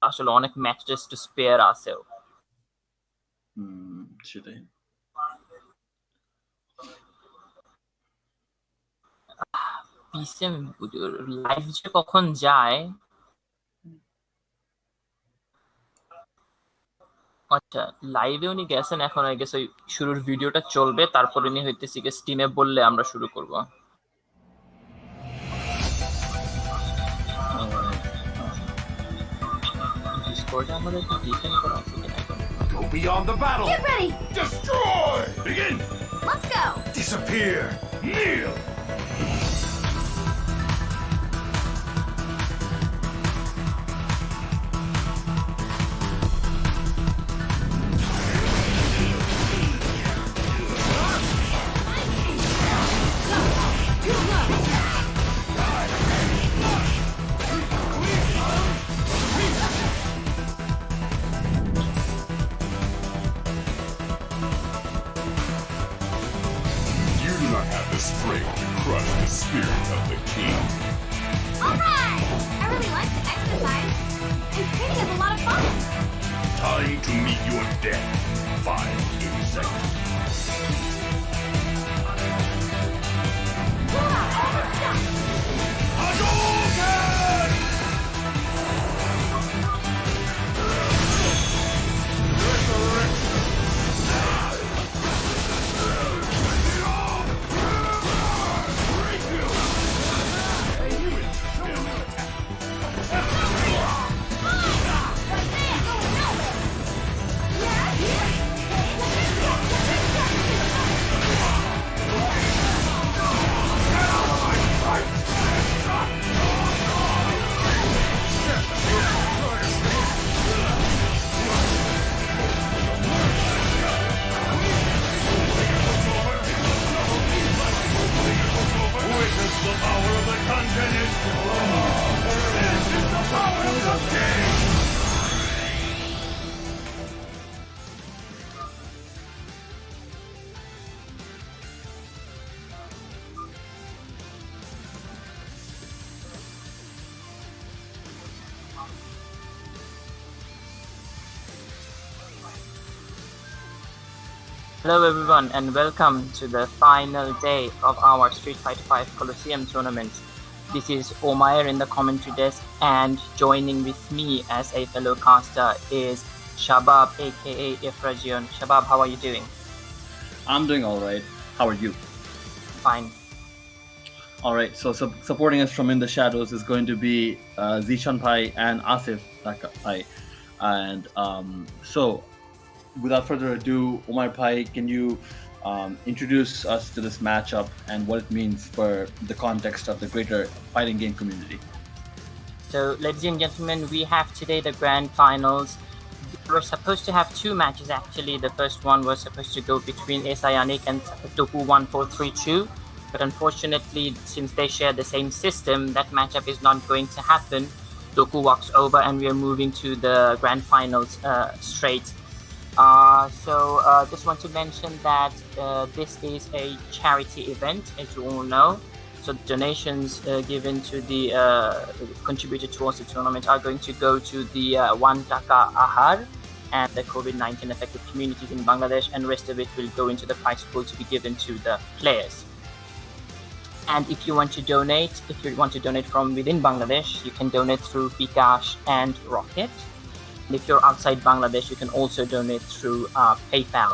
আসলে অনেক match test spare আছেও। সেটাই। পিসিএম লাইভ যে কখন যায়। আচ্ছা, লাইভে উনি গেছেন, এখন আই গেস ওই শুরুর ভিডিওটা চলবে, তারপর উনি হইতেছি স্টিমে বললে আমরা শুরু করব। ডিসকর্ডে আমাদের কি ডিফেন্ড করা আছে কিনা? Go beyond the battle. Get ready. Destroy. Begin. Let's go. Disappear. Kneel. Strength to crush the spirit of the king. Alright! I really like the exercise. And training is a lot of fun. Time to meet your death. 5 seconds. The power of the continent! This is the power of the king! Hello everyone and welcome to the final day of our StreetFighterV Colosseum tournament. This is Omair in the commentary desk, and joining with me as a fellow caster is Shabab aka Efrajion. Shabab, how are you doing? I'm doing alright. How are you? Fine. Alright, so supporting us from in the shadows is going to be Zishan Bhai and Asif Bhai. And so without further ado, Omar Bhai, can you introduce us to this matchup and what it means for the context of the greater fighting game community? So, ladies and gentlemen, we have today the grand finals. We were supposed to have two matches actually. The first one was supposed to go between Sayanik and Toku 1432. But unfortunately, since they share the same system, that matchup is not going to happen. Toku walks over and we are moving to the grand finals straight. Just want to mention that this is a charity event, as you all know. So donations given to the contributed towards the tournament are going to go to the One Taka Ahar and the COVID-19 affected communities in Bangladesh, and rest of it will go into the prize pool to be given to the players. And if you want to donate from within Bangladesh, you can donate through Bikash and Rocket. And if you're outside Bangladesh, you can also donate through PayPal.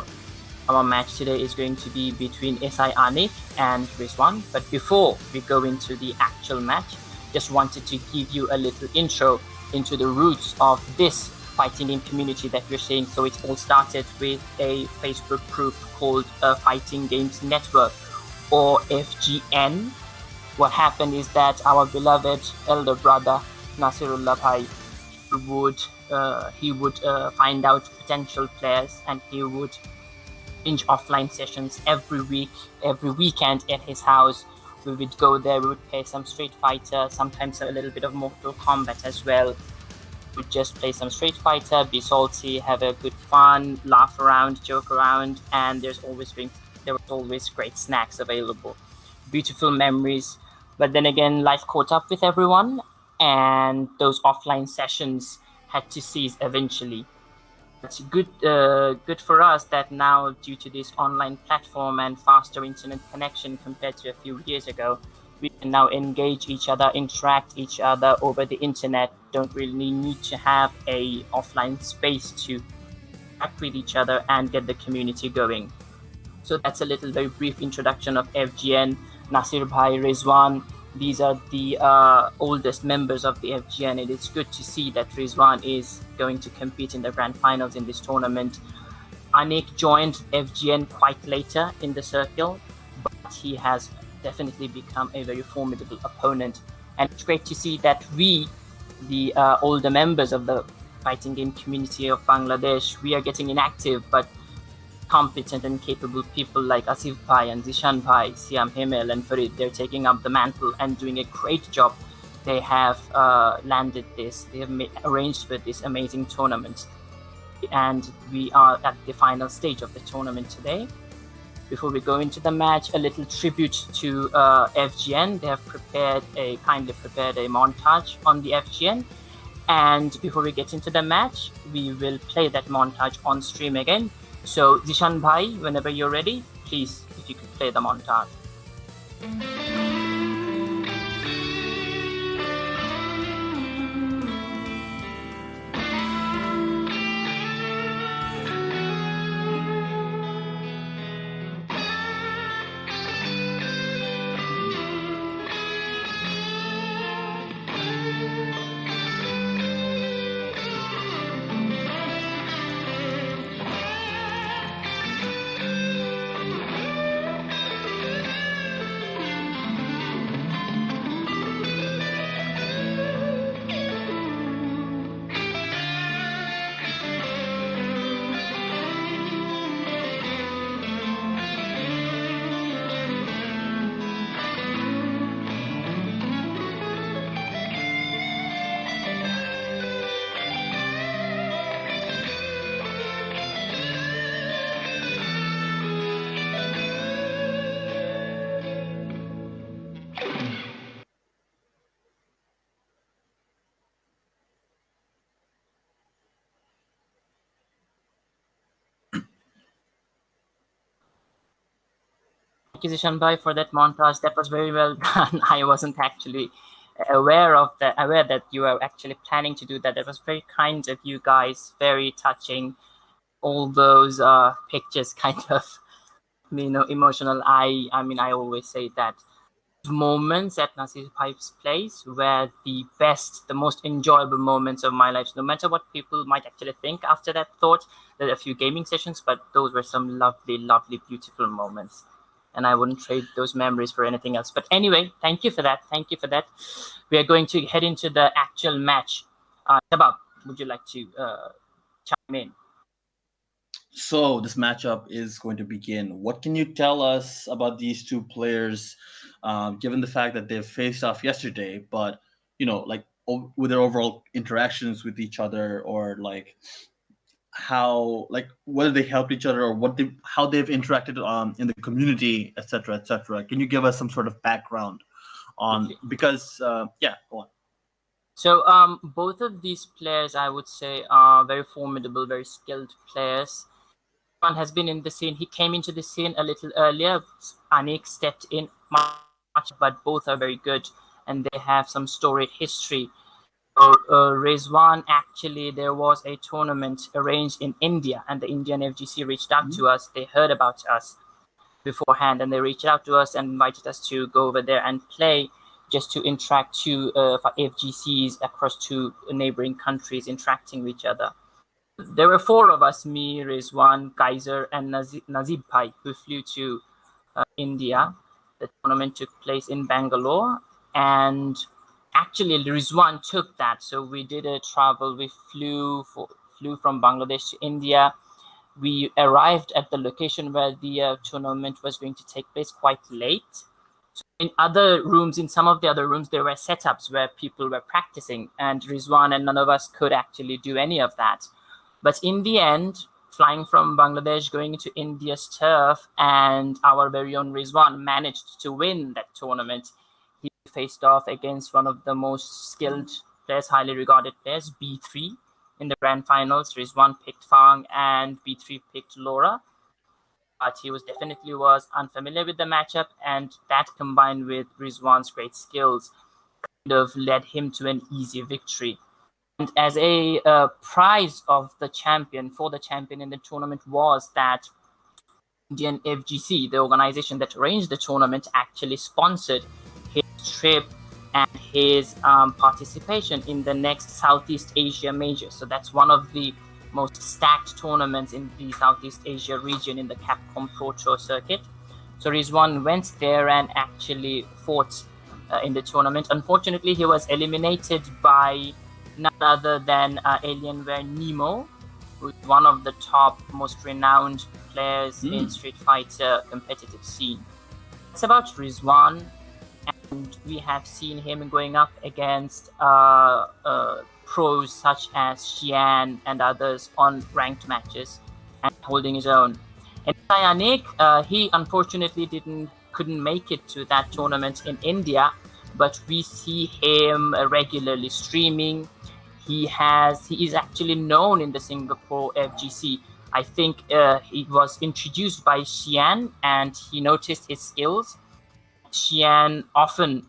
Our match today is going to be between SI Anik and Rizwan. But before we go into the actual match, just wanted to give you a little intro into the roots of this fighting game community that we're seeing. So it all started with a Facebook group called Fighting Games Network, or FGN. What happened is that our beloved elder brother Nasirullah Bhai would find out potential players, and he would arrange offline sessions every weekend at his house. We would go there, we would play some Street Fighter, sometimes a little bit of Mortal Kombat as well. We'd just play some Street Fighter, be salty, have a good fun, laugh around, joke around, and there was always great snacks available. Beautiful memories. But then again, life caught up with everyone, and those offline sessions had to cease eventually. It's good for us that now, due to this online platform and faster internet connection compared to a few years ago, we can now engage each other, interact each other over the internet. Don't really need to have a offline space to interact with each other and get the community going. So that's a little very brief introduction of FGN. Nasir Bhai, Rizwan, these are the oldest members of the FGN. It is good to see that Rizwan is going to compete in the grand finals in this tournament. Anik joined FGN quite later in the circle, but he has definitely become a very formidable opponent. And it's great to see that we, the older members of the fighting game community of Bangladesh, we are getting inactive, but competent and capable people like Asif Bhai and Zishan Bhai, Siam Hemel and Farid, they're taking up the mantle and doing a great job. They have landed this, they have arranged for this amazing tournament. And we are at the final stage of the tournament today. Before we go into the match, a little tribute to FGN. They have kindly prepared a montage on the FGN. And before we get into the match, we will play that montage on stream again. So, Zishan Bhai, whenever you're ready, please, if you could play the montage. Thank you, Zishan Bhai, for that montage. That was very well done. I wasn't actually aware that you were actually planning to do that. That was very kind of you guys, very touching. All those pictures kind of, emotional. I always say that moments at Nasir Bhai's place were the best, the most enjoyable moments of my life. No matter what people might actually think after that thought, there are a few gaming sessions, but those were some lovely, lovely, beautiful moments. And I wouldn't trade those memories for anything else. But anyway, thank you for that. Thank you for that. We are going to head into the actual match. Shabab, would you like to chime in? So this matchup is going to begin. What can you tell us about these two players, given the fact that they've faced off yesterday, but, with their overall interactions with each other, or how, whether they helped each other, or how they've interacted in the community, etc., etc. Can you give us some sort of background on, because go on. So both of these players, I would say, are very formidable, very skilled players. One has been in the scene. He came into the scene a little earlier. Anik stepped in much, but both are very good, and they have some storied history. Rizwan, actually, there was a tournament arranged in India, and the Indian FGC reached out to us. They heard about us beforehand, and they reached out to us and invited us to go over there and play, just to interact to FGCs across two neighboring countries, interacting with each other. There were four of us, me, Rizwan, Kaiser, and Nazib Bhai, who flew to India. The tournament took place in Bangalore, and actually, Rizwan took that. So we did a travel. We flew from Bangladesh to India. We arrived at the location where the tournament was going to take place quite late. So in some of the other rooms, there were setups where people were practicing, and Rizwan and none of us could actually do any of that. But in the end, flying from Bangladesh, going into India's turf, and our very own Rizwan managed to win that tournament. He faced off against one of the most skilled players, highly regarded players, B3. in the grand finals. Rizwan picked Fang and B3 picked Laura. But he definitely was unfamiliar with the matchup, and that combined with Rizwan's great skills kind of led him to an easy victory. And as a prize of the champion, for the champion in the tournament, was that Indian FGC, the organization that arranged the tournament, actually sponsored his trip and his participation in the next Southeast Asia major. So that's one of the most stacked tournaments in the Southeast Asia region in the Capcom Pro Tour circuit. So Rizwan went there and actually fought in the tournament. Unfortunately, he was eliminated by none other than Alienware Nemo, who is one of the top, most renowned players in Street Fighter competitive scene. It's about Rizwan, and we have seen him going up against pros such as Xian and others on ranked matches and holding his own. And Anik, he unfortunately couldn't make it to that tournament in India, but we see him regularly streaming. He is actually known in the Singapore FGC. I think he was introduced by Xian, and he noticed his skills. Xian often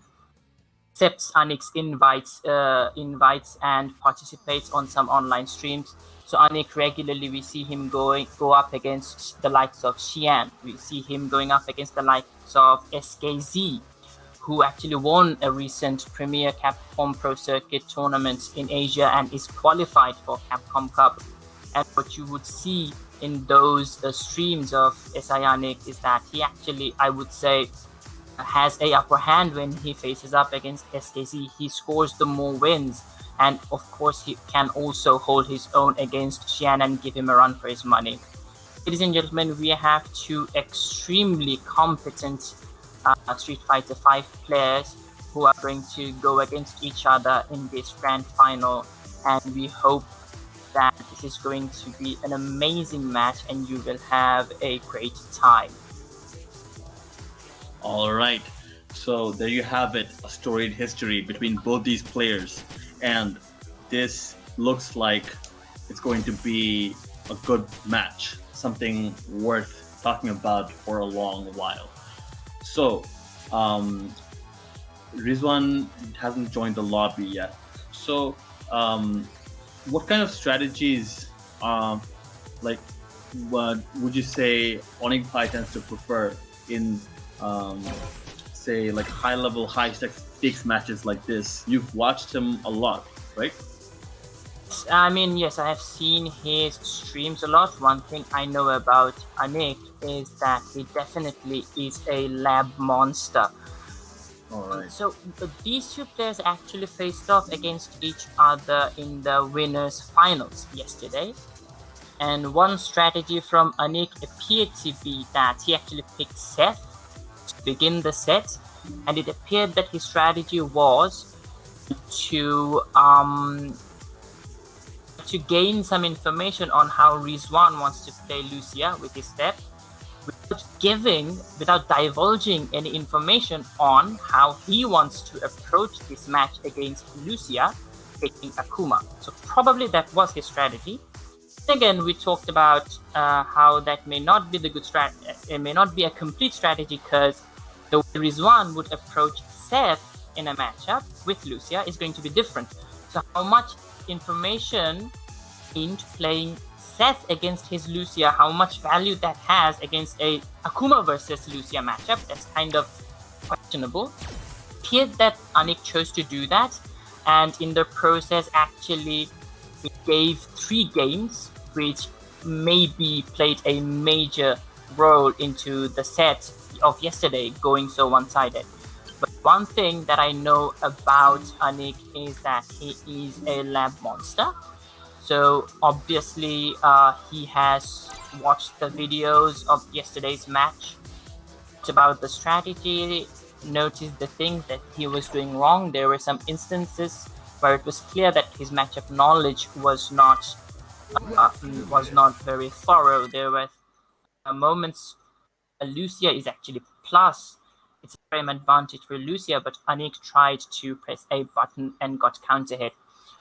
accepts Anik's invites and participates on some online streams. So Anik regularly, we see him go up against the likes of Xian. We see him going up against the likes of SKZ, who actually won a recent Premier Capcom Pro Circuit tournament in Asia and is qualified for Capcom Cup. And what you would see in those streams of Anik is that he actually, I would say, has a upper hand when he faces up against SKZ. He scores the more wins, and of course he can also hold his own against Xian and give him a run for his money. Ladies and gentlemen, we have two extremely competent Street Fighter 5 players who are going to go against each other in this grand final, and we hope that this is going to be an amazing match and you will have a great time. All right, so there you have it, a storied history between both these players, and this looks like it's going to be a good match, something worth talking about for a long while. So, Rizwan hasn't joined the lobby yet. So, what kind of strategies, what would you say Onik Pai tends to prefer in, say, like high-level, high-stakes matches like this? You've watched him a lot, right? I mean, yes, I have seen his streams a lot. One thing I know about Anik is that he definitely is a lab monster. Alright. So these two players actually faced off against each other in the winners finals yesterday. And one strategy from Anik appeared to be that he actually picked Seth to begin the set. And it appeared that his strategy was to gain some information on how Rizwan wants to play Lucia with his step, without divulging any information on how he wants to approach this match against Lucia, taking Akuma. So probably that was his strategy. Again, we talked about how that may not be the good strategy. It may not be a complete strategy because the way Rizwan would approach Seth in a matchup with Lucia is going to be different. So how much information in playing Seth against his Lucia, how much value that has against a Akuma versus Lucia matchup, that's kind of questionable. It appeared that Anik chose to do that, and in the process actually he gave 3 games, which maybe played a major role into the set of yesterday going so one-sided. But one thing that I know about Anik is that he is a lab monster. So obviously he has watched the videos of yesterday's match. It's about the strategy, noticed the things that he was doing wrong. There were some instances where it was clear that his matchup knowledge was not very thorough. There were moments Lucia is actually plus. It's a frame advantage for Lucia, but Anik tried to press a button and got counter hit.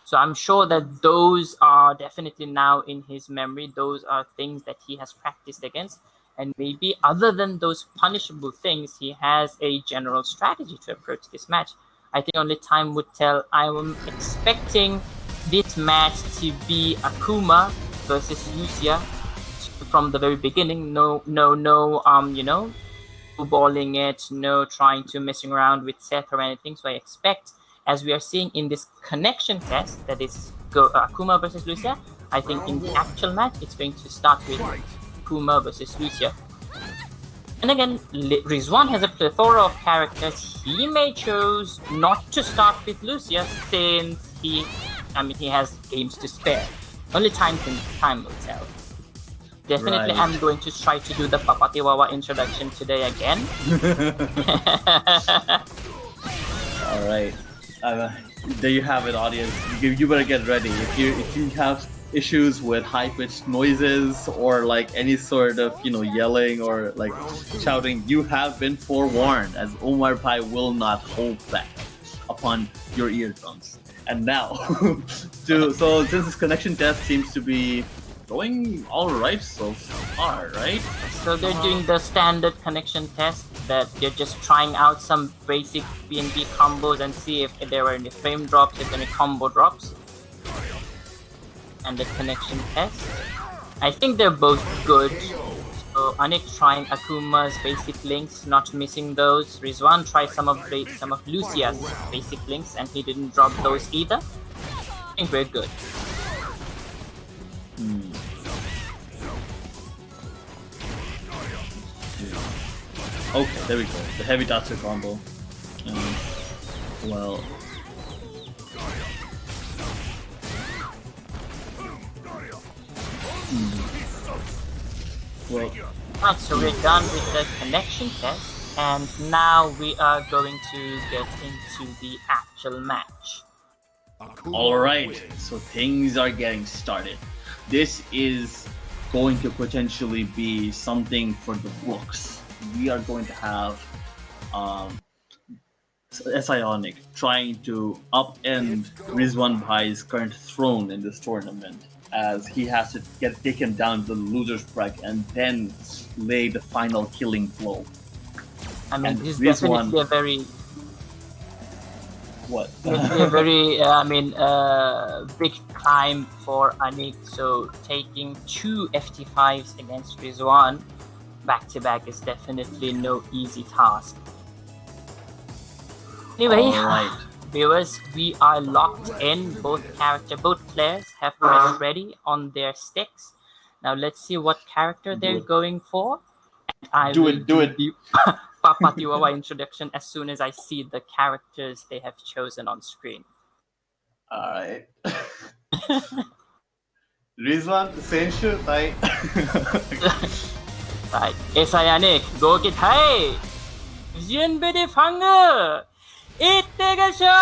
So I'm sure that those are definitely now in his memory. Those are things that he has practiced against. And maybe other than those punishable things, he has a general strategy to approach this match. I think only time would tell. I am expecting this match to be Akuma versus Lucia from the very beginning. No, balling it, no trying to messing around with Seth or anything. So I expect, as we are seeing in this connection test, that is Akuma versus Lucia, I think in the actual match, it's going to start with Akuma versus Lucia. And again, Rizwan has a plethora of characters. He may choose not to start with Lucia since he has games to spare. Only time will tell. Definitely, right. I'm going to try to do the Papatiwawa introduction today again. All right. There you have it, audience. You better get ready. If you have issues with high-pitched noises or like any sort of yelling or like shouting, you have been forewarned, as Omar Pai will not hold back upon your eardrums. And now, so since this connection test seems to be going all right so far, right? So they're doing the standard connection test, that they're just trying out some basic BNB combos and see if there are any frame drops, if any combo drops. And the connection test, I think they're both good. So Anik trying Akuma's basic links, not missing those. Rizwan tried some of Lucia's basic links and he didn't drop those either. I think we're good. Okay, there we go. The heavy Tatsu combo. Well. Well. Right, so we're done with the connection test, and now we are going to get into the actual match. Alright, so things are getting started. This is going to potentially be something for the books. We are going to have Sionic trying to upend Rizwan Bhai's current throne in this tournament, as he has to take him down to the loser's bracket and then lay the final killing blow. I mean, this is definitely a very... What? a very, big climb for Anik. So taking 2 FT5s against Rizwan back-to-back is definitely no easy task. Anyway, viewers, we are locked in. Both players have pressed ready on their sticks. Now let's see what character they're going for. And I will do the Papatiwawa introduction as soon as I see the characters they have chosen on screen. Alright. Rizwan, Senshu, right? Right. Esayanik, go get high! Jinbidi Fanger! Ittegasho!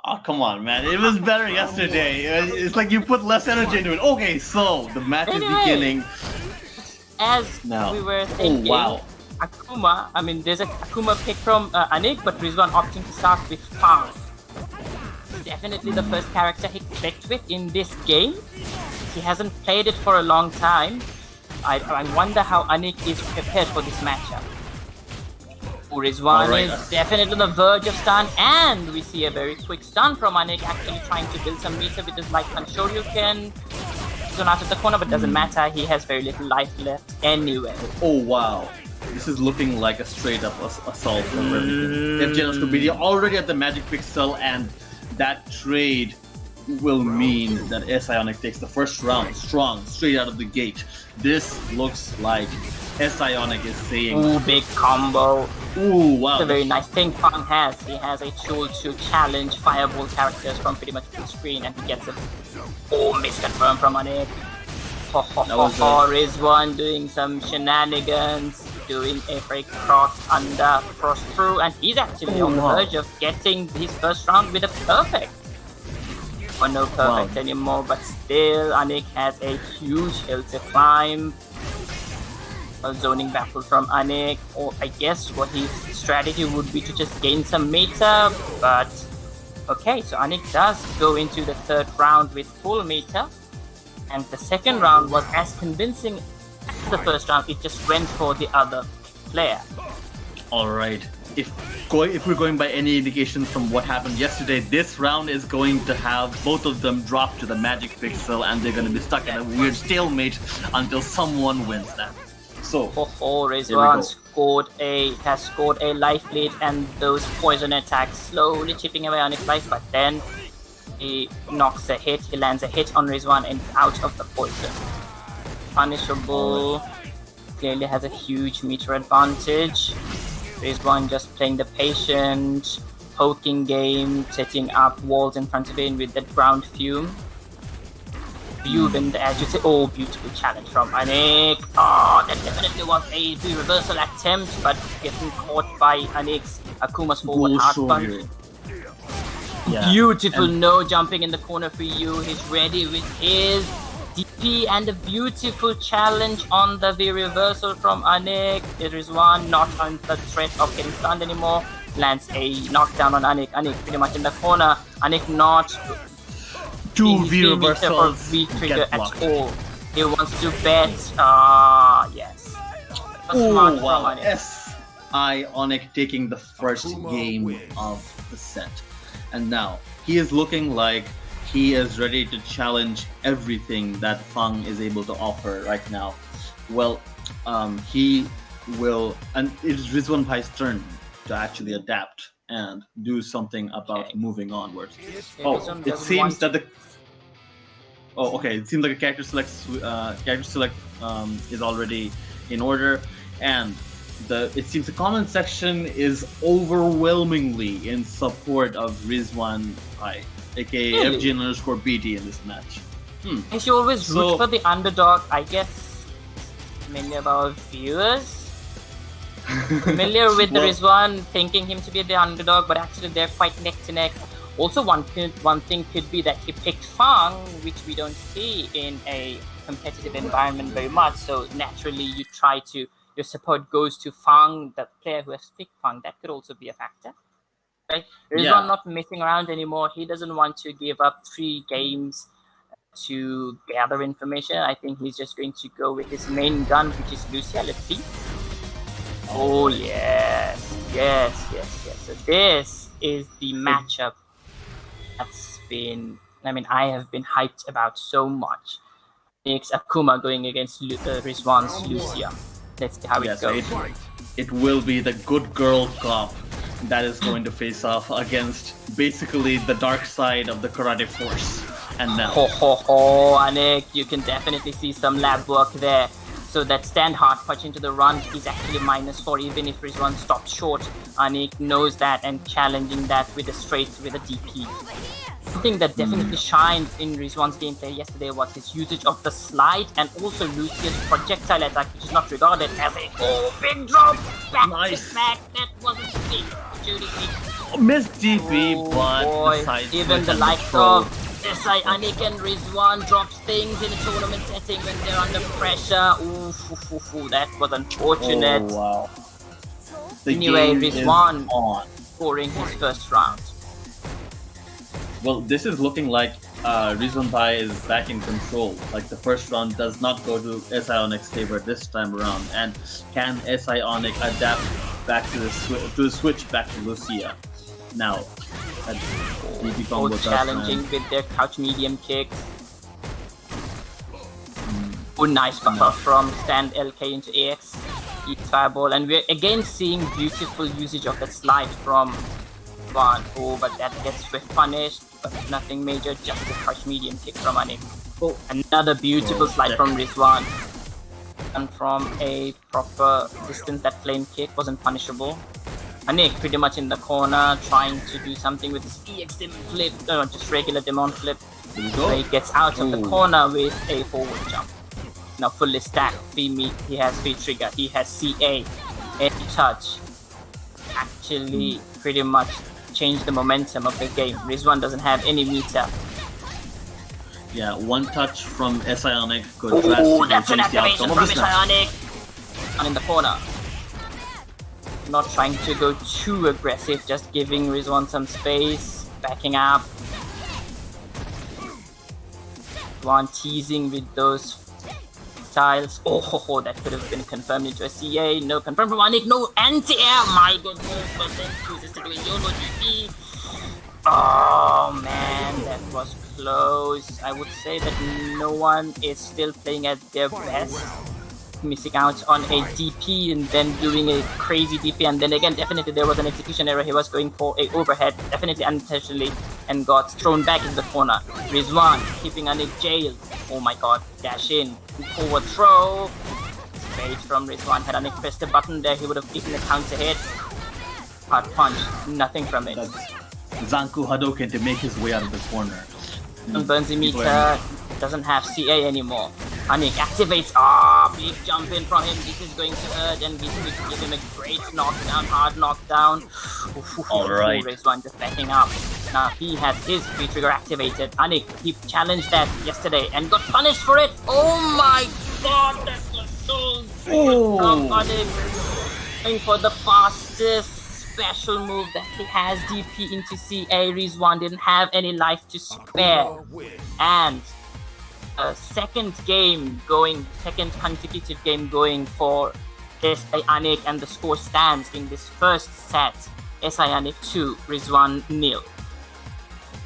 Oh, come on, man. It was better yesterday. It's like you put less energy into it. Okay, so the match is beginning. As we were thinking, Akuma, there's a Akuma pick from Anik, but Rizwan opting to start with Fang. Definitely the first character he clicked with in this game. He hasn't played it for a long time. I wonder how Anik is prepared for this matchup. Rizwan is definitely on the verge of stun, and we see a very quick stun from Anik, actually trying to build some meter with his light Shoryuken. He's out of the corner, but doesn't matter. He has very little life left anyway. Oh wow. This is looking like a straight up assault from everything. If Genos could be already at the magic pixel, and that trade will mean that Sionic takes the first round strong, straight out of the gate. This looks like Sionic is saying, ooh, big combo. Ooh, wow. It's a very nice thing Fang has. He has a tool to challenge fireball characters from pretty much full screen, and he gets it. Oh, misconfirm from Anik. Rizwan doing some shenanigans, doing a break cross under cross through, and he's actually on the verge of getting his first round with a perfect. Or no perfect anymore, but still Anik has a huge hill to climb. a zoning battle from Anik, or I guess what his strategy would be to just gain some meter, but okay, so Anik does go into the third round with full meter, and the second round was as convincing as the first round. It just went for the other player. All right. If we're going by any indication from what happened yesterday, this round is going to have both of them drop to the magic pixel, and they're going to be stuck in a weird stalemate until someone wins that. So, Rizwan has scored a life lead, and those poison attacks slowly chipping away on his life, but then he knocks a hit, he lands a hit on Rizwan and is out of the poison. Punishable clearly has a huge meter advantage. Rizwan just playing the patient, poking game, setting up walls in front of him with that ground fume. And as you say, oh, beautiful challenge from Anik. Oh, that definitely was a reversal attempt, but getting caught by Anik's Akuma's forward hard punch. Yeah. Beautiful no jumping in the corner for you. He's ready with his DP and a beautiful challenge on the V reversal from Anik. There is one not on the threat of getting stunned anymore. Lands a knockdown on Anik. Anik pretty much in the corner. Anik not two V reversals V trigger at all. He wants to bet. Yes. Oh wow! Onyx taking the first game of the set, and now he is looking like he is ready to challenge everything that Fang is able to offer right now. Well, he will, and it is Rizwan Pai's turn to actually adapt and do something about moving onwards. It seems that the it seems like a character select is already in order, and it seems the comment section is overwhelmingly in support of Rizwan Pai, aka FG_BT in this match. I should always root for the underdog. I guess many of our viewers familiar with the Rizwan, thinking him to be the underdog, but actually they're quite neck to neck. Also, one thing could be that he picked Fang, which we don't see in a competitive environment very much. So naturally, your support goes to Fang, the player who has picked Fang. That could also be a factor. Right? Rizwan not messing around anymore. He doesn't want to give up 3 games to gather information. I think he's just going to go with his main gun, which is Lucia. Let's see. Oh yes. So this is the matchup that's been, I have been hyped about so much. It's Akuma going against Rizwan's Lucia. Let's see how it goes. It will be the good girl cop that is going to face off against basically the dark side of the karate force. And now, Anik, you can definitely see some lab work there. So that stand hard punch into the run is actually -4, even if Rizwan stops short. Anik knows that and challenging that with a DP. Something that definitely shined in Rizwan's gameplay yesterday was his usage of the slide and also Lucia's projectile attack, which is not regarded as a big drop. Back. That wasn't big. Missed DP, but even the likes of Anik and Rizwan drops things in a tournament setting when they're under pressure. That was unfortunate. Oh, wow. Anyway, Rizwan scoring his first round. Well, this is looking like Rizwan Pai is back in control. Like the first round does not go to SI Onyx favor this time around, and can SI Onyx adapt back to the switch back to Lucia? Now, both challenging with their couch medium kicks. Nice buffer from stand LK into AX. Eat fireball, and we're again seeing beautiful usage of the slide from Van. But that gets swift punished, but nothing major, just a crush medium kick from Anik. Another beautiful slide from Rizwan. And from a proper distance, that flame kick wasn't punishable. Anik pretty much in the corner, trying to do something with his EX demon flip, just regular demon flip. So he gets out of the corner with a forward jump. Now fully stacked, he has V trigger, he has CA, any touch. Actually pretty much changed the momentum of the game. Rizwan doesn't have any meter. Yeah, one touch from SI Onyx could drastically that's an change the activation outcome from of this SI match. Onyx. and in the corner. Not trying to go too aggressive, just giving Rizwan some space, backing up. One teasing with those tiles. Oh, that could have been confirmed into a CA. No confirmed from Anik. No anti-air. My goodness, but then chooses to do a YOLO GP. Oh man, that was close. I would say that no one is still playing at their best. Missing out on a DP and then doing a crazy DP, and then again definitely there was an execution error. He was going for a overhead, definitely unintentionally, and got thrown back into the corner. Rizwan keeping Anik jailed. Oh my god, dash in, forward throw. Straight from Rizwan. Had Anik pressed the button there, he would have taken the counter hit. Hard punch, nothing from it. Zanku Hadoken to make his way out of the corner. And Burnsimeter doesn't have CA anymore. Anik activates. Big jump in from him. This is going to hurt, and this is going to give him a great knockdown, hard knockdown. Alright. Rizwan just backing up. Now he has his free trigger activated. Anik, he challenged that yesterday and got punished for it. Oh my god, that was so good from Anik. Going for the fastest special move that he has, DP into CA. Rizwan didn't have any life to spare. And second consecutive game going for SI Anik, and the score stands in this first set. SI Anik 2, Rizwan 0.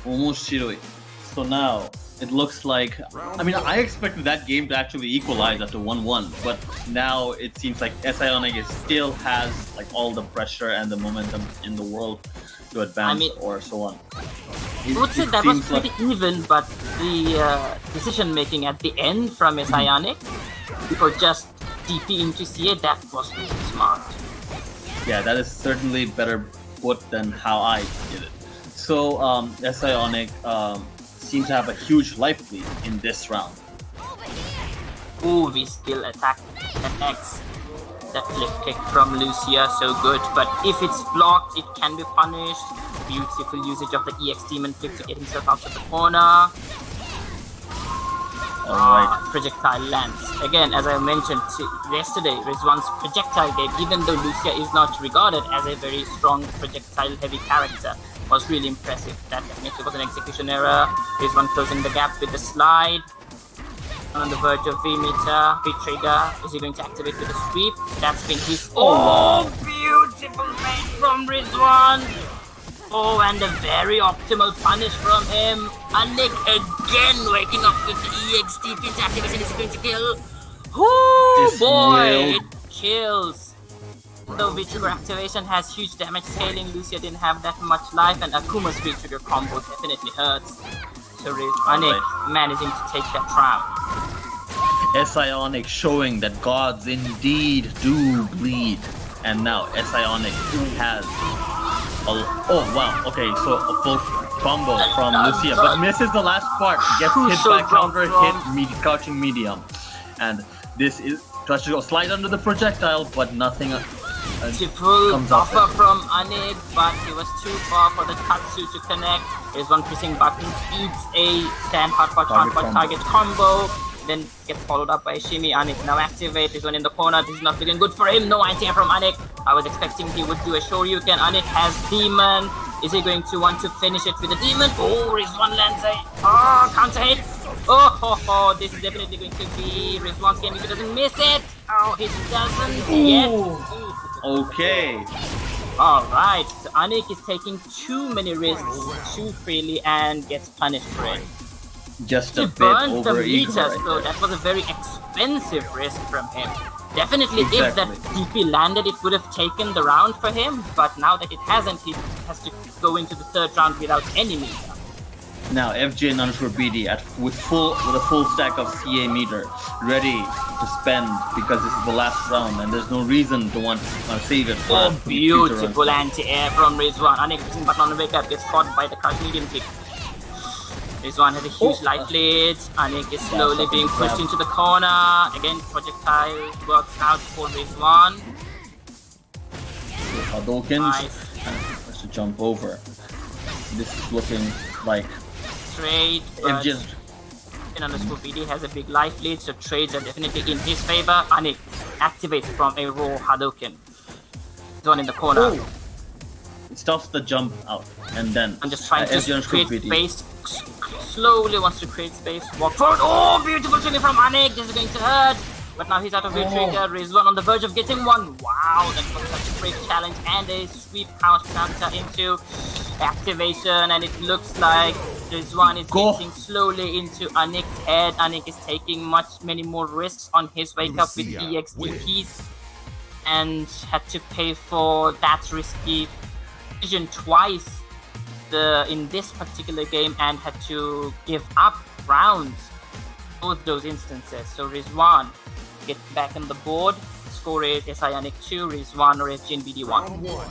Almost Shiroi. So now it looks like, I mean, I expected that game to actually equalize after 1-1, but now it seems like SI Anik still has like all the pressure and the momentum in the world to advance, or so on. I would say that was pretty even, but the decision making at the end from SI Anik for just DP into CA, that was really smart. Yeah, that is certainly better put than how I did it. So SI Anik seems to have a huge life lead in this round. Ooh, V-skill attack connects. That flip kick from Lucia, so good, but if it's blocked, it can be punished. Beautiful usage of the EX Demon Flip to get himself out of the corner. Alright. Projectile lands. Again, as I mentioned yesterday, Rizwan's projectile game, even though Lucia is not regarded as a very strong projectile-heavy character, was really impressive. That definitely was an execution error. Rizwan closing the gap with the slide. On the verge of V-meter, V-trigger. Is he going to activate with a sweep? That's been his... Oh, beautiful bait from Rizwan! Oh, and a very optimal punish from him. Anik again waking up with the EXT activation. Is he going to kill? Oh boy, it kills. Though V-trigger activation has huge damage scaling, Lucia didn't have that much life, and Akuma's V-trigger combo definitely hurts. So Anik managing to take that round. SI Anik showing that gods indeed do bleed. And now SI Anik has oh wow, okay, so a full combo from Lucia, but misses the last part, gets hit by counter hit, crouching medium. And this is tries to go slide under the projectile, but nothing comes offer from Anik, but he was too far for the Tatsu to connect. There's one pressing buttons, eats a stand hard target combo, then gets followed up by Shimmy. Anik now activate. This one in the corner. This is not looking good for him. No anti-air from Anik. I was expecting he would do a Shoryuken. Anik has Demon. Is he going to want to finish it with a Demon? Oh, Rizwan lands a counter hit. Oh, this is definitely going to be Rizwan's game if he doesn't miss it. Oh, he doesn't yet. Okay. Alright, so Anik is taking too many risks too freely and gets punished for it. Just a he bit burned the over meters, right though. That was a very expensive risk from him. Definitely, if that DP landed, it would have taken the round for him. But now that it hasn't, he has to go into the third round without any meter. Now FJ_BD with a full stack of CA meter ready to spend, because this is the last round and there's no reason to want to save it for beautiful anti-air from Rizwan. Anik pressing button on the wake up, gets caught by the crouch medium kick. Rizwan has a huge life lead. Anik is slowly being pushed into the corner. Again, projectile works out for Rizwan. Hadouken has to jump over. This is looking like trade. FJ_BD has a big life lead, so trades are definitely in his favor. Anik activates from a raw Hadouken. The one in the corner. Oh. It stops the jump out, and then I'm just trying to FGN create BD. space. Slowly wants to create space. Walk forward. Oh, beautiful shimmy from Anik. This is going to hurt. But now he's out of trigger. Rizwan on the verge of getting one. Wow, that was such a great challenge. And a sweep counter into activation. And it looks like Rizwan is getting slowly into Anik's head. Anik is taking many more risks on his wake up with EXDPs. And had to pay for that risky decision twice in this particular game, and had to give up rounds both those instances. So Rizwan get back on the board. Score is Ionic 2, Rizwan or FGN 1.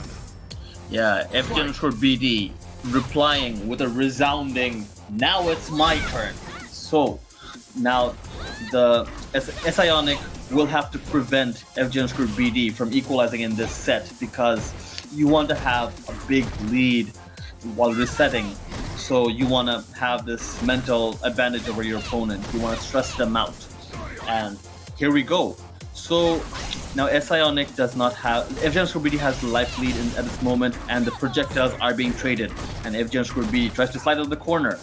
Yeah, FGN replying with a resounding, now it's my turn. So now the Ionic will have to prevent FGN from equalizing in this set, because you want to have a big lead while resetting. So you want to have this mental advantage over your opponent. You want to stress them out. And here we go. So now Ionic does not have... FGN has the life lead at this moment, and the projectiles are being traded. And FGN tries to slide out of the corner,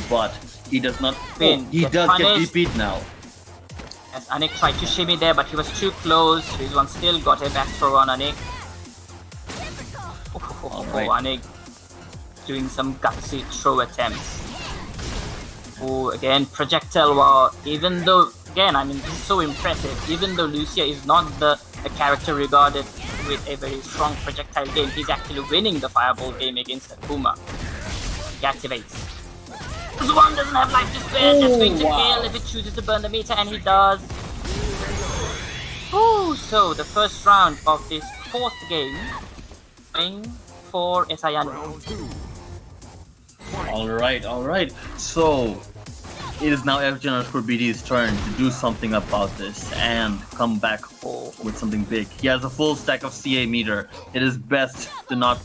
but he does not... Oh, he does punished. get DP'd now. As Anik tried to shimmy there, but he was too close. Rizwan still got a back throw on Anik. Anik doing some gutsy throw attempts. Oh, again, projectile wall. Even though, again, I mean, this is so impressive. Even though Lucia is not a character regarded with a very strong projectile game, he's actually winning the fireball game against Akuma. He activates. This one doesn't have life to spare. That's going to kill if it chooses to burn the meter, and he does. Oh, so the first round of this fourth game going for Ionic. Alright. So it is now FGN_BD's turn to do something about this and come back with something big. He has a full stack of CA meter. It is best to not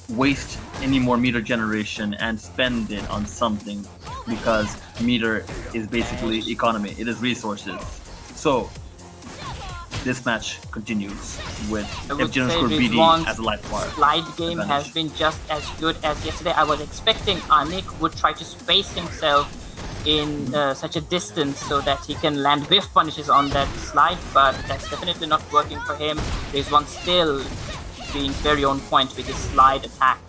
waste any more meter generation and spend it on something, because meter is basically economy. It is resources. So this match continues with FGN_BD as a life bar. Slide game has been just as good as yesterday. I was expecting Anik would try to space himself in such a distance so that he can land whiff punishes on that slide, but that's definitely not working for him. There's one still being very on point with his slide attack.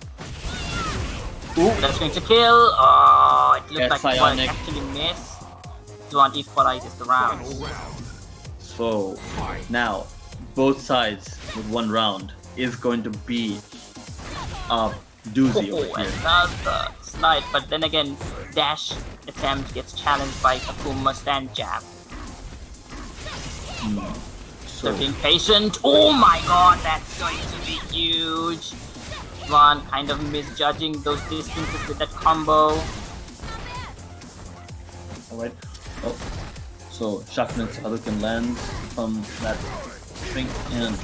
Ooh. That's going to kill. Oh, it looked like it was actually miss. This one equalizes the rounds. So now both sides with one round is going to be a doozy over here. Another slide, but then again, dash attempt gets challenged by Akuma's stand jab. So being patient. Oh my god, that's going to be huge. One kind of misjudging those distances with that combo. Alright. Oh. So Shakman's Hadouken lands from that thing, and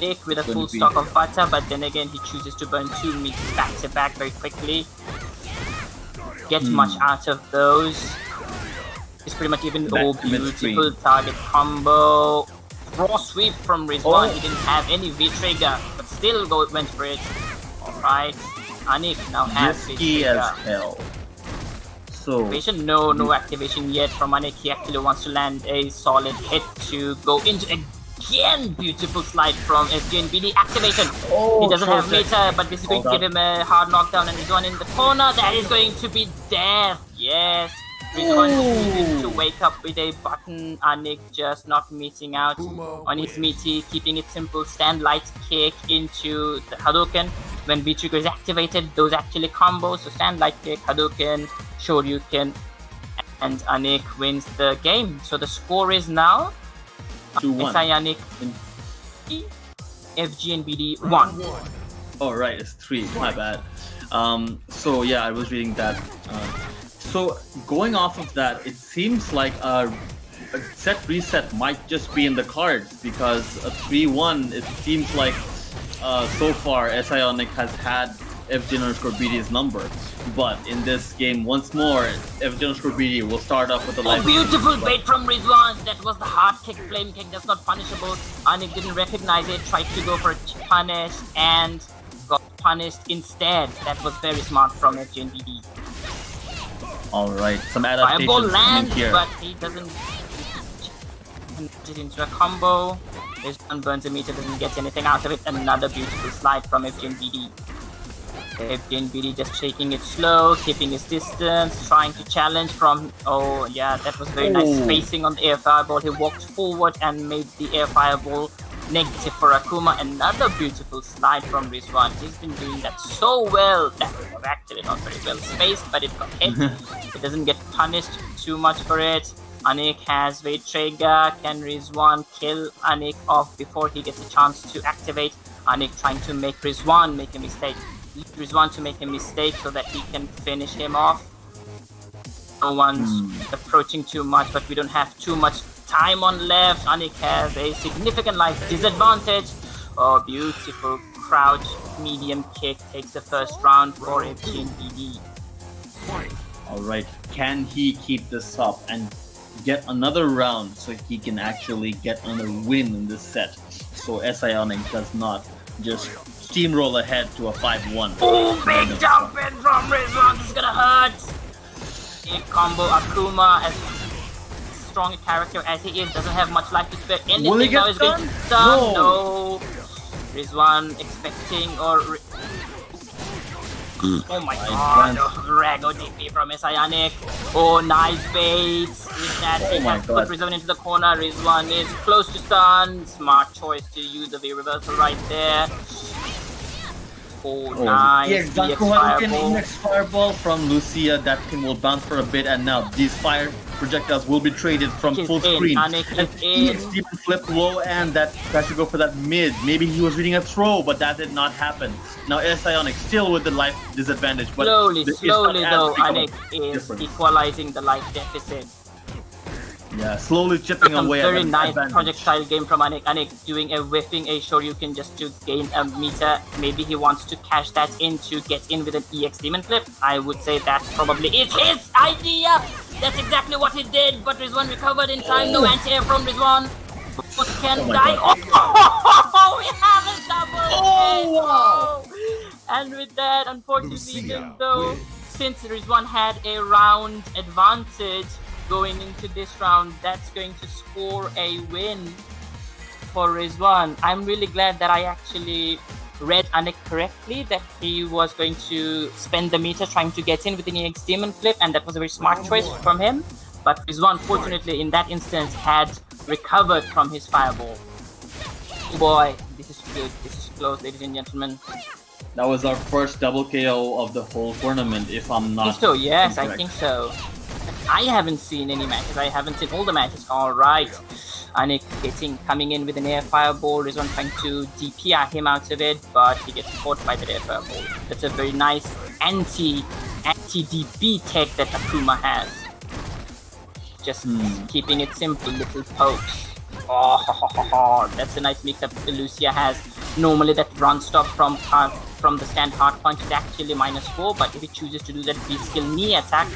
Dick with a full stock of butter, but then again he chooses to burn 2 meters back to back very quickly. Get much out of those. It's pretty much even all beautiful target combo. Raw sweep from Rizwan. He didn't have any V-trigger, but still went for it. Alright, Anik now has risky as hell. So activation? No activation yet from Anik. He actually wants to land a solid hit to go into again. Beautiful slide from FGN activation. He doesn't have meter, but this is going to give him a hard knockdown, and he's one in the corner. That is going to be death. Yes. Rizwan needed to wake up with a button. Anik just not missing out on his meaty, keeping it simple. Stand light kick into the Hadouken. When V-trigger is activated, those actually combos. So stand light kick, Hadouken, Shoryuken, and Anik wins the game. So the score is now 2-1. Ionic FGN 1. Oh right, it's 3. My bad. So yeah, I was reading that. So going off of that, it seems like a set reset might just be in the cards, because a 3-1, it seems like so far Ionic has had FG_BD's number. But in this game, once more, FG_BD will start off with the life. Beautiful bait from Rizwan. That was the hard kick, flame kick. That's not punishable. Anik didn't recognize it, tried to go for a punish and got punished instead. That was very smart from FG_BD. Alright, some adaptations Fireball coming lands, here. but he doesn't convert it into a combo. Rizwan burns a meter, doesn't get anything out of it. Another beautiful slide from FG_BD. FG_BD just taking it slow, keeping his distance, trying to challenge from... Oh yeah, that was very nice spacing on the air fireball. He walked forward and made the air fireball negative for Akuma. Another beautiful slide from Rizwan. He's been doing that so well. That was actually not very well spaced, but it got hit. It doesn't get punished too much for it. Anik has weight trigger. Can Rizwan kill Anik off before he gets a chance to activate? Anik trying to make Rizwan make a mistake. Rizwan to make a mistake so that he can finish him off. No one's approaching too much, but we don't have too much time on left. Anik has a significant life disadvantage. Oh, beautiful crouch medium kick takes the first round for FG_BD. Alright, can he keep this up and get another round so he can actually get another win in this set? So Ionic does not just steamroll ahead to a 5-1. Oh, big jump in from Rizwan. This is gonna hurt. Big combo. Akuma, as strong a character as he is, doesn't have much life to spare. Anything now is going to be done. No. Rizwan expecting or... Oh my god, Rago DP from Ionic. Oh, nice baits. With that, he has put Rizwan into the corner. Rizwan is close to stun. Smart choice to use the V reversal right there. Oh, nice. Yes, EX fireball from Lucia. That thing will bounce for a bit, and now these fire projectiles will be traded from full screen. And EX Demon flip low, and that should go for that mid. Maybe he was reading a throw, but that did not happen. Now Ionic still with the life disadvantage, but slowly though, Anik is equalizing the life deficit. Yeah, slowly chipping away. Very nice projectile game from Anik. Anik doing a whipping a Shoryuken just to gain a meter. Maybe he wants to cash that in to get in with an EX Demon Flip. I would say that probably is his idea. That's exactly what he did, but Rizwan recovered in time. No anti-air from Rizwan. But can die. Oh, we have a double. Oh, wow. And with that, unfortunately, even though since Rizwan had a round advantage, going into this round, that's going to score a win for Rizwan. I'm really glad that I actually read Anik correctly, that he was going to spend the meter trying to get in with an EX Demon Flip, and that was a very smart choice from him. But Rizwan, fortunately, in that instance, had recovered from his fireball. Oh boy, this is good. This is close, ladies and gentlemen. That was our first double KO of the whole tournament, if I'm not so. Yes, incorrect. I think so. I haven't seen any matches. I haven't seen all the matches. Alright. Anik coming in with an air fireball. Rizwan trying to DP him out of it, but he gets caught by the air fireball. That's a very nice anti-DP tech that Akuma has. Just keeping it simple, little pokes. Oh, that's a nice mix-up Lucia has. Normally that run stop from the stand hard punch is actually -4, but if he chooses to do that V-skill knee attack,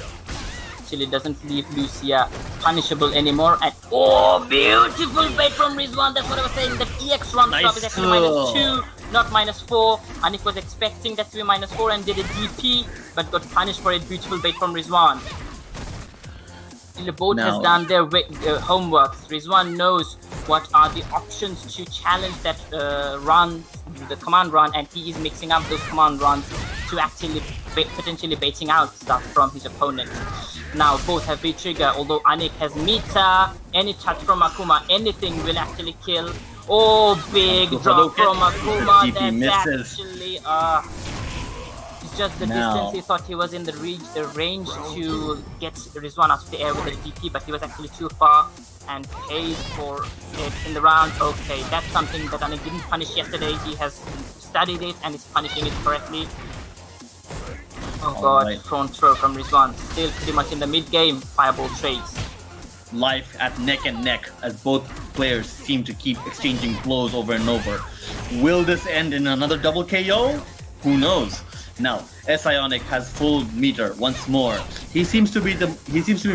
actually doesn't leave Lucia punishable anymore. And oh, beautiful bait from Rizwan. That's what I was saying. That EX run stop is actually -2, not -4. Anik was expecting that to be -4 and did a DP, but got punished for it. Beautiful bait from Rizwan. The boat has done their homework. Rizwan knows what are the options to challenge that run, the command run, and he is mixing up those command runs to actually potentially baiting out stuff from his opponent. Now both have V-trigger, although Anik has meter. Any touch from Akuma, anything will actually kill. Oh, big drop from Akuma. That's actually it's just the distance. He thought he was in the range to get Rizwan out of the air with a DP, but he was actually too far and pays for it in the round. Okay, that's something that Anik didn't punish yesterday. He has studied it and is punishing it correctly. Oh god, front throw from Rizwan. Still pretty much in the mid-game, fireball trades. Life at neck and neck as both players seem to keep exchanging blows over and over. Will this end in another double KO? Who knows? Now, Ionic has full meter once more. He seems to be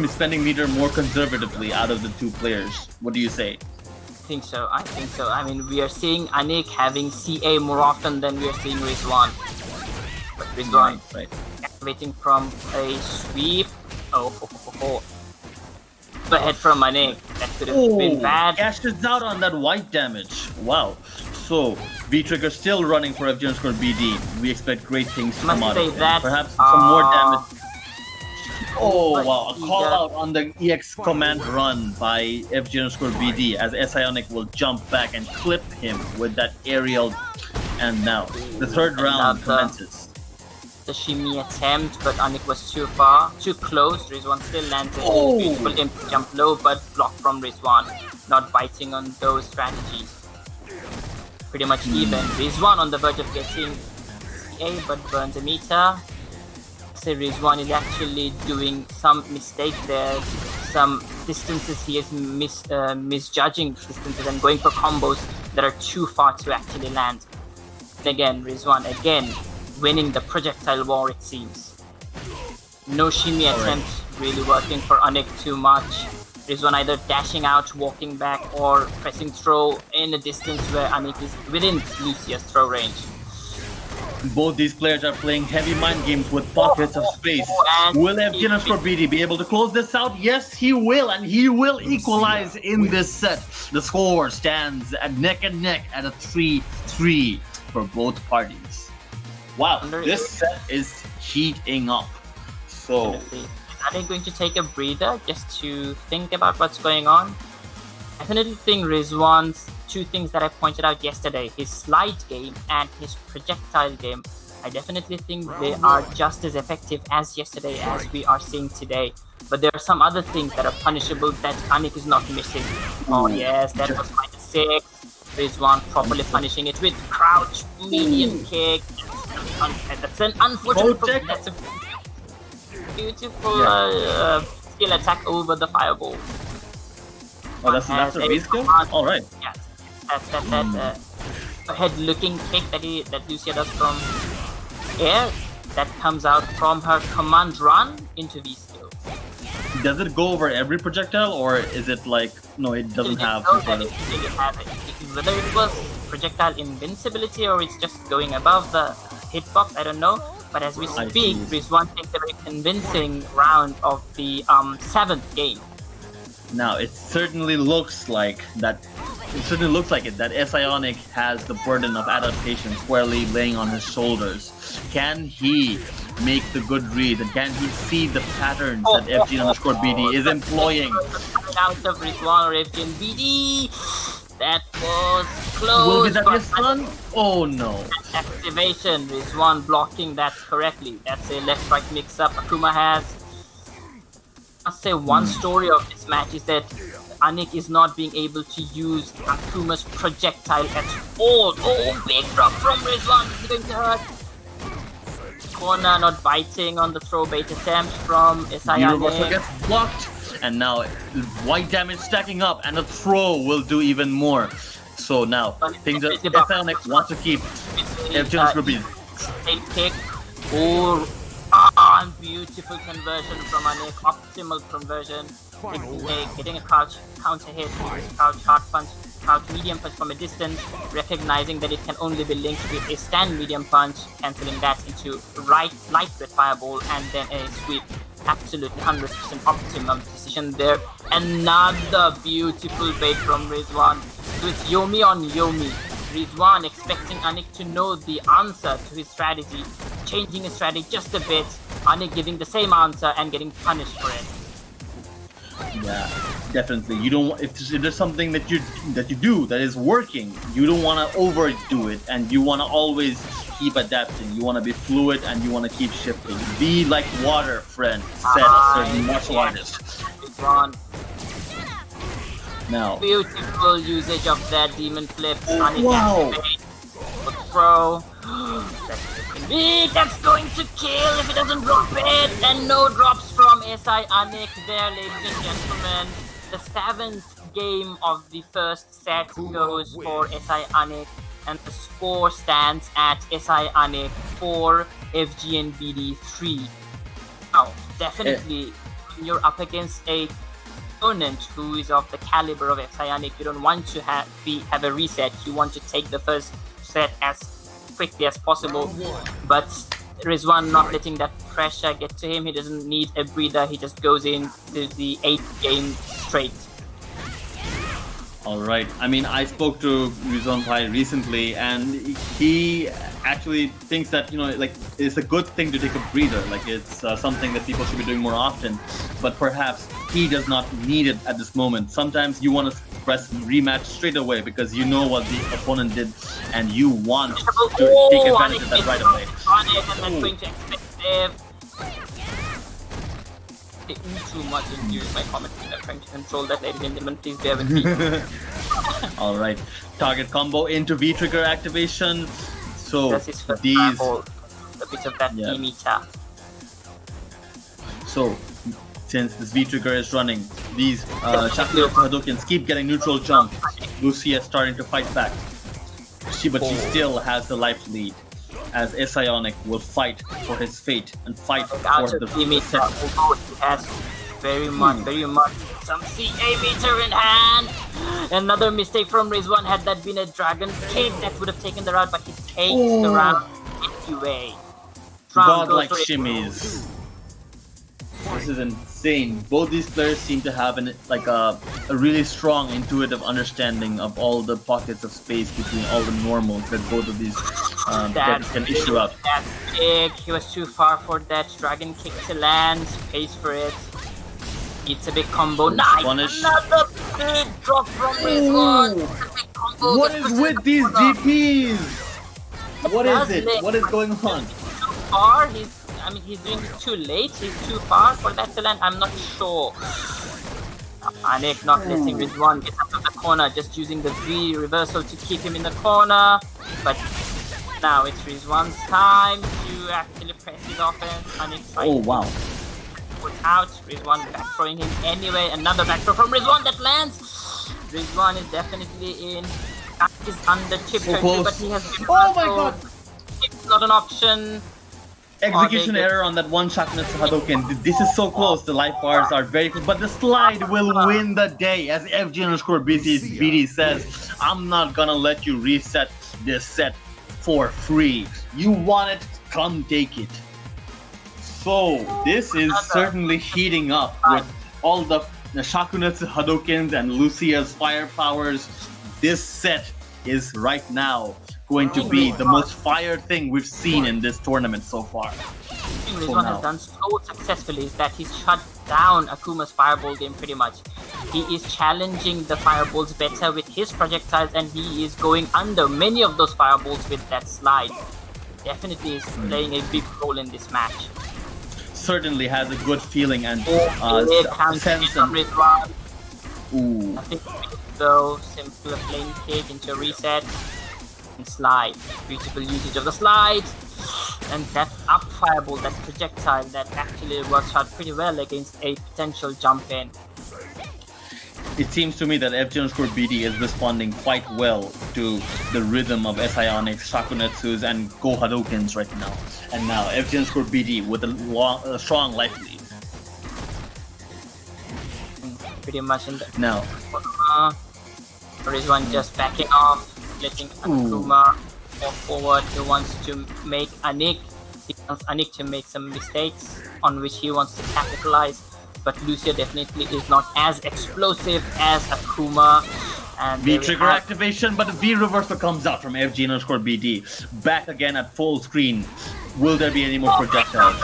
spending meter more conservatively out of the two players. What do you say? I think so. I mean, we are seeing Anik having CA more often than we are seeing Rizwan. But Rizwan, Right. activating from a sweep. Oh. The head from Anik. That could have been bad. Cashes out on that white damage. Wow. So, V-Trigger still running for FG_BD. We expect great things to come out of it. Perhaps some more damage. Oh, wow. A call out on the EX command run by FG_BD as Ionic will jump back and clip him with that aerial. And now, the third round commences. The shimmy attempt, but Anik was too far, too close. Rizwan still landed a beautiful jump low, but blocked from Rizwan. Not biting on those strategies. Pretty much even. Rizwan on the verge of getting CA, but burns a meter. So Rizwan is actually doing some mistakes there. Some distances he is misjudging distances and going for combos that are too far to actually land. And again, Rizwan winning the projectile war, it seems. No shimmy attempt really working for Anik too much. Rizwan either dashing out, walking back, or pressing throw in a distance where Anik is within Lucia's throw range. Both these players are playing heavy mind games with pockets of space. Will FG_BD be able to close this out? Yes, he will, and he will equalize in this set. The score stands at neck and neck at a 3-3 for both parties. Wow, this set is heating up. So, are they going to take a breather just to think about what's going on? I definitely think Rizwan's two things that I pointed out yesterday, his slide game and his projectile game, I definitely think they are just as effective as yesterday as we are seeing today. But there are some other things that are punishable that Anik is not missing. Oh yes, that was -6. Rizwan properly punishing it with crouch, medium kick. That's an unfortunate. That's a beautiful skill attack over the fireball. Oh, that's a V skill? Alright. Yes. That head-looking kick that Lucia does from air, that comes out from her command run into V skill. Does it go over every projectile, or is it like, no, it doesn't have whether it was projectile invincibility or it's just going above the hitbox, I don't know. But as we speak, Rizwan takes a very convincing round of the 7th game. Now it certainly looks like that. That Ionic has the burden of adaptation squarely laying on his shoulders. Can he make the good read, and can he see the patterns that FG_BD is employing? Out of Rizwan or FG_BD. That was close. Will be that his son? Oh no. Activation, Rizwan blocking that correctly. That's a left-right mix-up Akuma has. I must say one story of this match is that Anik is not being able to use Akuma's projectile at all. Oh, big drop from Rizwan. This is going to hurt. Corner not biting on the throw bait attempt from Ionic. Gets blocked. And now white damage stacking up, and a throw will do even more. So now things that Ionic wants to keep FG_BD. Kick. Beautiful conversion from Anik. Optimal conversion. Getting a crouch counter hit, crouch hard punch, crouch medium punch from a distance, recognizing that it can only be linked with a stand medium punch, cancelling that into lightweight fireball, and then a sweep. Absolutely 100% optimum decision there. Another beautiful bait from Rizwan. So it's Yomi on Yomi. Rizwan expecting Anik to know the answer to his strategy, changing his strategy just a bit. Anik giving the same answer and getting punished for it. Yeah, definitely. You don't. If there's something that you do that is working, you don't want to overdo it, and you want to always keep adapting. You want to be fluid, and you want to keep shifting. Be like water, friend, said a certain martial artist. Now, beautiful usage of that demon flip. Wow. Throw. That's going to kill if it doesn't drop it, and no drops from Ionic there, ladies and gentlemen. The 7th game of the first set goes for Ionic, and the score stands at Ionic 4, FG and BD 3. Now, definitely, when you're up against a opponent who is of the caliber of Psionic, you don't want to have a reset. You want to take the first set as quickly as possible. But Rizwan not letting that pressure get to him. He doesn't need a breather. He just goes in to the 8th game straight. All right. I mean, I spoke to Rizwan Bhai recently, and he actually thinks that, like, it's a good thing to take a breather. Like, it's something that people should be doing more often. But perhaps he does not need it at this moment. Sometimes you want to press rematch straight away because you know what the opponent did, and you want to take advantage of that right away. Too much induced by commenting. I'm trying to control that, ladies and gentlemen. Please bear with me. All right, target combo into V trigger activation. So these a bit of that meter. So since this V trigger is running, these Shakuya Hadokens keep getting neutral jump. Lucia starting to fight back. She still has the life lead, as Psionic will fight for his fate and fight for the meter. Although he has very much some CA meter in hand. Another mistake from Rizwan. Had that been a dragon kick, that would have taken the round, but he takes the round anyway. Godlike shimmies. This is insane. Both these players seem to have a really strong intuitive understanding of all the pockets of space between all the normals that both of these can issue up. That's big. He was too far for that dragon kick to land. Pays for it. It's a big combo. Nice! Punish. Another big drop from Rizwan. What is with these DPs? What is it? What is going on? Too far. He's doing it too late. He's too far for that to land. I'm not sure. Anik not letting Rizwan get out of the corner, just using the V reversal to keep him in the corner. But now it's Rizwan's time to actually press his offense. Anik trying to put out. Rizwan back throwing him anyway. Another back throw from Rizwan that lands. Rizwan is definitely in. He's under chip territory, but he has been oh my god! It's not an option. Execution error on that one Shakunetsu Hadoken. This is so close. The life bars are very close, but the slide will win the day. As FG_BD says, I'm not gonna let you reset this set for free. You want it? Come take it. So this is certainly heating up with all the Shakunetsu Hadokens and Lucia's fire powers. This set is right now going to be the most fire thing we've seen in this tournament so far. Rizwan has done so successfully is that he's shut down Akuma's fireball game pretty much. He is challenging the fireballs better with his projectiles, and he is going under many of those fireballs with that slide. Definitely is playing a big role in this match. Certainly has a good feeling and sense of Rizwan. I think though, simple lane kick into reset. Slide. Beautiful usage of the slide. And that up fireball, that projectile that actually works out pretty well against a potential jump in. It seems to me that FG_BD is responding quite well to the rhythm of Psionics, Shakunetsus, and Go Hadokens right now. And now FG_BD with a strong life lead. Pretty much in the now. Rizwan just backing off, letting Akuma walk forward. He wants to make Anik. He wants Anik to make some mistakes on which he wants to capitalize. But Lucia definitely is not as explosive as Akuma. And V trigger activation, but the V reversal comes out from FG_BD. Back again at full screen. Will there be any more projectiles?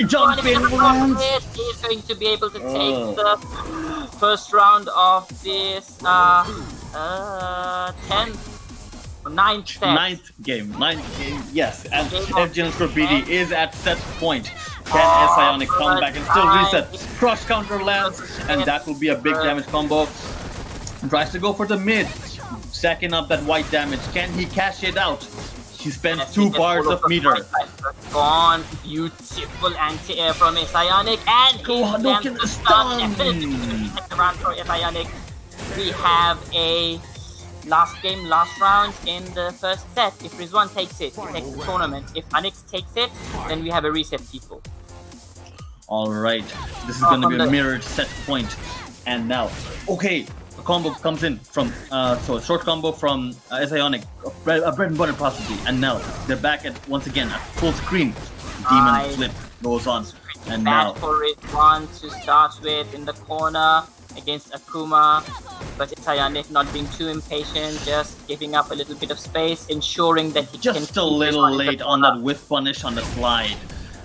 Jump in lands! He's going to be able to take the first round of this 9th game, yes. And FG_BD is at set point. Can Psionic come back and still reset? Crush counter lands, and that will be a big damage combo. Tries to go for the mid, stacking up that white damage. Can he cash it out? He spends 2 bars of meter. Gone. Beautiful anti-air from Psionic, and he lands the stun. Definitely the round for Psionic. We have a last game, last round in the first set. If Rizwan takes it, he takes the tournament. If Anik takes it, then we have a reset, people. All right, this is going to be a mirrored set point. And now, okay, a combo comes in from, so a short combo from Ionic, a bread and butter possibly. And now they're back at, once again, at full screen. Demon flip goes on. And now for Rizwan to start with in the corner against Akuma, but Ionic not being too impatient, just giving up a little bit of space, ensuring that he can just a little late on that whiff punish on the slide.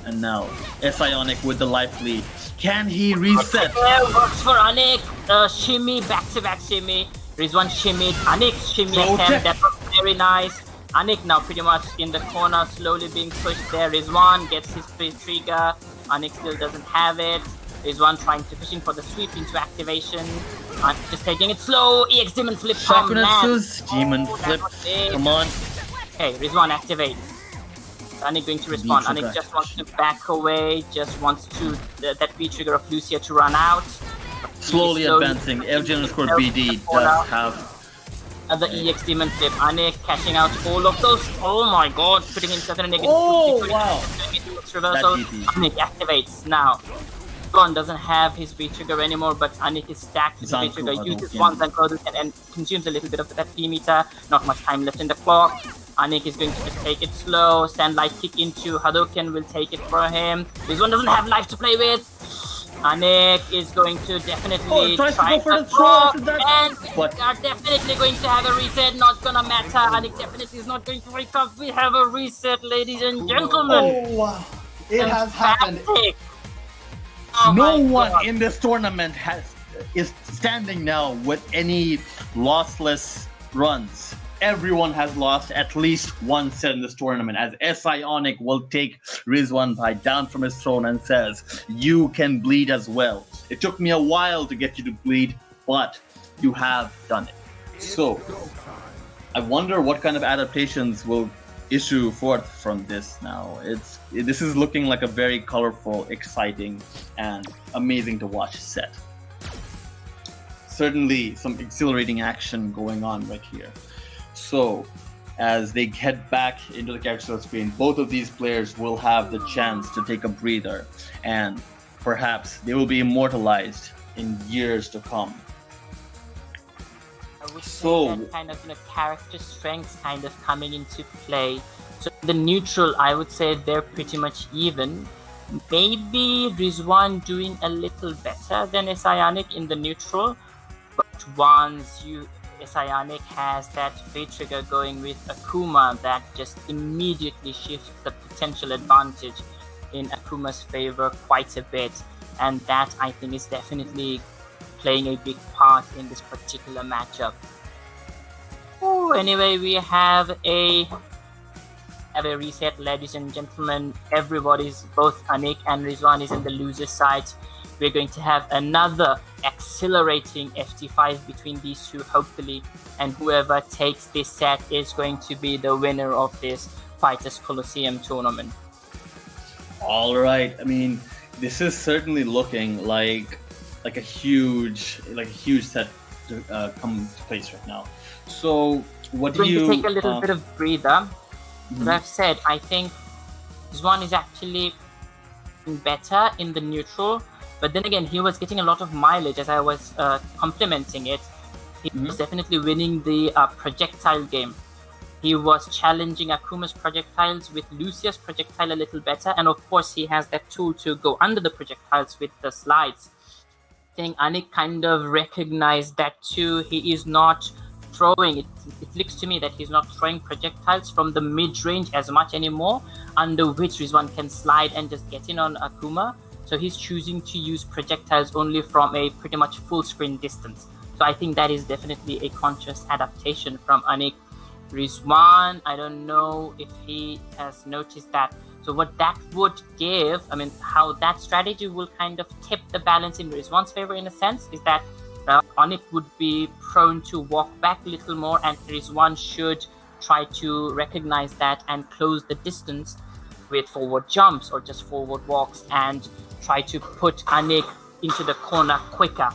And now Ionic with the life lead. Can he reset? Works for Anik. Shimmy, back-to-back shimmy. Rizwan shimmied. Anik shimmy attempt. That was very nice. Anik now pretty much in the corner, slowly being pushed there. Rizwan gets his free trigger. Anik still doesn't have it. Rizwan trying to pushing for the sweep into activation. Just taking it slow. EX Demon Flip. Demon Flip. Come on. Okay, Rizwan activates. Anik going to respond. Anik just wants to back away. Just wants to that V trigger of Lucia to run out. Slowly advancing. FG_BD does have the EX Demon Flip. Anik catching out all of those. Oh my god, putting himself in a negative. Oh wow! Reversal. Anik activates now. Gon doesn't have his V trigger anymore, but Anik is stacked with the V trigger. Uses one Zankodu and consumes a little bit of that P meter. Not much time left in the clock. Anik is going to just take it slow. Stand light kick into Hadouken will take it for him. This one doesn't have life to play with. Anik is going to definitely try to block, and we are definitely going to have a reset. Not gonna matter. Anik definitely is not going to wake up. We have a reset, ladies and gentlemen. Oh wow! It has happened. Oh, no one in this tournament is standing now with any lossless runs. Everyone has lost at least one set in this tournament, as Ionic will take Rizwan Bhai down from his throne and says, "You can bleed as well. It took me a while to get you to bleed, but you have done it." So, I wonder what kind of adaptations will issue forth from this now. This is looking like a very colorful, exciting, and amazing to watch set. Certainly some exhilarating action going on right here. So, as they head back into the character screen, both of these players will have the chance to take a breather, and perhaps they will be immortalized in years to come. I would say that kind of character strengths kind of coming into play. So the neutral, I would say they're pretty much even. Maybe Rizwan doing a little better than Ionic in the neutral, but once Ionic has that V trigger going with Akuma, that just immediately shifts the potential advantage in Akuma's favor quite a bit, and that I think is definitely playing a big part in this particular matchup. Anyway, we have a reset, ladies and gentlemen. Everybody's, both Anik and Rizwan, is in the loser's side. We're going to have another accelerating FT5 between these two, hopefully, and whoever takes this set is going to be the winner of this Fighters Colosseum tournament. All right. I mean, this is certainly looking like a huge set to come to place right now. So, what do you? Going to take a little bit of breather. As I've said, I think Rizwan is actually better in the neutral. But then again, he was getting a lot of mileage as I was complimenting it. He was definitely winning the projectile game. He was challenging Akuma's projectiles with Lucia's projectile a little better. And of course, he has that tool to go under the projectiles with the slides. I think Anik kind of recognized that too. He is not throwing, it looks to me that he's not throwing projectiles from the mid-range as much anymore, under which Rizwan can slide and just get in on Akuma. So he's choosing to use projectiles only from a pretty much full screen distance. So I think that is definitely a conscious adaptation from Anik. Rizwan, I don't know if he has noticed that. So what that would give, I mean, how that strategy will kind of tip the balance in Rizwan's favor in a sense, is that Anik would be prone to walk back a little more, and Rizwan should try to recognize that and close the distance with forward jumps or just forward walks and try to put Anik into the corner quicker.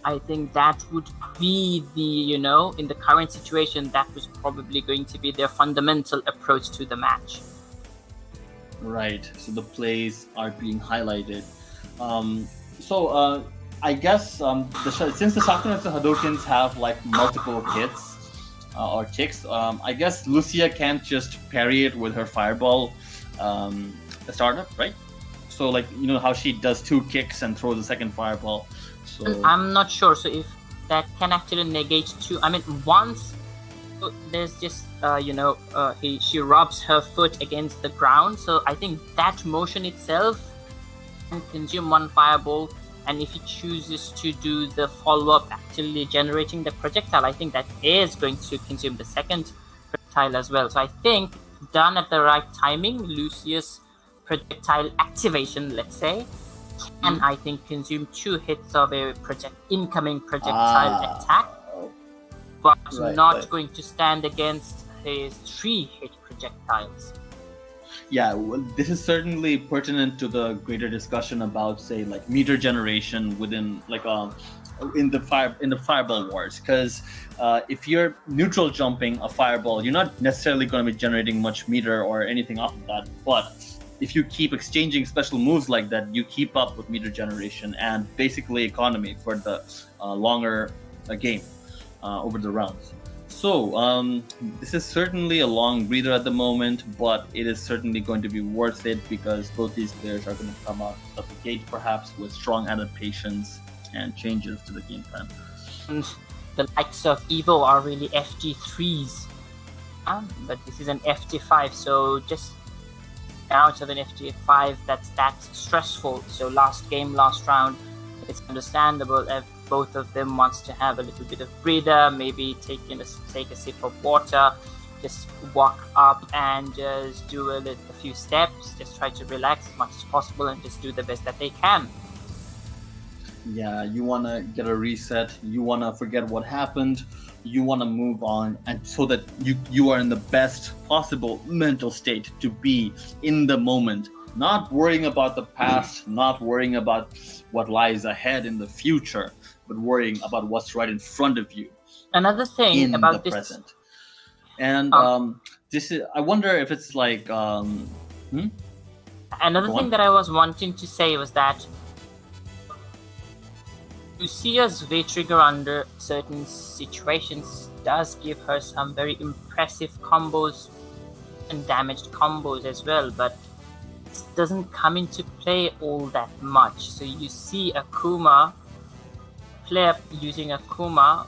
I think that would be the, in the current situation, that was probably going to be their fundamental approach to the match. Right. So the plays are being highlighted. So I guess since the Shakunetsu Hadokens have like multiple hits or kicks, I guess Lucia can't just parry it with her fireball startup, right? So like how she does 2 kicks and throws a second fireball. So I'm not sure. So if that can actually negate 2, I mean, once there's just she rubs her foot against the ground, so I think that motion itself can consume 1 fireball, and if he chooses to do the follow-up actually generating the projectile, I think that is going to consume the second projectile as well. So I think done at the right timing, Lucius projectile activation, let's say, can I think consume 2 hits of a incoming projectile attack, but not going to stand against his 3 hit projectiles. Yeah, well, this is certainly pertinent to the greater discussion about, say, like meter generation within like in the fireball wars, because if you're neutral jumping a fireball, you're not necessarily going to be generating much meter or anything off of that, but if you keep exchanging special moves like that, you keep up with meter generation and basically economy for the longer game over the rounds. So this is certainly a long breather at the moment, but it is certainly going to be worth it because both these players are going to come out of the gate perhaps with strong adaptations and changes to the game plan. And the likes of Evo are really FG3s, but this is an FT5, so just out of an FT5 that's that stressful. So last game, last round, it's understandable if both of them wants to have a little bit of breather, maybe take a sip of water, just walk up and just do a few steps, just try to relax as much as possible and just do the best that they can. Yeah, you want to get a reset, you want to forget what happened, you want to move on, and so that you are in the best possible mental state to be in the moment, not worrying about the past, not worrying about what lies ahead in the future, but worrying about what's right in front of you. Another thing about the this present. And this is, I wonder if it's like Another thing that I was wanting to say was that Lucia's V-trigger under certain situations does give her some very impressive combos and damaged combos as well, but it doesn't come into play all that much. So you see Akuma, player using Akuma,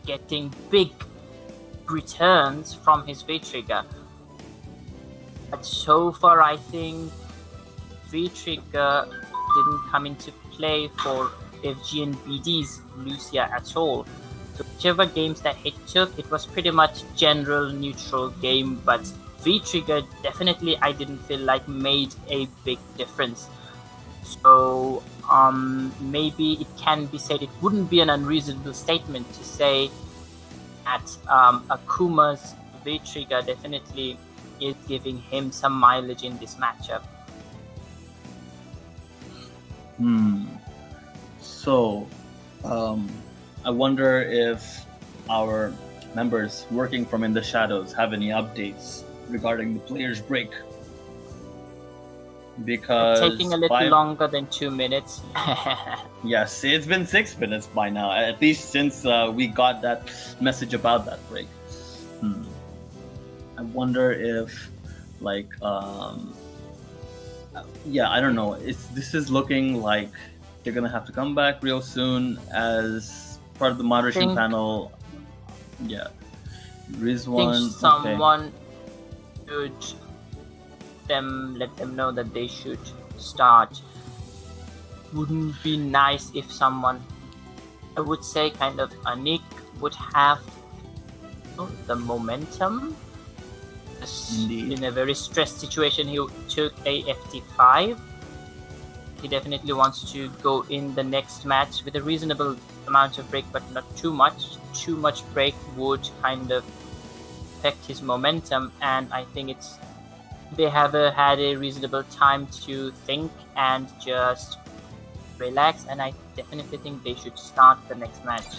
getting big returns from his V-trigger. But so far I think V-trigger didn't come into play for FG and BD's Lucia at all. So whichever games that he took, it was pretty much general neutral game, but V-trigger definitely I didn't feel like made a big difference. So maybe it can be said, it wouldn't be an unreasonable statement to say that Akuma's V-trigger definitely is giving him some mileage in this matchup. So, I wonder if our members working from In the Shadows have any updates regarding the player's break. Because taking a little longer than 2 minutes. Yes, it's been 6 minutes by now, at least since we got that message about that break. I wonder if, like, yeah, I don't know. This is looking like they're gonna have to come back real soon as part of the moderation panel. Yeah, Rizwan. Someone should let them know that they should start. Wouldn't be nice if someone, I would say, kind of Anik would have the momentum. In a very stressed situation, he took a FT5. He definitely wants to go in the next match with a reasonable amount of break, but not too much. Too much break would kind of affect his momentum, and I think they have had a reasonable time to think and just relax, and I definitely think they should start the next match.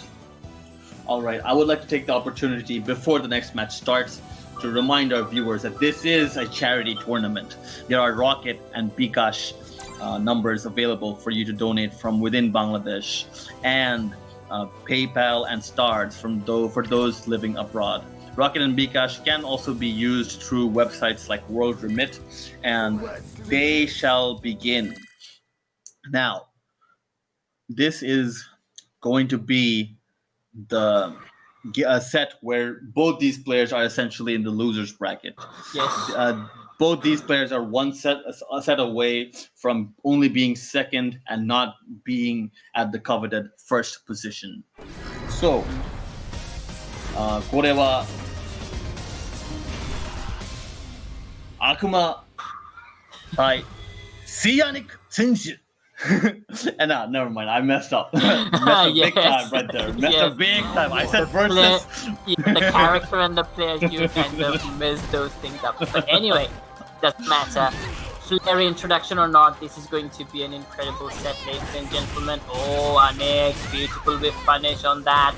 All right, I would like to take the opportunity before the next match starts to remind our viewers that this is a charity tournament. There are Rocket and Bikash numbers available for you to donate from within Bangladesh, and PayPal and Stars for those living abroad. Rocket and Bikash can also be used through websites like World Remit, and they shall begin. Now, this is going to be the set where both these players are essentially in the losers bracket. Yes. Both these players are a set away from only being second and not being at the coveted first position. So, これは悪魔対シアニック選手。And never mind, I messed up. Messed up big time right there. Messed up big time. I said versus. The character and the player, you kind of messed those things up. But anyway, doesn't matter. Flare introduction or not, this is going to be an incredible set, ladies and gentlemen. Oh, Anik, beautiful whip punish on that.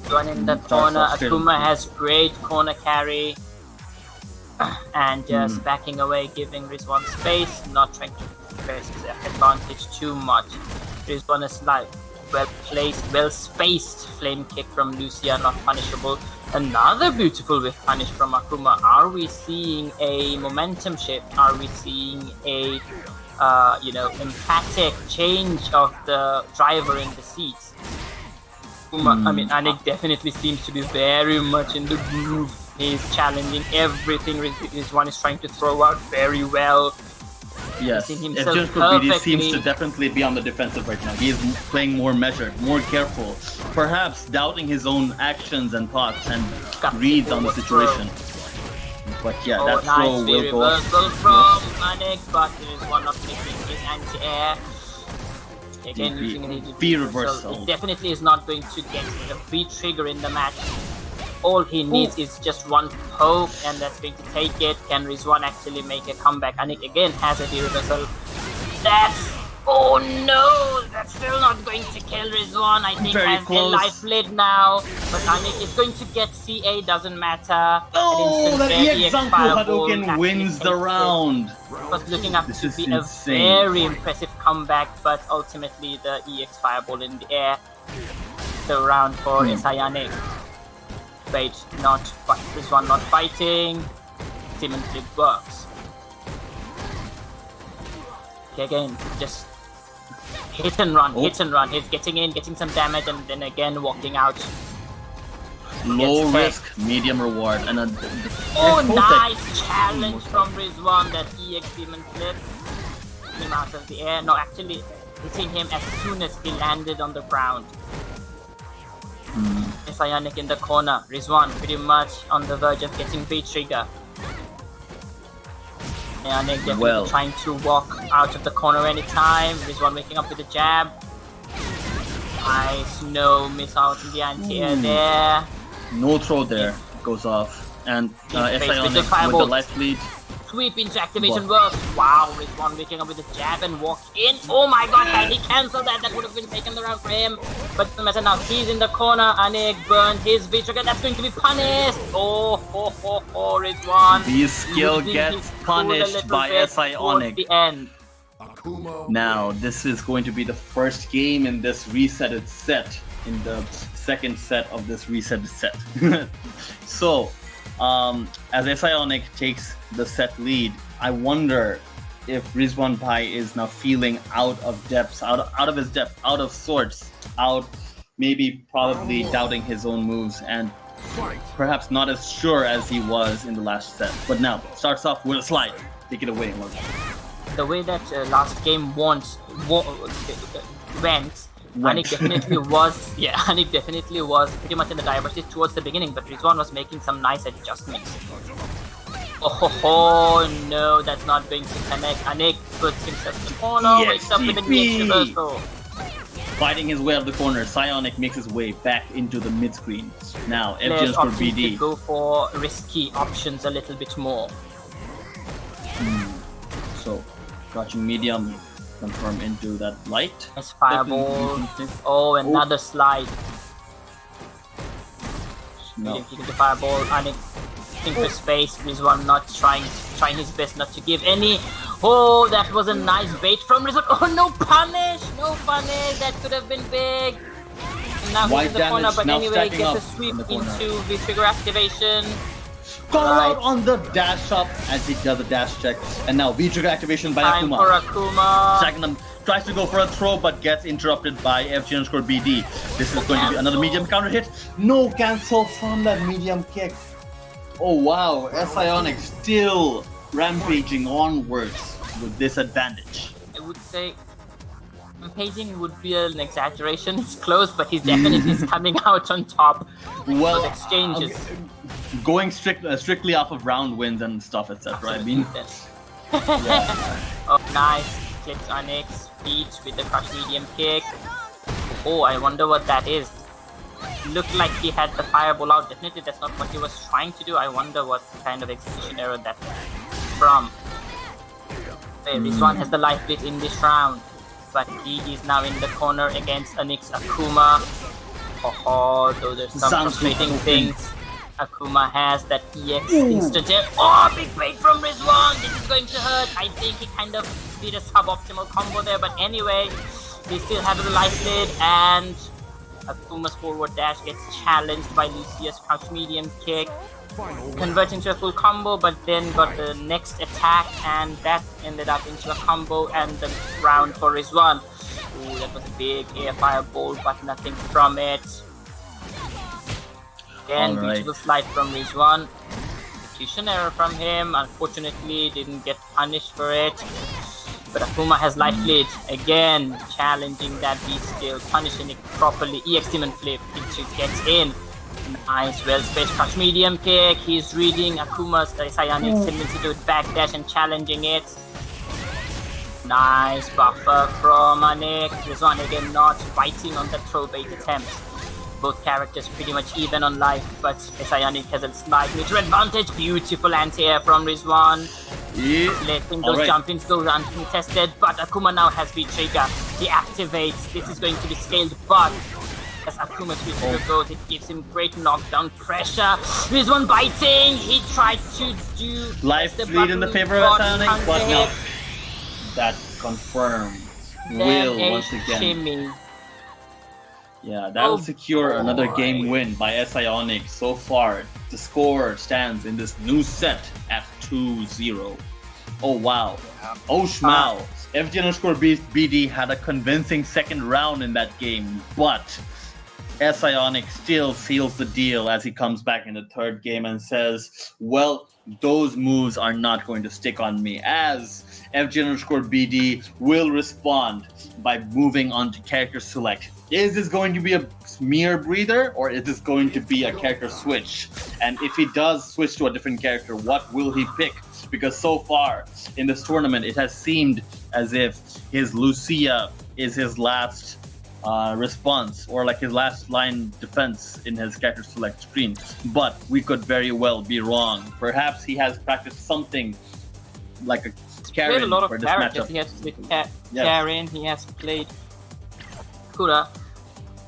One in the corner. Akuma has great corner carry. And just backing away, giving Rizwan space, not trying to press his advantage too much. Rizwan is like well placed, well spaced flame kick from Lucia, not punishable. Another beautiful whiff punish from Akuma. Are we seeing a momentum shift? Are we seeing a emphatic change of the driver in the seats? Akuma, I mean, Anik definitely seems to be very much in the groove. He's challenging everything Rizwan is trying to throw out very well. Yes, FGCB seems to definitely be on the defensive right now. He is playing more measured, more careful, perhaps doubting his own actions and thoughts and reads on the situation. But yeah, that throw will go. Reversal from Anik, but Rizwan not making his anti-air. Again, using an V reversal. It definitely is not going to get the V trigger in the match. All he needs is just one poke, and that's going to take it. Can Rizwan actually make a comeback? Anik again has a reversal. Oh no! That's still not going to kill Rizwan. I think has a life lead now. But Anik is going to get CA, doesn't matter. Oh, that EX Hadouken wins the round. It was looking up to be a very impressive comeback, but ultimately the EX Fireball in the air. The round for Anik. Wait, Rizwan not fighting. Demon Flip works. Okay, again, just hit and run. He's getting in, getting some damage, and then again walking out. Low risk, medium reward, and nice challenge from Rizwan. That EX Demon Flip him out of the air. No, actually hitting him as soon as he landed on the ground. Anik in the corner. Rizwan pretty much on the verge of getting V-trigger. Anik definitely trying to walk out of the corner anytime. Rizwan waking up with a jab. Nice, no miss out in the anti-air there. No throw there, goes off. And Anik with the life lead. Sweep into activation works. Wow, Rizwan waking up with a jab and walk in. Oh my god, had he cancelled that, that would have been taken the round for him. But no matter now, he's in the corner. Anik burned his V-trigger. That's going to be punished. Rizwan. The skill gets punished by Anik. The end. Now, this is going to be the first game in this resetted set, in the second set of this resetted set. So, as Anik takes the set lead, I wonder if Rizwan Pai is now feeling out of depths, out of his depth, out of sorts, maybe probably doubting his own moves and perhaps not as sure as he was in the last set. But now, starts off with a slide. Take it away, Morgan. The way that last game went, Anik definitely was, Anik definitely was pretty much in the driver's seat towards the beginning, but Rizwan was making some nice adjustments. No, that's not going to connect. Anik puts himself in the corner, wakes up with a EX reversal. Fighting his way out of the corner, Psionic makes his way back into the mid-screen. Now, FG's for BD. Go for risky options a little bit more. So, crouching medium, confirm into that light. Nice fireball. Oh, another slide. No. Medium kick into fireball. Anik looking for space. Rizwan not trying his best not to give any. Oh, that was a nice bait from Rizwan. Oh, no punish! No punish! That could have been big. And now he's in the corner, but anyway, gets a sweep into the trigger activation. Call out on the dash up as he does a dash check. And now V-trigger activation by Time Akuma. for Akuma. Second, tries to go for a throw but gets interrupted by FG_BD. This is going to be another medium counter hit. No cancel from that medium kick. Oh wow, Sionic still rampaging onwards with this advantage. I would say rampaging would be an exaggeration. It's close, but he's definitely coming out on top. Well, with exchanges. Going strictly off of round wins and stuff, etc. I mean, Oh, nice. Clips Onyx, beats with the crush medium kick. Oh, I wonder what that is. Looked like he had the fireball out. Definitely that's not what he was trying to do. I wonder what kind of execution error that's from. Okay, Rizwan has the life lead in this round, but he is now in the corner against Onyx Akuma. Oh, those are some frustrating things. Akuma has that EX instant hit. Oh, big bait from Rizwan. This is going to hurt. I think he kind of did a suboptimal combo there, but anyway, he still has the life lead, and Akuma's forward dash gets challenged by Lucia's crouch medium kick, converting to a full combo, but then got the next attack, and that ended up into a combo and the round for Rizwan. Ooh, that was a big air fireball, but nothing from it. Again, beautiful slide from Rizwan. Execution error from him. Unfortunately, didn't get punished for it. But Akuma has life lead. Again, challenging that V-skill, punishing it properly. EX Demon Flip into gets in. Nice, well-spaced crush medium kick. He's reading Akuma's Psionic's tendency to backdash and challenging it. Nice buffer from Anik. Rizwan again not biting on the throw bait attempt. Both characters pretty much even on life, but Psionic has a slight major advantage. Beautiful anti-air from Rizwan. Letting those jump-ins go uncontested, but Akuma now has V-trigger. He activates. This is going to be scaled, but as Akuma's V-trigger goes, it gives him great knockdown pressure. Rizwan biting. He tried to do life lead in the favor of Psionic, but no. That confirms Will once again. Shimmy. Yeah, that will secure another game win by Psionic. So far, the score stands in this new set at 2-0. Oh wow. Oh shmao. FG_BD had a convincing second round in that game, but Psionic still seals the deal as he comes back in the third game and says, well, those moves are not going to stick on me, as FG_BD will respond by moving on to character select. Is this going to be a mere breather, or is this going to be a character switch? And if he does switch to a different character, what will he pick? Because so far in this tournament, it has seemed as if his Lucia is his last response, or like his last line defense in his character select screen. But we could very well be wrong. Perhaps he has practiced something like a Karen played a lot for of this characters. matchup. He has played Karen, he has played Kura.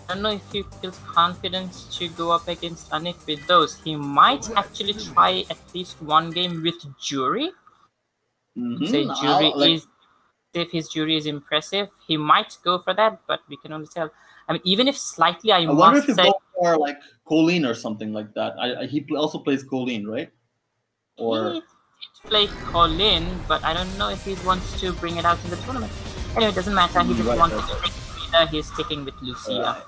I don't know if he feels confident to go up against Anik with those. He might actually try at least one game with Jury. Say Jury if his Jury is impressive, he might go for that, but we can only tell. I mean, even if slightly, I wonder must if he say go for like Colleen or something like that. He also plays Colleen, right? Or he did play Colin, but I don't know if he wants to bring it out in the tournament. Anyway, it doesn't matter. He just wants to stick with Rita. He's sticking with Lucia.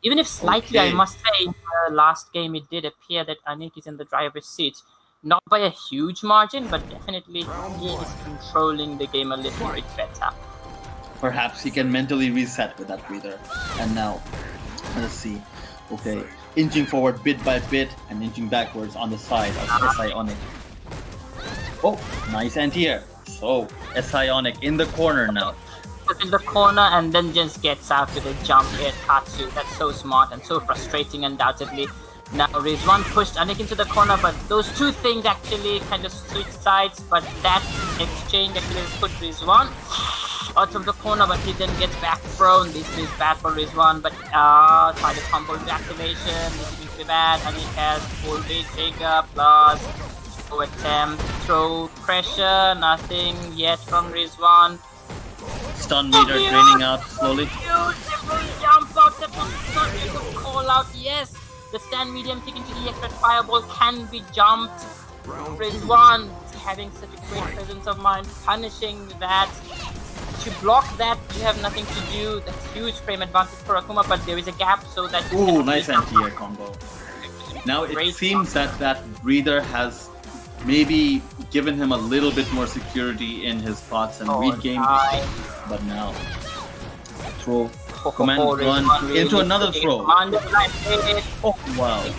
Even if slightly, I must say, in the last game, it did appear that Anik is in the driver's seat. Not by a huge margin, but definitely he is controlling the game a little bit better. perhaps he can mentally reset with that breather. And now, let's see. Okay, inching forward bit by bit and inching backwards on the side of Psionic. Oh, nice anti-air. So, Psionic in the corner now. In the corner and then just gets out with a jump air Katsu. That's so smart and so frustrating, undoubtedly. Now Rizwan pushed Anik into the corner, but those two things actually kind of switched sides, but that exchange actually put Rizwan out of the corner, but he then gets back thrown. This is bad for Rizwan, but try to combo the activation. This is really bad. And he has full big trigger plus throw attempt, throw pressure, nothing yet from Rizwan. Stun meter draining out slowly. Beautiful jump out. That was such a good call out. Yes, the stand medium kick into the extra fireball can be jumped. Rizwan having such a great presence of mind, punishing that. To block that, you have nothing to do. That's huge frame advantage for Akuma, but there is a gap so that. Ooh, nice anti-air combo. Now it seems that breather has maybe given him a little bit more security in his spots and read game. But now, throw, command run into another throw. Oh wow.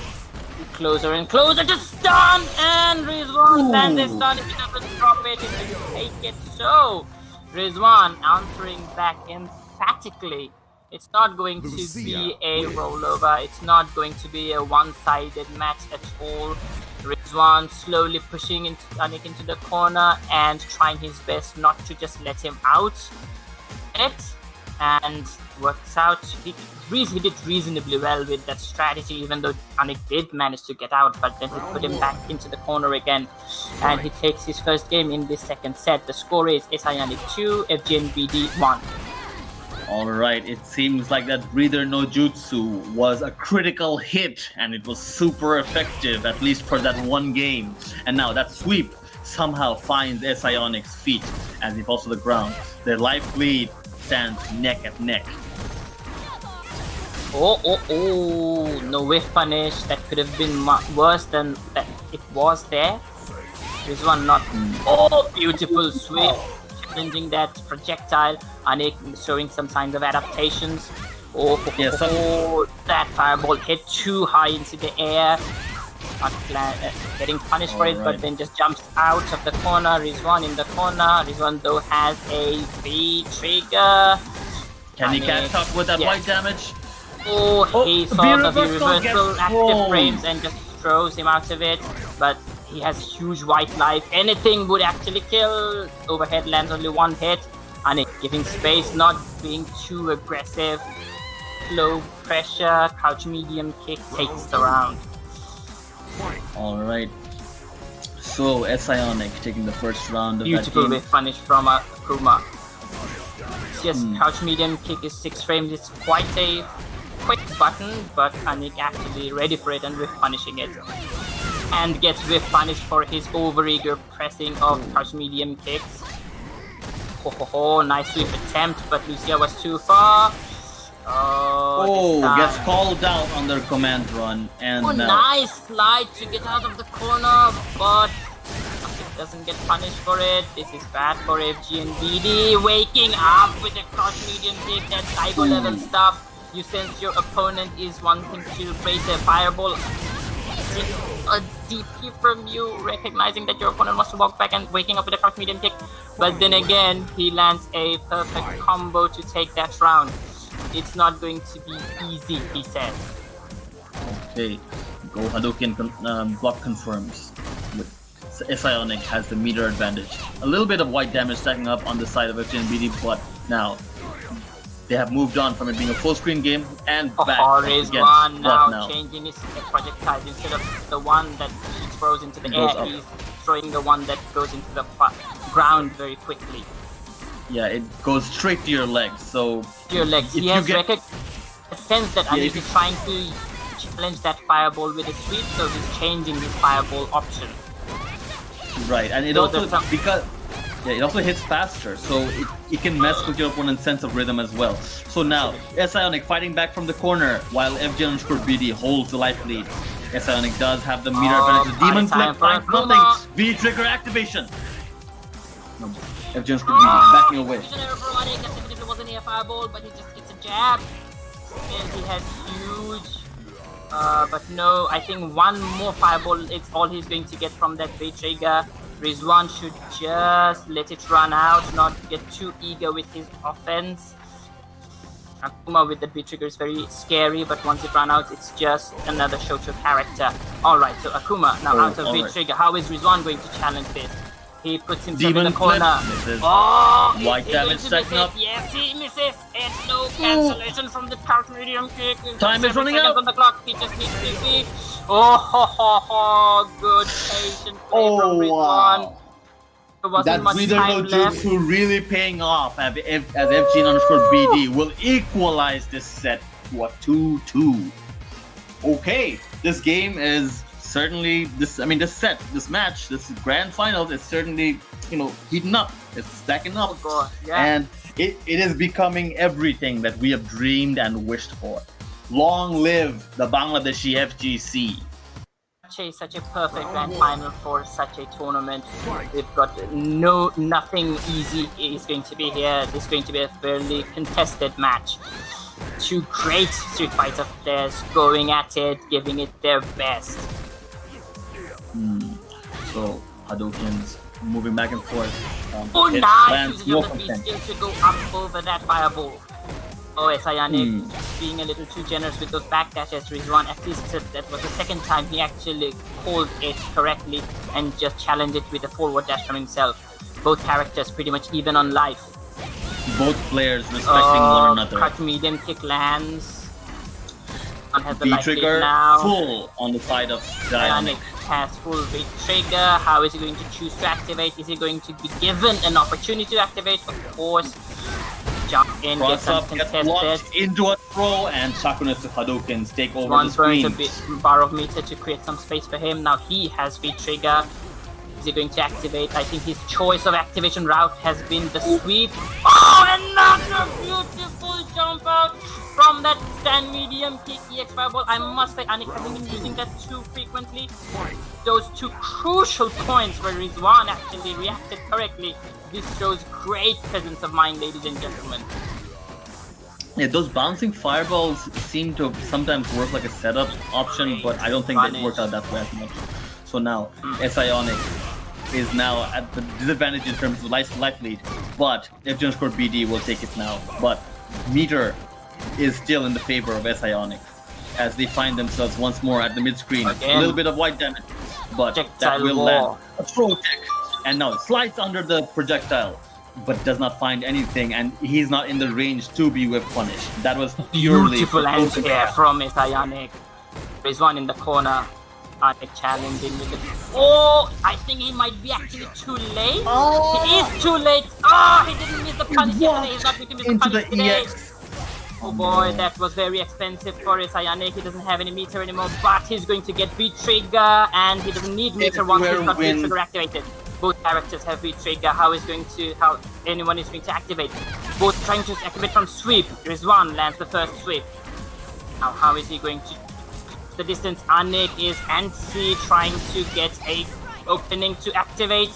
Closer and closer to stun, and Rizwan lands a stun. If he doesn't drop it, he will take it. So, Rizwan answering back emphatically. It's not going to be a rollover. It's not going to be a one-sided match at all. Rizwan slowly pushing Anik into the corner and trying his best not to just let him out. And works out. He did reasonably well with that strategy, even though Anik did manage to get out, but then he put him back into the corner again, and he takes his first game in this second set. The score is Anik 2, FGCB 1. Alright, it seems like that breather no jutsu was a critical hit, and it was super effective, at least for that one game. And now that sweep somehow finds Sionic's feet as he falls to the ground. Their life lead stands neck at neck. Oh, no whiff punish. That could have been worse than that it was there. This one not. Oh, beautiful sweep. Challenging that projectile. Anik showing some signs of adaptations. That fireball hit too high into the air. Not getting punished for it, but then just jumps out of the corner. Rizwan in the corner. Rizwan though has a V trigger. Can he catch up with that white damage? He saw the reversal active frames and just throws him out of it. But he has huge white life. Anything would actually kill. Overhead lands only one hit. Anik giving space, not being too aggressive. Low pressure, crouch medium kick takes the round. Alright. So Sionik taking the first round of beautiful that game. whiff punish from Akuma. Yes, crouch medium kick is 6 frames. It's quite a quick button, but Anik actually ready for it and whiff punishing it. And gets whiff punished for his overeager pressing of crouch medium kicks. Nice whiff attempt, but Lucia was too far. Gets called out on their command run, and nice slide to get out of the corner, but doesn't get punished for it. This is bad for FGCB. Waking up with a cross medium kick, that psycho level stuff. You sense your opponent is wanting to place a fireball. A DP from you, recognizing that your opponent wants to walk back and waking up with a cross medium kick. But then again, he lands a perfect combo to take that round. It's not going to be easy, he says. Okay, Go Hadouken block confirms. Sionik has the meter advantage. A little bit of white damage stacking up on the side of FGCB, but now they have moved on from it being a full screen game and back against one now, now changing his projectile. Instead of the one that he throws into the air, he's throwing the one that goes into the ground very quickly. Yeah, it goes straight to your legs. So to your legs. He has a sense that Anik is trying to challenge that fireball with a sweep, so he's changing his fireball option. Right, and it also it also hits faster, so it can mess with your opponent's sense of rhythm as well. So now, Sionik fighting back from the corner while FG_BD holds the life lead. Sionik does have the meter advantage. The Demon Flip finds nothing. V-trigger activation. FG_BD backing away. It wasn't a fireball, but he just gets a jab. And he has huge. But no, I think one more fireball, it's all he's going to get from that V-trigger. Rizwan should just let it run out, not get too eager with his offense. Akuma with the V-trigger is very scary, but once it runs out, it's just another show to character. Alright, so Akuma now out of V-trigger. How is Rizwan going to challenge this? He puts himself Demon in the corner. Misses. Oh, White is he damage going to stacking miss it? up. Yes, he misses. It's no cancellation from the parrot medium kick. Time is 7 running seconds out. on the clock. He just needs to be. Oh, good patient play from Rizwan. wow. There wasn't That much Breeder time no left. jutsu really paying off as FG_BD will equalize this set to a 2-2. Okay, this game is certainly this match, this grand finals is certainly, heating up. It's stacking up. Oh god, yeah. And it is becoming everything that we have dreamed and wished for. Long live the Bangladeshi FGC. Such a perfect grand final for such a tournament. We've got nothing easy is going to be here. This is going to be a fairly contested match. Two great Street Fighter players going at it, giving it their best. So Hadoukens moving back and forth. Oh, Hit nice! lands, Using no the beat content. skill to go up over that fireball. Oh, Sayanik being a little too generous with those backdashes. Rizwan, at least that was the second time he actually called it correctly and just challenged it with a forward dash from himself. Both characters pretty much even on life. Both players respecting one another. Cut medium kick lands. One has the V life lead trigger now. full on the side of Sayanik has full V trigger. How is he going to choose to activate? Is he going to be given an opportunity to activate? Of course. Jump in, Cross gets up, gets uncontested. launched into a throw, and Shakunetsu Hadoukens take over One the burns a screen. bar of meter to create some space for him. Now he has V trigger. Is he going to activate? I think his choice of activation route has been the sweep. Oh, another beautiful jump out from that stand medium kick EX fireball. I must say, Anik hasn't been using that too frequently. Those two crucial points where Rizwan actually reacted correctly. This shows great presence of mind, ladies and gentlemen. Yeah, those bouncing fireballs seem to sometimes work like a setup option, but I don't think they work out that way as much. So now, Ionic is now at the disadvantage in terms of life lead, but FG_BD will take it now. But meter is still in the favor of Ionic as they find themselves once more at the mid-screen. A little bit of white damage, but that will land. A throw tech, and now slides under the projectile, but does not find anything, and he's not in the range to be whip punished. That was purely beautiful anti-air from Ionic. There's one in the corner. Anik challenging with it. Oh, I think he might be actually too late. Oh. He is too late. Oh, he didn't miss the punish yesterday. He's not going to miss the punish today. Oh boy, that was very expensive for Ionic. He doesn't have any meter anymore, but he's going to get V-trigger, and he doesn't need meter once he's got V-trigger activated. Both characters have V-trigger. How anyone is going to activate? Both trying to activate from sweep. Rizwan lands the first sweep. Now, how is he going to the distance? Anik is antsy, trying to get a opening to activate.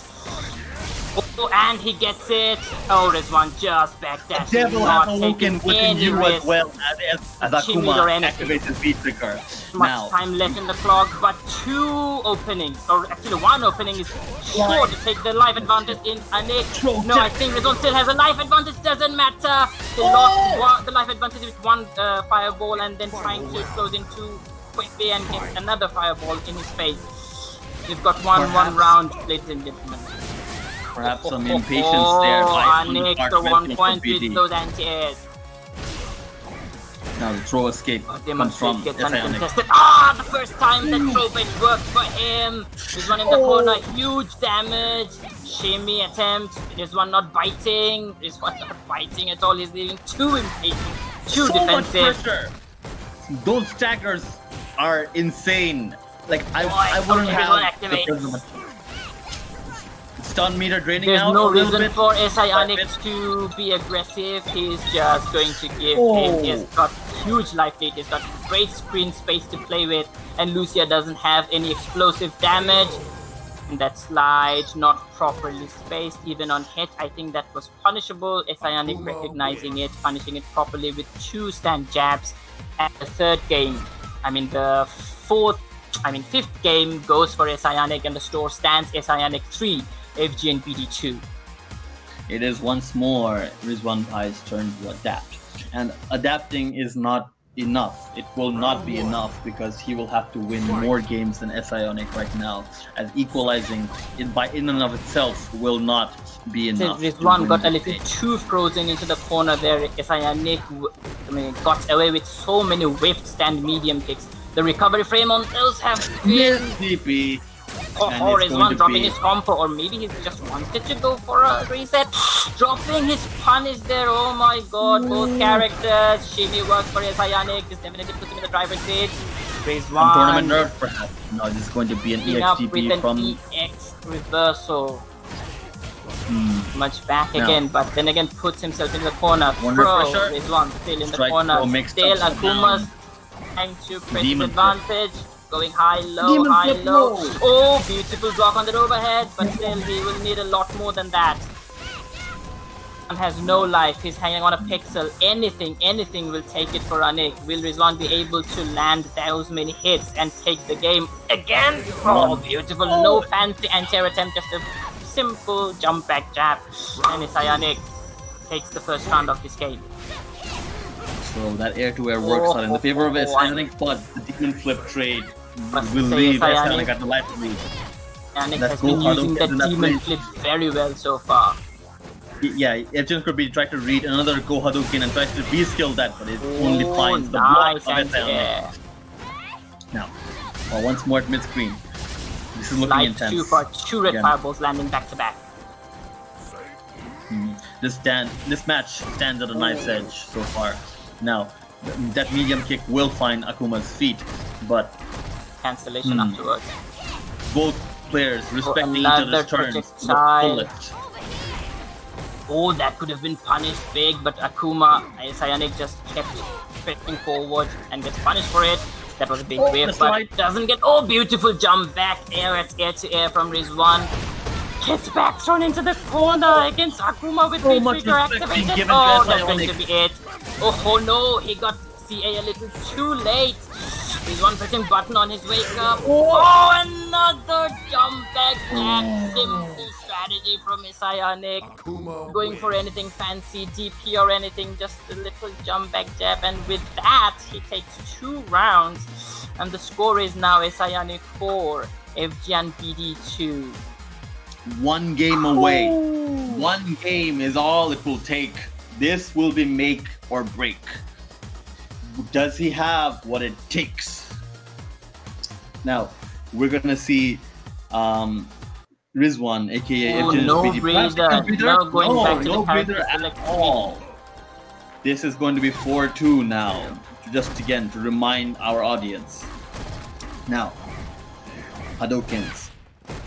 Oh, and he gets it. Oh, Rizwan just backdash. Devil has awoken within you as well as Akuma activates his V-trigger. Much time left in the clock, but two openings, or actually one opening is sure to take the life advantage in Anik. No, I think Rizwan still has a life advantage, doesn't matter. They lost the life advantage with one fireball and then trying to close in too quickly and get another fireball in his face. We've got one round, ladies and gentlemen. Perhaps some impatience there by Anik, the 1 point with those anti-airs. Now the throw escape comes from Ionic. The first time that throw bait worked for him. There's one in the corner, huge damage. Shimmy attempt. There's one not biting. There's one not biting at all. He's leaving too impatient, too defensive. Much pressure. Those staggers are insane. Like I wouldn't have the stun meter draining out. There's no reason for Ionic to be aggressive. He's just going to give him. He's got huge life lead. He's got great screen space to play with, and Lucia doesn't have any explosive damage. And that slide not properly spaced, even on hit. I think that was punishable. Ionic recognizing it, punishing it properly with 2 stand jabs. And the fifth game goes for Ionic, and the score stands Ionic 3. FG and BD 2. It is once more Rizwan Pai's turn to adapt. And adapting is not enough. It will not be enough because he will have to win more games than Ionic right now. As equalizing in and of itself will not be enough. Rizwan got a little too frozen into the corner there. Ionic got away with so many whiffs and medium kicks. The recovery frame on those have been... DP. Oh, Rizwan dropping his combo, or maybe he just wanted to go for a reset. Dropping his punish there, oh my god, both characters. Shimmy works for Ionic, this definitely puts him in the driver's seat. Rizwan. Tournament nerf, perhaps. No, this is going to be an EXTP from... EX reversal. Much back again, but then again puts himself in the corner. Rizwan still in the corner. Still Akuma's trying to press his advantage. Going high, low, high, low. Oh, beautiful block on the overhead, but still he will need a lot more than that. Rizwan has no life, he's hanging on a pixel. Anything will take it for Anik. Will Rizwan be able to land those many hits and take the game again? Oh, beautiful, no fancy anti-air attempt, just a simple jump back jab. And Ionic takes the first round of this game. So that air-to-air works out in the favor of Ionic, but the demon flip trade will leave Ionic at the life lead. Ionic has been using the demon flip very well so far. Yeah, Evgen could be trying to read another Go Hadouken and tries to re-skill that, but it only finds the block of Ionic. Now, once more at mid-screen. This is looking intense. Two red fireballs landing back to back. This match stands at a knife's edge so far. Now, that medium kick will find Akuma's feet, but cancellation afterwards. Both players respecting each other's turns. Oh, that could have been punished big, but Akuma, Ionic just kept pressing forward and gets punished for it. That was a big wave, but doesn't get... Oh, beautiful jump back air to air from Rizwan. Gets back thrown into the corner against Akuma with trigger activation. Oh, that's going to be it. Oh no, he got CA a little too late. Rizwan pressing button on his wake up. Oh, another jump back jab. Simple strategy from Ionic. Going for anything fancy, DP or anything, just a little jump back jab, and with that he takes 2 rounds, and the score is now Ionic 4, FG and BD 2. 1 game away. 1 game is all it will take. This will be make or break. Does he have what it takes? Now, we're gonna see Rizwan, aka no breather at all. This is going to be 4-2 now. Just again to remind our audience. Now, Hadoukens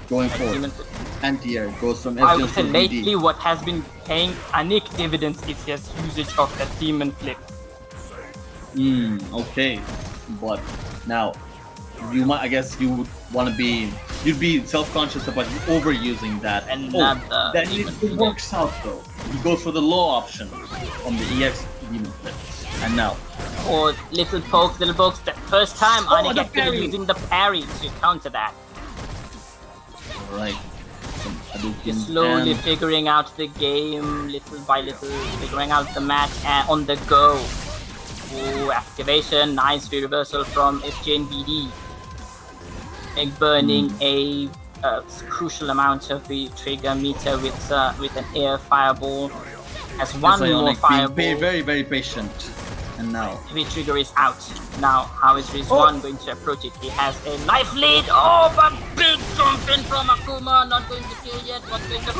going forward. Anti-air goes from I would say lately what has been paying Anik dividends is his usage of the demon flip. Okay, but now I guess you would want to you'd be self-conscious about overusing that. And then it works out though. He goes for the low option on the EX demon flip, and now. Oh, little pokes. The first time Anik actually using the parry to counter that. Right. Slowly figuring out the game, little by little, figuring out the match on the go. Ooh, activation, nice free reversal from FJ and BD. Burning a crucial amount of the trigger meter with an air fireball. Has one more fireball. Very, very patient. And now the trigger is out. Now, how is Rizwan going to approach it? He has a life lead. Oh, but big jump in from Akuma. Not going to kill yet. What's going to...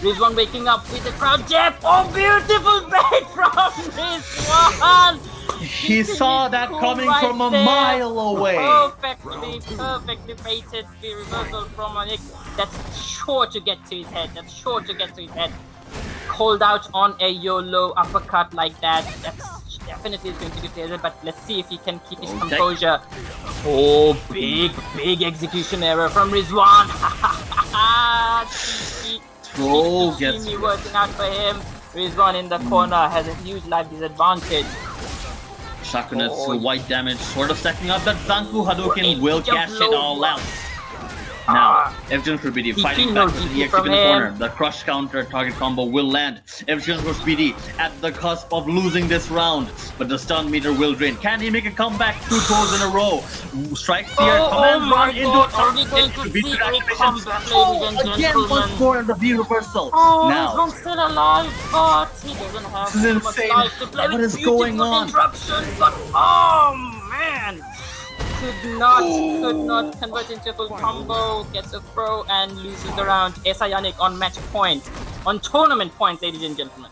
Rizwan waking up with a crowd jab. Oh, beautiful bait from Rizwan. He saw that coming from a mile away. Perfectly baited the reversal from Anik. That's sure to get to his head. Called out on a YOLO uppercut like that. That's definitely is going to be failed, but let's see if he can keep his composure. Oh, big execution error from Rizwan. Throw gets working out for him. Rizwan in the corner has a huge life disadvantage. Shakunetsu white damage sort of stacking up. That Zanku Hadouken will cash it all out. Now, FGN BD DP, fighting no back with DP the EXP from in the him. corner. The crush counter target combo will land. FGN BD at the cusp of losing this round, but the stun meter will drain. Can he make a comeback 2 throws in a row? Strikes here, command run into are we going to see a comeback, ladies and again, gentlemen? once more in the V reversal. Oh, Now, Rizwan's still alive, but he doesn't have This is too much insane. life to play What with. is going Beautiful on? interruption, but oh man! Could not convert into a full combo, gets a throw and loses the round. Ionic on match point, on tournament point, ladies and gentlemen.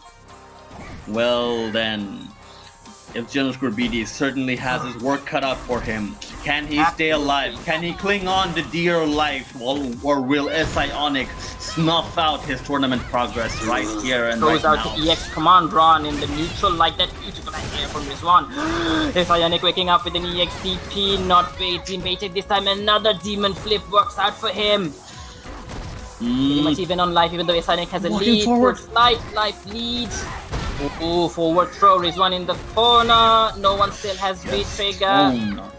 well then, FGN BD certainly has his work cut out for him. Can he stay alive? Can he cling on to dear life? Or will Ionic snuff out his tournament progress right here and right Goes out now? to EX command run in the neutral like that. Beautiful idea from Rizwan. Ionic waking up with an EX DP, not baited this time. Another demon flip works out for him. Pretty much even on life, even though Ionic has a Walking lead, forward. slight life lead. Ooh, forward throw, Rizwan in the corner. No one still has V-trigger. Oh no.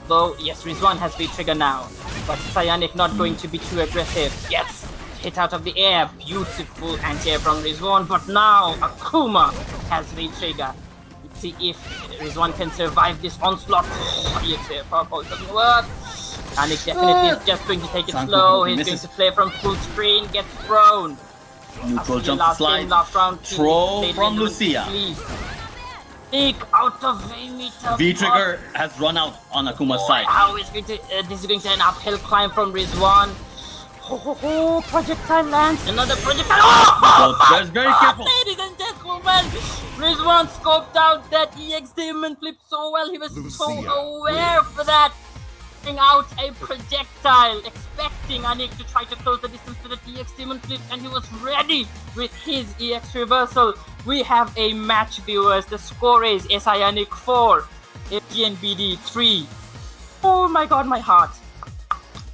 Though, yes, Rizwan has V-trigger now. But Ionic not going to be too aggressive. Yes, hit out of the air. Beautiful anti-air from Rizwan. But now, Akuma has V-trigger. Let's see if Rizwan can survive this onslaught. EX power doesn't work. Ionic definitely is just going to take it Sanku slow. He's misses. going to play from full screen, gets thrown. Neutral jump last slide. game, last round, Throw ladies from and Lucia. please. Take out of V-meter. V-trigger has run out on Akuma's side. How is going to, this is going to an uphill climb from Rizwan. Projectile lands. Another projectile. So there's very careful. Ladies and gentlemen, Rizwan scoped out that EX demon flip so well. He was so aware for that. Out a projectile, expecting Anik to try to close the distance to the EX demon flip, and he was ready with his EX reversal. We have a match, viewers. The score is Ionic 4, FGNBD 3. Oh my god, my heart.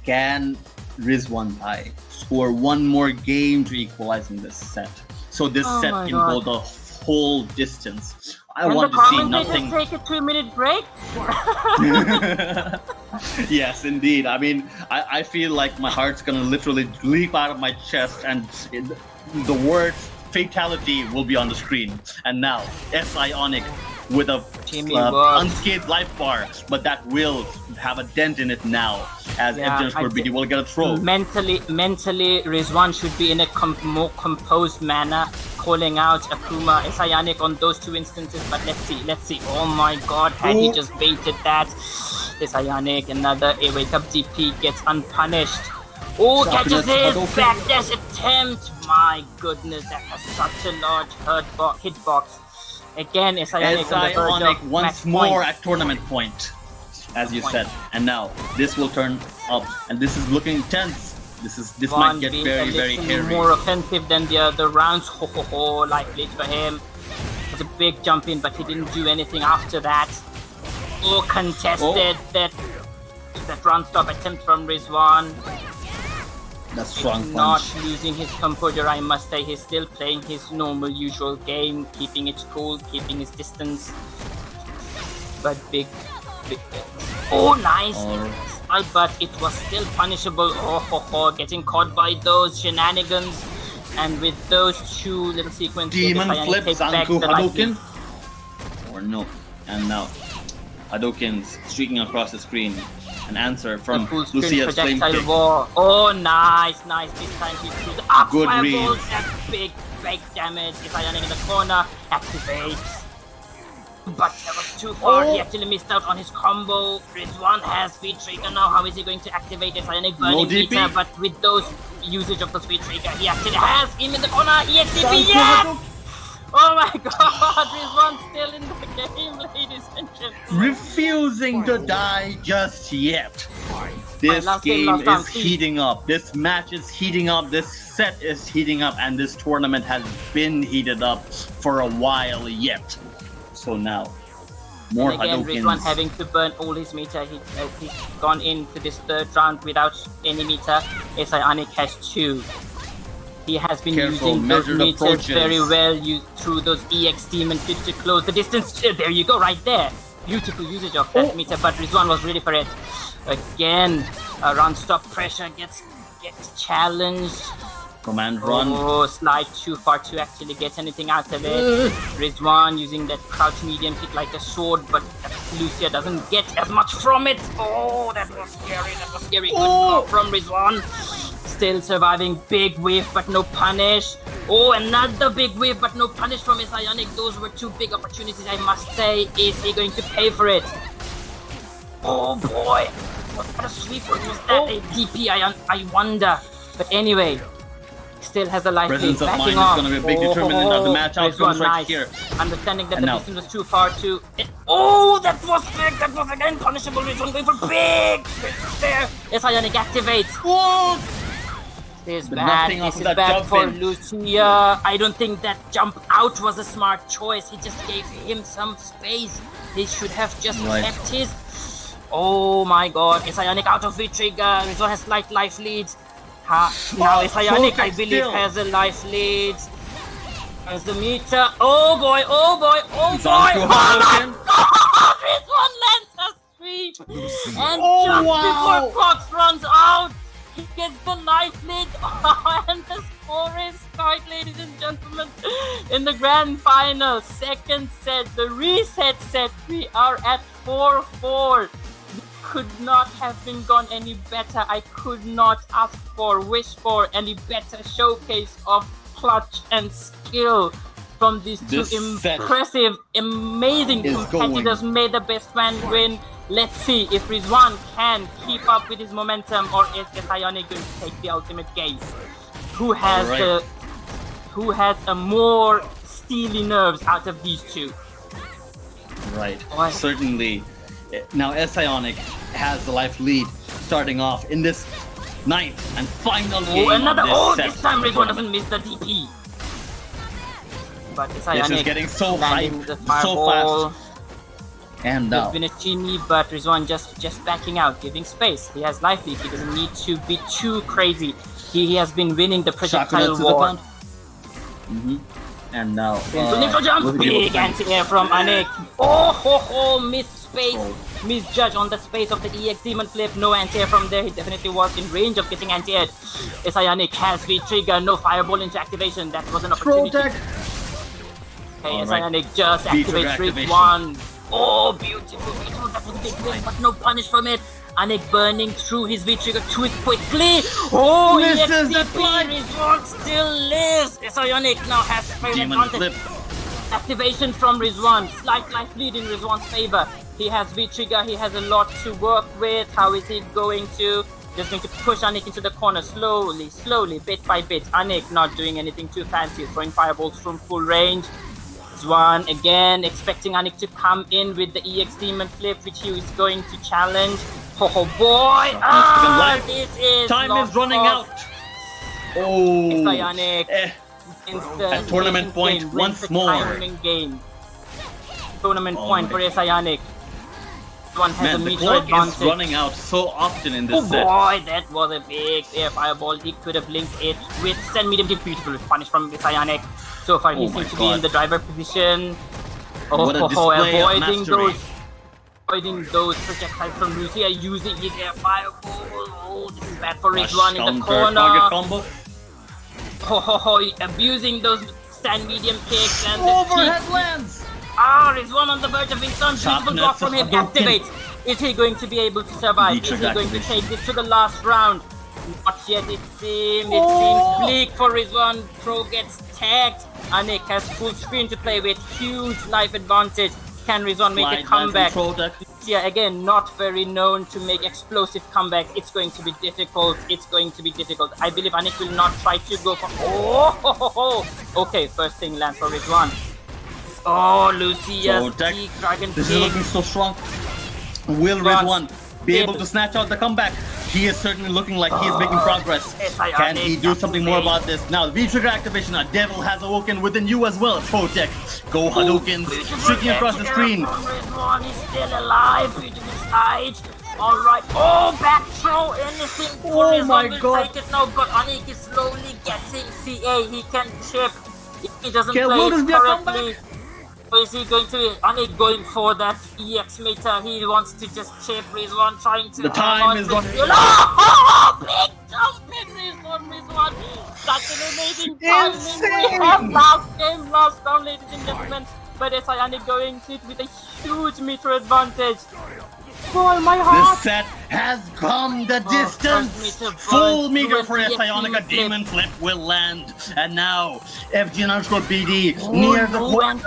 Can Rizwan Pai score one more game to equalize in this set? So this Oh set my can God. go the whole distance. I Can want the to see commentators nothing. take a 2-minute break? Yes, indeed. I mean, I feel like my heart's gonna literally leap out of my chest, and the word fatality will be on the screen. And now, Ionic with a Jimmy works. unscathed life bar, but that will have a dent in it now, as Yeah, FGN BD will get a throw. Mentally, Rizwan should be in a more composed manner, calling out Akuma, Ionic on those two instances. But let's see. Oh my god, had he just baited that? Ionic, another a wake up DP gets unpunished. Oh, catches his backdash attempt. My goodness, that was such a large hitbox. Again, Ionic on the verge Ionic of once match more point. at tournament point, as you said. And now this will turn up, and this is looking tense. This might get being very, a very little hairy. more offensive than the other rounds. Life lead for him. It was a big jump in, but he didn't do anything after that. Oh, contested that run stop attempt from Rizwan. That's strong Not punch. losing his composure, I must say. He's still playing his normal, usual game, keeping it cool, keeping his distance. But big. Oh, nice! But it was still punishable. Getting caught by those shenanigans. And with those two little sequences, Demon Ionic flip takes back Zanku the life Hadouken? lead. Or no. And now, Hadoukens streaking across the screen. An answer from The full screen Lucia's flame projectile kick. war. Oh, nice. This time he threw the up Good fireballs. read. That big damage. Ionic in the corner. Activates. But that was too far. He actually missed out on his combo. Rizwan has speed trigger now. How is he going to activate his Ionic burning DP. meter? But with those usage of the speed trigger, he actually has him in the corner. EXDP, Zanku yes! Hadouken. Oh my god, Rizwan's still in the game, ladies and gentlemen. Refusing to die just yet. This last game, game last round, is please. heating up. This match is heating up. This set is heating up. And this tournament has been heated up for a while yet. So now, more And again, Rizwan Hadoukens. having to burn all his meter. He's gone into this third round without any meter. Ionic has 2. He has been Careful, using those measured meters approaches. very well. Through those EX demon flips to close the distance. There you go, right there. Beautiful usage of that meter, but Rizwan was ready for it. Again, a run stop pressure gets challenged. Command run. Oh, slide too far to actually get anything out of it. Rizwan using that crouch medium kick like a sword, but Lucia doesn't get as much from it. Oh, that was scary. That was scary. Good block from Rizwan. Still surviving. Big wave, but no punish. Oh, another big wave, but no punish from his Ionic. Those were two big opportunities, I must say. Is he going to pay for it? Oh boy. What a sweep. Was that a DP? I wonder. But anyway, still has a life lead. Presence of mind Backing is off. going to be a big determinant of the match outcomes right nice. here. Understanding that And the now. distance was too far to... Oh, that was big. That was again punishable. Rizwan going for big switch there. Yes, Ionic activates. Whoa! This is But bad. nothing off This of is that bad jump for in. Lucia. I don't think that jump out was a smart choice. He just gave him some space. They should have just Right. kept his... Oh my god. Is Ionic out of V-trigger? Rizwan has slight life lead. Now is Ionic, I believe, has a life lead. There's the meter. Oh boy, oh boy, oh He's boy! on to Oh my Hadouken. god! Rizwan lands a sweep! And just before Fox runs out, he gets the life lead. And the score is tied, ladies and gentlemen. In the grand final, second set, the reset set, we are at 4-4. Could not have been gone any better. I could not ask for, wish for any better showcase of clutch and skill from these two This set impressive, amazing is competitors. May the best man win. Let's see if Rizwan can keep up with his momentum, or is Ionic going to take the ultimate game? Who has Alright. who has a more steely nerves out of these two? Right. What? Certainly. Now S-Ionic has the life lead starting off in this ninth and final game Oh, another! of this Oh, set this time of the Rizwan tournament. doesn't miss the DP. But This Ionic is getting so landing hyped, the so fireball. fast. And There's now, been a chimney, but Rizwan just backing out, giving space. He has life lead. He doesn't need to be too crazy. He has been winning the projectile Shakuletsu the war. count. And now, Neutral jump, will he be able big to- anti-air from Anik. Oh ho ho, miss space, Oh. misjudge on the space of the EX Demon Flip. No anti-air from there. He definitely was in range of getting anti-air. Ionic has V-trigger, no fireball into activation. That was an opportunity. Protect. Okay, Alright. Ionic just V-trigger activates activation. Rizwan. Oh, beautiful V-trigger. That was a big win, but no punish from it. Anik burning through his V-trigger too quickly. Oh, Misses the EXTP. flight. Rizwan still lives. Ionic now has fair Demon advantage. flip. Activation from Rizwan. Slight life lead in Rizwan's favor. He has V-trigger. He has a lot to work with. How is he going to? Just going to push Anik into the corner slowly, bit by bit. Anik not doing anything too fancy. Throwing fireballs from full range. Rizwan again expecting Anik to come in with the EX Demon Flip, which he is going to challenge. Oh boy! life. This is Time lost is running cause. out. Oh. Ionic. A tournament point Wins once the more. Tournament game. Tournament Oh point my for Ionic. One has Man, a the meter clock advantage. is running out so often in Oh this set. boy, that was a big air fireball. He could have linked it with send medium kick. Beautiful punish from Ionic. So far, he Oh my seems to be in God. the driver position. What a display of mastery. Avoiding those projectiles from Lucia, using his air fireball. Oh, this is bad for Rush Rizwan in the counter, corner. target combo. Abusing those stand medium kicks and the Overhead lands. Rizwan on the verge of being stunned. Beautiful Sharpness block from him. Hadouken. Activates. Is he going to be able to survive? Is he V-trigger going to activation. take this to the last round? Not yet, it seems. It Oh. seems bleak for Rizwan. Pro gets tagged. Anik has full screen to play with. Huge life advantage. Can Rizwan make a Slide comeback? lands and protect. Yeah, again, not very known to make explosive comebacks. It's going to be difficult. It's going to be difficult. I believe Anik will not try to go for... Oh! Okay, first thing lands for Rizwan. Oh, Lucia's Protect. Peak Dragon This is Kick. looking so strong. Will Rizwan Rizwan be able to snatch out the comeback? He is certainly looking like he is making progress. Yes, Can he do something more definitely. about this? Now, the V-trigger activation, a devil has awoken within you as well. Protect. Go Hadouken, shooting across the screen. Rizwan is still alive. Beautiful slide. Alright. Oh, back throw. Anything for Oh Rizwan my will God. take it now. But Anik is slowly getting CA. He can chip. If he doesn't Can play will it this be a correctly. Or is he going to be only going for that EX meter? He wants to just chip Rizwan, trying to. The time is going. Oh, big jump in Rizwan. Such an amazing timing. Insane. We have last game, last round, ladies and gentlemen. But Ionic going to it with a huge meter advantage. Oh my heart! This set has come the distance. Full meter for Ionic. A demon flip will land, and now FG_BD near the corner.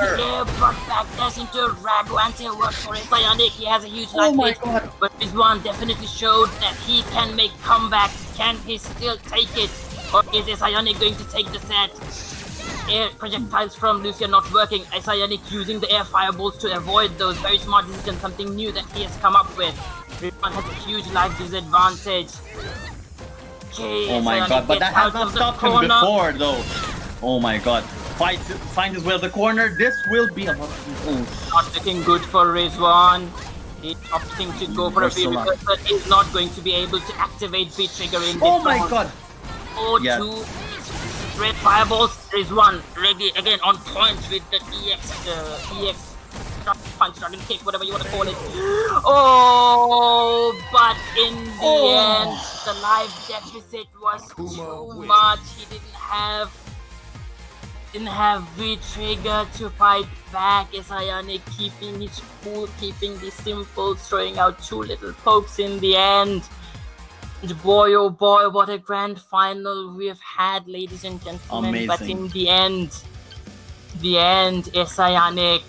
But back dash into Ragu anti-work for Ionic. He has a huge life hit, but this one definitely showed that he can make comebacks. Can he still take it, or is Ionic going to take the set? Air projectiles from Lucia not working. Ionic using the air fireballs to avoid those. Very smart decision, something new that he has come up with. Rizwan has a huge life disadvantage. Okay, oh my god, but that has not stopped him before though. Oh my god. Find his way to the corner. This will be a lot of... Not looking good for Rizwan. He's opting to go for a V-reverse, but he's not going to be able to activate V-trigger in this Oh my god. Yeah. 2 red fireballs. Rizwan ready again on point with the EX punch, dragon kick, whatever you want to call it. Oh, but in the end, the life deficit was too much. He didn't have V-trigger to fight back. Ionic keeping his cool, keeping the simple, throwing out 2 little pokes in the end. And boy, oh boy, what a grand final we have had, ladies and gentlemen. Amazing. But in the end, Ionic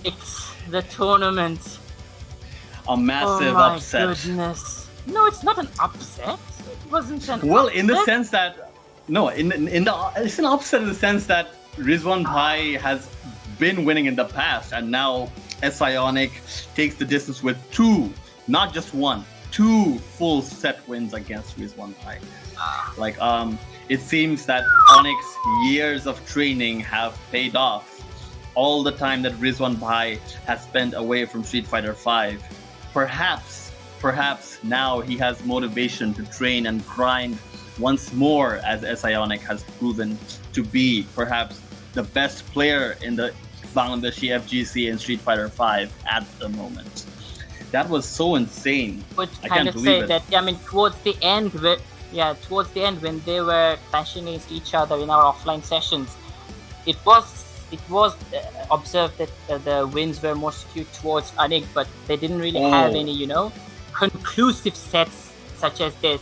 takes the tournament. A massive oh my upset. Goodness. No, it's not an upset. It wasn't an well, upset. in the sense that it's an upset in the sense that Rizwan Bhai has been winning in the past, and now Ionic takes the distance with 2, not just 1, 2 full set wins against Rizwan Bhai. Like it seems that Onyx's years of training have paid off. All the time that Rizwan Bhai has spent away from Street Fighter V, perhaps now he has motivation to train and grind once more, as Ionic has proven to be perhaps the best player in the Bangladeshi FGC in Street Fighter V at the moment. That was so insane. Would I kind can't of believe say it. that, I mean, towards the end when they were clashing against each other in our offline sessions, it was observed that the wins were more skewed towards Anik, but they didn't really have any, conclusive sets such as this.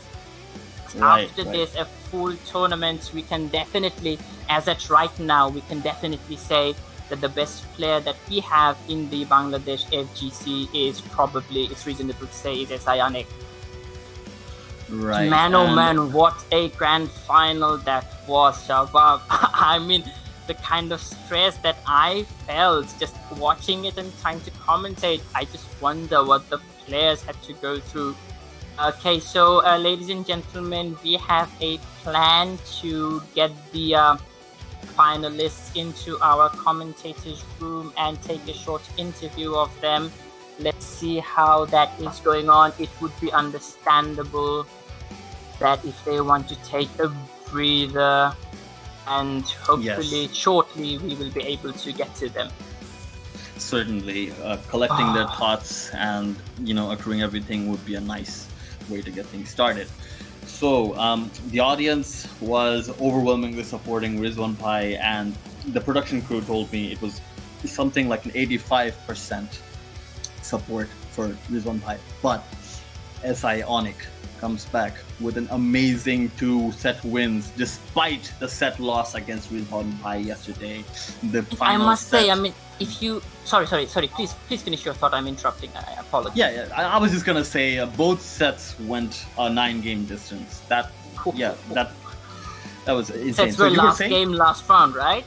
After this, a full tournament, we can definitely, as at right now, we can definitely say that the best player that we have in the Bangladesh FGC is probably, it's reasonable to say, is Ionic. Right. Man, oh man, what a grand final that was, Shabab. I mean, the kind of stress that I felt just watching it and trying to commentate, I just wonder what the players had to go through. Okay, so ladies and gentlemen, we have a plan to get the finalists into our commentators room and take a short interview of them. Let's see how that is going on. It would be understandable that if they want to take a breather, and hopefully shortly we will be able to get to them. Certainly, collecting their thoughts and accruing everything would be a nice way to get things started. So the audience was overwhelmingly supporting Rizwan Bhai, and the production crew told me it was something like an 85% support for Rizwan Bhai. But Ionic comes back with an amazing 2 set wins despite the set loss against Rizwan Bhai yesterday. The final I must set, say, I mean, if you sorry, please finish your thought. I'm interrupting. I apologize. Yeah, I was just gonna say both sets went a 9-game distance. That was insane. Sets were last game, last round, right?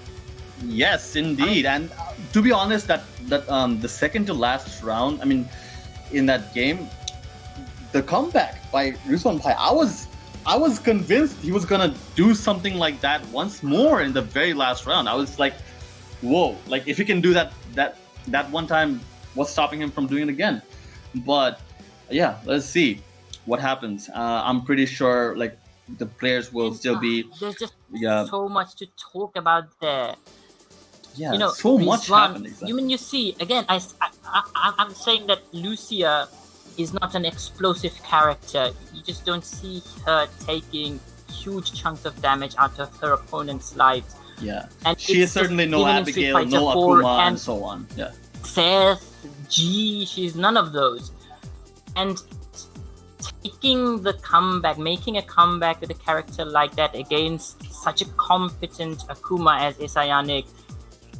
Yes, indeed. And to be honest, that the second to last round, I mean, in that game, the comeback by Rizwan Bhai, I was convinced he was gonna do something like that once more in the very last round. I was like, whoa, like if he can do that one time, what's stopping him from doing it again? But yeah, let's see what happens. I'm pretty sure like the players will still be. There's just so much to talk about there. Yeah, you know, so much Rizwan, happened. Exactly. you mean you see again? I'm saying that Lucia is not an explosive character. You just don't see her taking huge chunks of damage out of her opponent's lives. Yeah, And she is it's just certainly no even in Street Abigail, Fighter no 4 Akuma, and and so on. Yeah, Seth, G, she's none of those. And taking the comeback, making a comeback with a character like that against such a competent Akuma as Isayanik,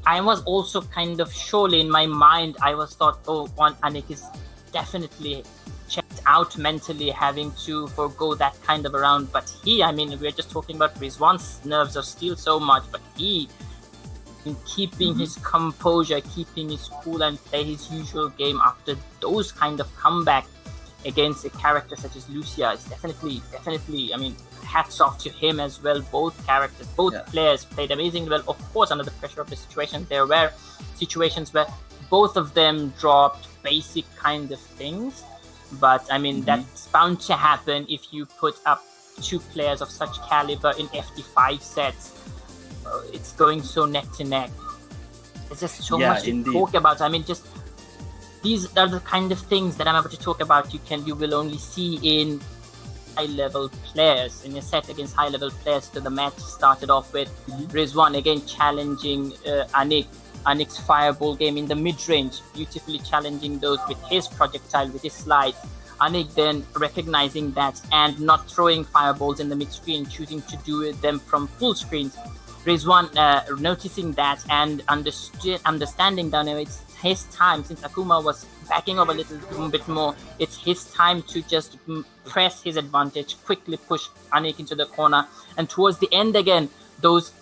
I was also kind of surely in my mind, I was thought, oh, one Anik is definitely checked out mentally, having to forgo that kind of a round. But he, I mean, we're just talking about Rizwan's nerves of steel so much, but he, in keeping his composure, keeping his cool and play his usual game after those kind of comeback against a character such as Lucia is definitely, I mean, hats off to him as well. Both characters, both players played amazingly well. Of course, under the pressure of the situation, there were situations where both of them dropped basic kinds of things. But I mean, that's bound to happen if you put up two players of such caliber in FT5 sets. It's going so neck to neck. There's just so much to talk about. I mean, just these are the kind of things that I'm about to talk about. You will only see in high-level players, in a set against high-level players. So the match started off with Rizwan again challenging Anik's fireball game in the mid-range, beautifully challenging those with his projectile, with his slides. Anik then recognizing that and not throwing fireballs in the mid-screen, choosing to do them from full screens. Rizwan noticing that and understanding that it's his time, since Akuma was backing up a little bit more, it's his time to just press his advantage, quickly push Anik into the corner. And towards the end again, those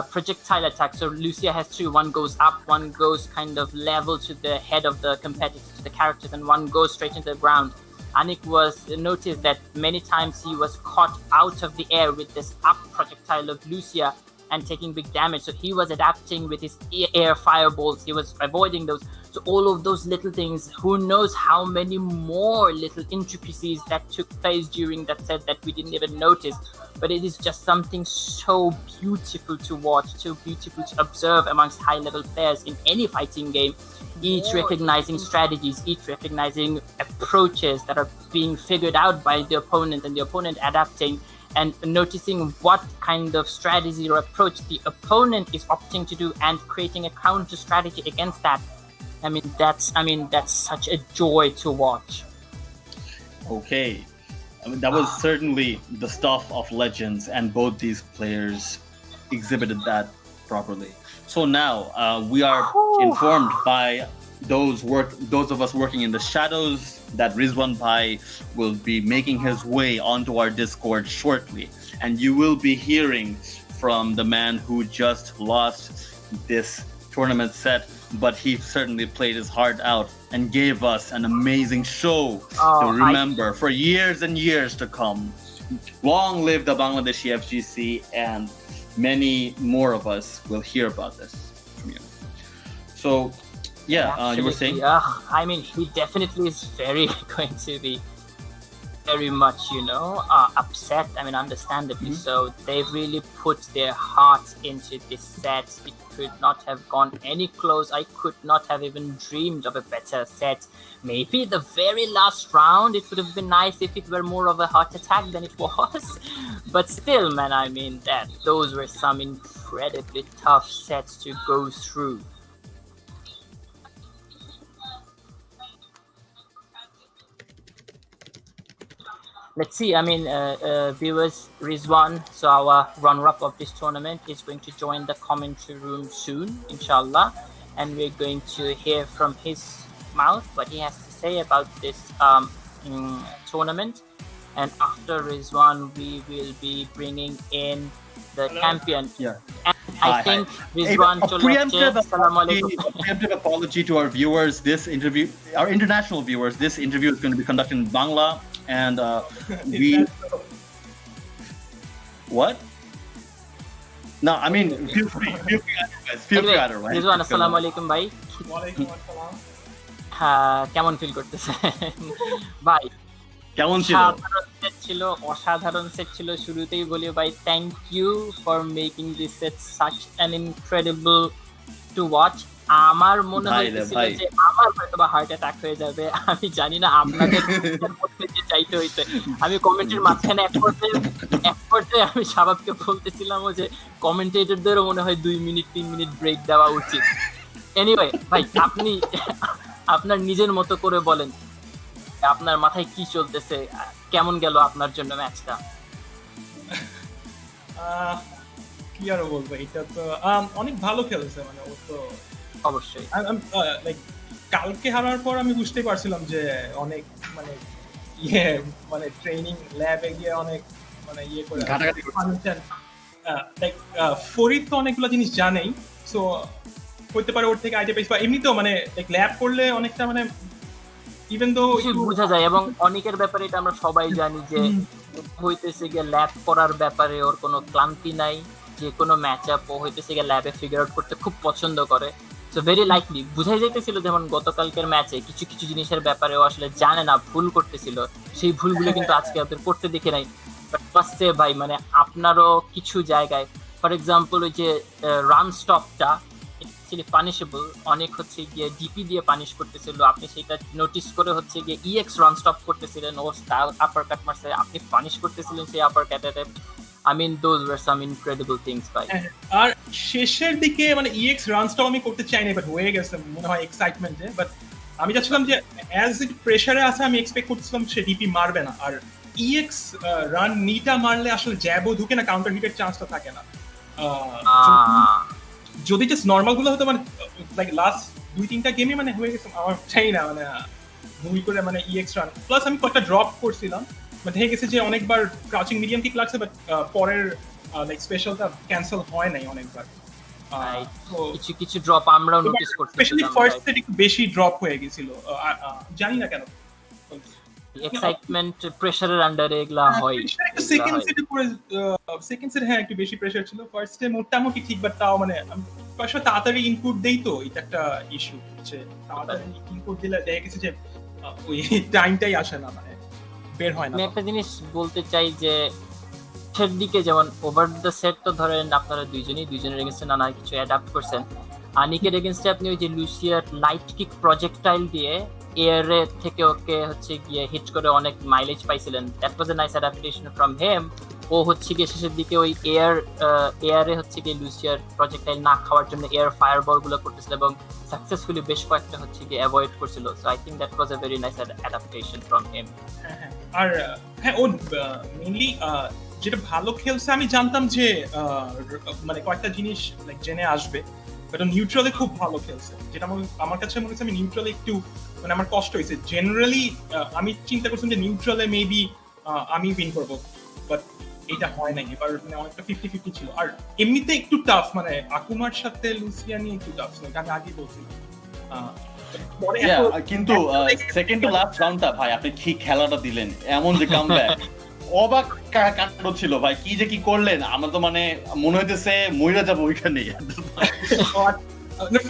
projectile attacks. So Lucia has two. One goes up, one goes kind of level to the head of the competitor, to the characters, and one goes straight into the ground. Anik was noticed that many times he was caught out of the air with this up projectile of Lucia and taking big damage. So he was adapting with his air fireballs. He was avoiding those. So all of those little things, who knows how many more little intricacies that took place during that set that we didn't even notice. But it is just something so beautiful to watch, so beautiful to observe amongst high-level players in any fighting game. Each recognizing strategies, each recognizing approaches that are being figured out by the opponent, and the opponent adapting and noticing what kind of strategy or approach the opponent is opting to do and creating a counter strategy against that. I mean, that's such a joy to watch. Okay. I mean, that was certainly the stuff of legends, and both these players exhibited that properly. So now we are informed by those of us working in the shadows that Rizwan Bhai will be making his way onto our Discord shortly, and you will be hearing from the man who just lost this tournament set, but he certainly played his heart out and gave us an amazing show to remember for years and years to come. Long live the Bangladeshi FGC, and many more of us will hear about this from you. So, you were saying? I mean, he definitely is very going to be very much, upset. I mean, understandably so. They really put their hearts into this set. It could not have gone any close. I could not have even dreamed of a better set. Maybe the very last round, it would have been nice if it were more of a heart attack than it was. But still, man, I mean, those were some incredibly tough sets to go through. Let's see, I mean, viewers, Rizwan, so our runner-up of this tournament, is going to join the commentary room soon, inshallah, and we're going to hear from his mouth what he has to say about this tournament. And after Rizwan, we will be bringing in the champion. Yeah. And I think Rizwan a preemptive apology to our viewers. This interview, our international viewers, this interview is going to be conducted in Bangla. And we what? No, I mean feel free otherwise. Rizwan, assalamu alaikum bhai. Walaikum assalam. কেমন feel করতেছেন ভাই? কেমন ছিল? অসাধারণ set ছিল। শুরুতেই বলি ভাই, thank you for making this set such an incredible to watch. আমার মনে হইতেছিল যে আমার হয়তো বা হার্ট অ্যাটাক হয়ে যাবে, আমি জানি না আপনাদের মধ্যে যে চাইতে হইছে। আমি কমেন্টের মাঝখানে এক পর্যায়ে আমি শাবাবকে বলতেছিলাম যে কমেন্টেটরদেরও মনে হয় 2 মিনিট 3 মিনিট ব্রেক দেওয়া উচিত। এনিওয়ে ভাই, আপনি আপনার নিজের মতো করে বলেন আপনার মাথায় কি চলতেছে, কেমন গেল আপনার জন্য ম্যাচটা? কি আর বলবো, এটা তো অনেক ভালো খেলেছে, মানে ও তো অবশ্যই লাইক কালকে হারার পর আমি বুঝতেই পারছিলাম যে অনেক মানে মানে ট্রেনিং ল্যাবে গিয়ে অনেক মানে করে লাইক ফরিদ তো অনেকগুলো জিনিস জানেই, সো হইতে পারে ওর থেকে আইডিয়া পেয়েছি, বা এমনিতেও মানে লাইক ল্যাব করলে অনেকটা মানে ইভেন দো বোঝা যায়। এবং অনেকের ব্যাপারে এটা আমরা সবাই জানি যে হইতেছে গিয়ে ল্যাব করার ব্যাপারে ওর কোনো ক্লান্তি নাই, যে কোনো ম্যাচ আপ ও হইতেছে গিয়ে ল্যাবে ফিগার আউট করতে খুব পছন্দ করে। সো ভেরি লাইকলি বোঝাই যাইতেছিল যেমন গতকালকের ম্যাচে কিছু কিছু জিনিসের ব্যাপারে ও আসলে জানে না, ভুল করতেছিল, সেই ভুলগুলো কিন্তু আজকে ওদের করতে দেখে নাই। বাট ফার্স্টে ভাই মানে আপনারও কিছু জায়গায় ফর এক্সাম্পল ওই যে রান স্টপটা পানিশেবল, অনেক হচ্ছে গিয়ে ডিপি দিয়ে পানিশ করতেছিল, আপনি সেটা নোটিস করে হচ্ছে গিয়ে ইএক্স রান স্টপ করতেছিলেন, ওর স্টাইল আপার কাট মারছে, আপনি পানিশ করতেছিলেন সেই আপার কাট attempt. I mean those were some incredible things ভাই। আর শেষের দিকে মানে ইএক্স রান স্টপ আমি করতে চাই না, বাট হয়ে গেছে মনে হয় এক্সাইটমেন্টে। বাট আমি চাচ্ছিলাম যে অ্যাজ ইট প্রেসারে আছে, আমি এক্সপেক্ট করছিলাম সে ডিপি মারবে না, আর ইএক্স রান নিটা মারলে আসলে জ্যাবও ঢুকে না, কাউন্টার হিটের চান্সটা থাকে না। যদি জাস্ট নর্মাল গুলো হতো মানে লাইক লাস্ট 2-3টা গেমে মানে হয়ে গেছে, আমার চাই না মানে ভুল করে মানে ইএক্স রান। প্লাস আমি কয়েকটা ড্রপ করছিলাম, মানে দেখে গেছে যে অনেকবার ক্রাউচিং মিডিয়াম কিক লাগছে, বাট পরের লাইক স্পেশালটা ক্যান্সেল হয় নাই অনেকবার। কিছু কিছু ড্রপ আমরাও নোটিস করতেছিলাম, স্পেশালি ফার্স্ট সেট একটু বেশি ড্রপ হয়ে গিয়েছিল, জানি না কেন। এক্সাইটমেন্ট প্রেসারের আন্ডারে এগুলা হয়। সেকেন্ড সেটে পরে সেকেন্ড সেটে হ্যাঁ একটু বেশি প্রেসার ছিল, ফার্স্টে মোটামুটি ঠিক, বাট তাও মানে কয়েকটা তাড়াতাড়ি ইনপুট দেই, তো এটা একটা ইস্যু হচ্ছে, তাড়াতাড়ি ইনপুট দিলে দেখা গেছে যে ওই টাইমটাই আসে না, মানে বের হয় না। আমি একটা জিনিস বলতে চাই যে সেট দিকে যেমন ওভার দ্য সেট তো ধরেন আপনারা দুইজনের এগেইনস্টে নানা কিছু অ্যাডাপ্ট করছেন। আনিকের এগেইনস্টে আপনি ওই যে লুসিয়ার লাইট কিক প্রজেক্টাইল দিয়ে এয়ারে থেকে ওকে হচ্ছে গিয়ে হিট করে অনেক মাইলেজ পাইছিলেন, that was a nice adaptation from him. ও হচ্ছে গিয়ে শেষের দিকে ওই এয়ারে হচ্ছে গিয়ে লুসিয়ার প্রজেক্টাইল না খাওয়ার জন্য এয়ার ফায়ারবল গুলো করতেছিল এবং সাকসেসফুলি বেশ কয়েকটা হচ্ছে গিয়ে অ্যাভয়েড করছিল। So I think that was a very nice adaptation from him. আর হ্যাঁ ও মেইনলি যেটা ভালো খেলছে, আমি জানতাম যে মানে কয়েকটা জিনিস লাইক জেনে আসবে, বাট নিউট্রালে খুব ভালো খেলছে, যেটা আমার কাছে মনে হচ্ছে আমি নিউট্রালে একটু মানে আমার কষ্ট হয়েছে। জেনারেলি আমি চিন্তা করছিলাম যে নিউট্রালে মেবি আমি উইন করবো, বাট এটা হয় নাই, এবার মানে অনেকটা 50-50 ছিল। আর এমনিতে একটু টাফ, মানে আকুমার সাথে লুসিয়া নিয়ে একটু টাফ, এটা আমি আগেই বলছিলাম। কিন্তু সেকেন্ড টু লাস্ট রাউন্ডটা ভাই আপনি কি খেলাটা দিলেন, এমন যে কামব্যাক অবাক কাণ্ড ছিল ভাই, কি যে কি করলেন, আমরা তো মানে মনে হইতেছে মইরা যাবো ওইখানে।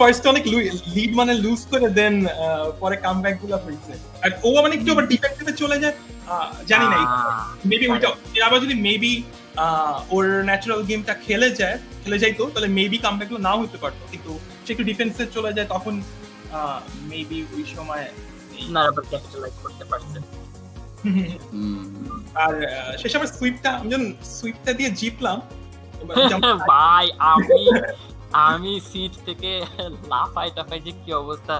ফার্স্ট অনেক লিড মানে লুজ করে দেন পরে কামব্যাক গুলো হইছে, আর ও মানে একটু আবার ডিফেন্সিভে চলে যায়, জানি না মেবি ওইটা আবার যদি মেবি ওর ন্যাচারাল গেমটা খেলে যাইতো তাহলে মেবি কামব্যাক গুলো নাও হতে পারতো, কিন্তু সে একটু ডিফেন্সে চলে যায়, তখন মেবি ওই সময় না আবার ক্যাপিটালাইজ করতে পারছে। আর শেষ আবার সুইপটা, আমি যখন সুইপটা দিয়ে জিতলাম ভাই, আমি সিট থেকে লাফাই টাফাই যে কি অবস্থা,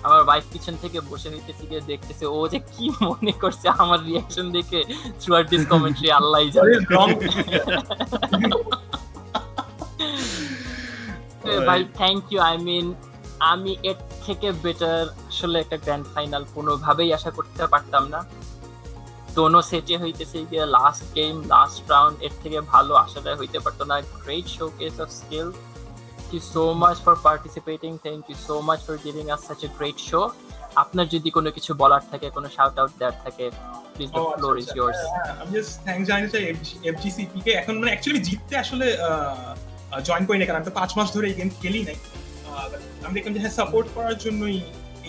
আমার ওয়াইফ পিছন থেকে বসে হইতেছে গিয়ে দেখতেছে, ও যে কি মনে করছে আমার রিঅ্যাকশন দেখে থ্রুআউট দিস কমেন্ট্রি, আল্লাহই জানে। ভাই থ্যাংক ইউ, আই মিন আমি এর থেকে বেটার আসলে একটা গ্র্যান্ড ফাইনাল কোনোভাবেই আশা করতে পারতাম না। দোনো সেটে হইতেছে গিয়ে লাস্ট গেম লাস্ট রাউন্ড, এর থেকে ভালো আসলে হইতে পারতো না। Great showcase of skill. Thank you so much for participating. Thank you so much for giving us such a great show. আপনার যদি কোনো কিছু বলার থাকে, কোনো শাউট আউট দেওয়ার থাকে, please the floor is yours. আমি জাস্ট থ্যাঙ্কস জানাতে চাই FGCB কে। এখন মানে অ্যাকচুয়ালি জিততে আসলে জয়েন করি না, কারণ আমি তো 5 মাস ধরে এই গেম খেলি নাই। আমি দেখলাম যে হ্যাঁ সাপোর্ট করার জন্যই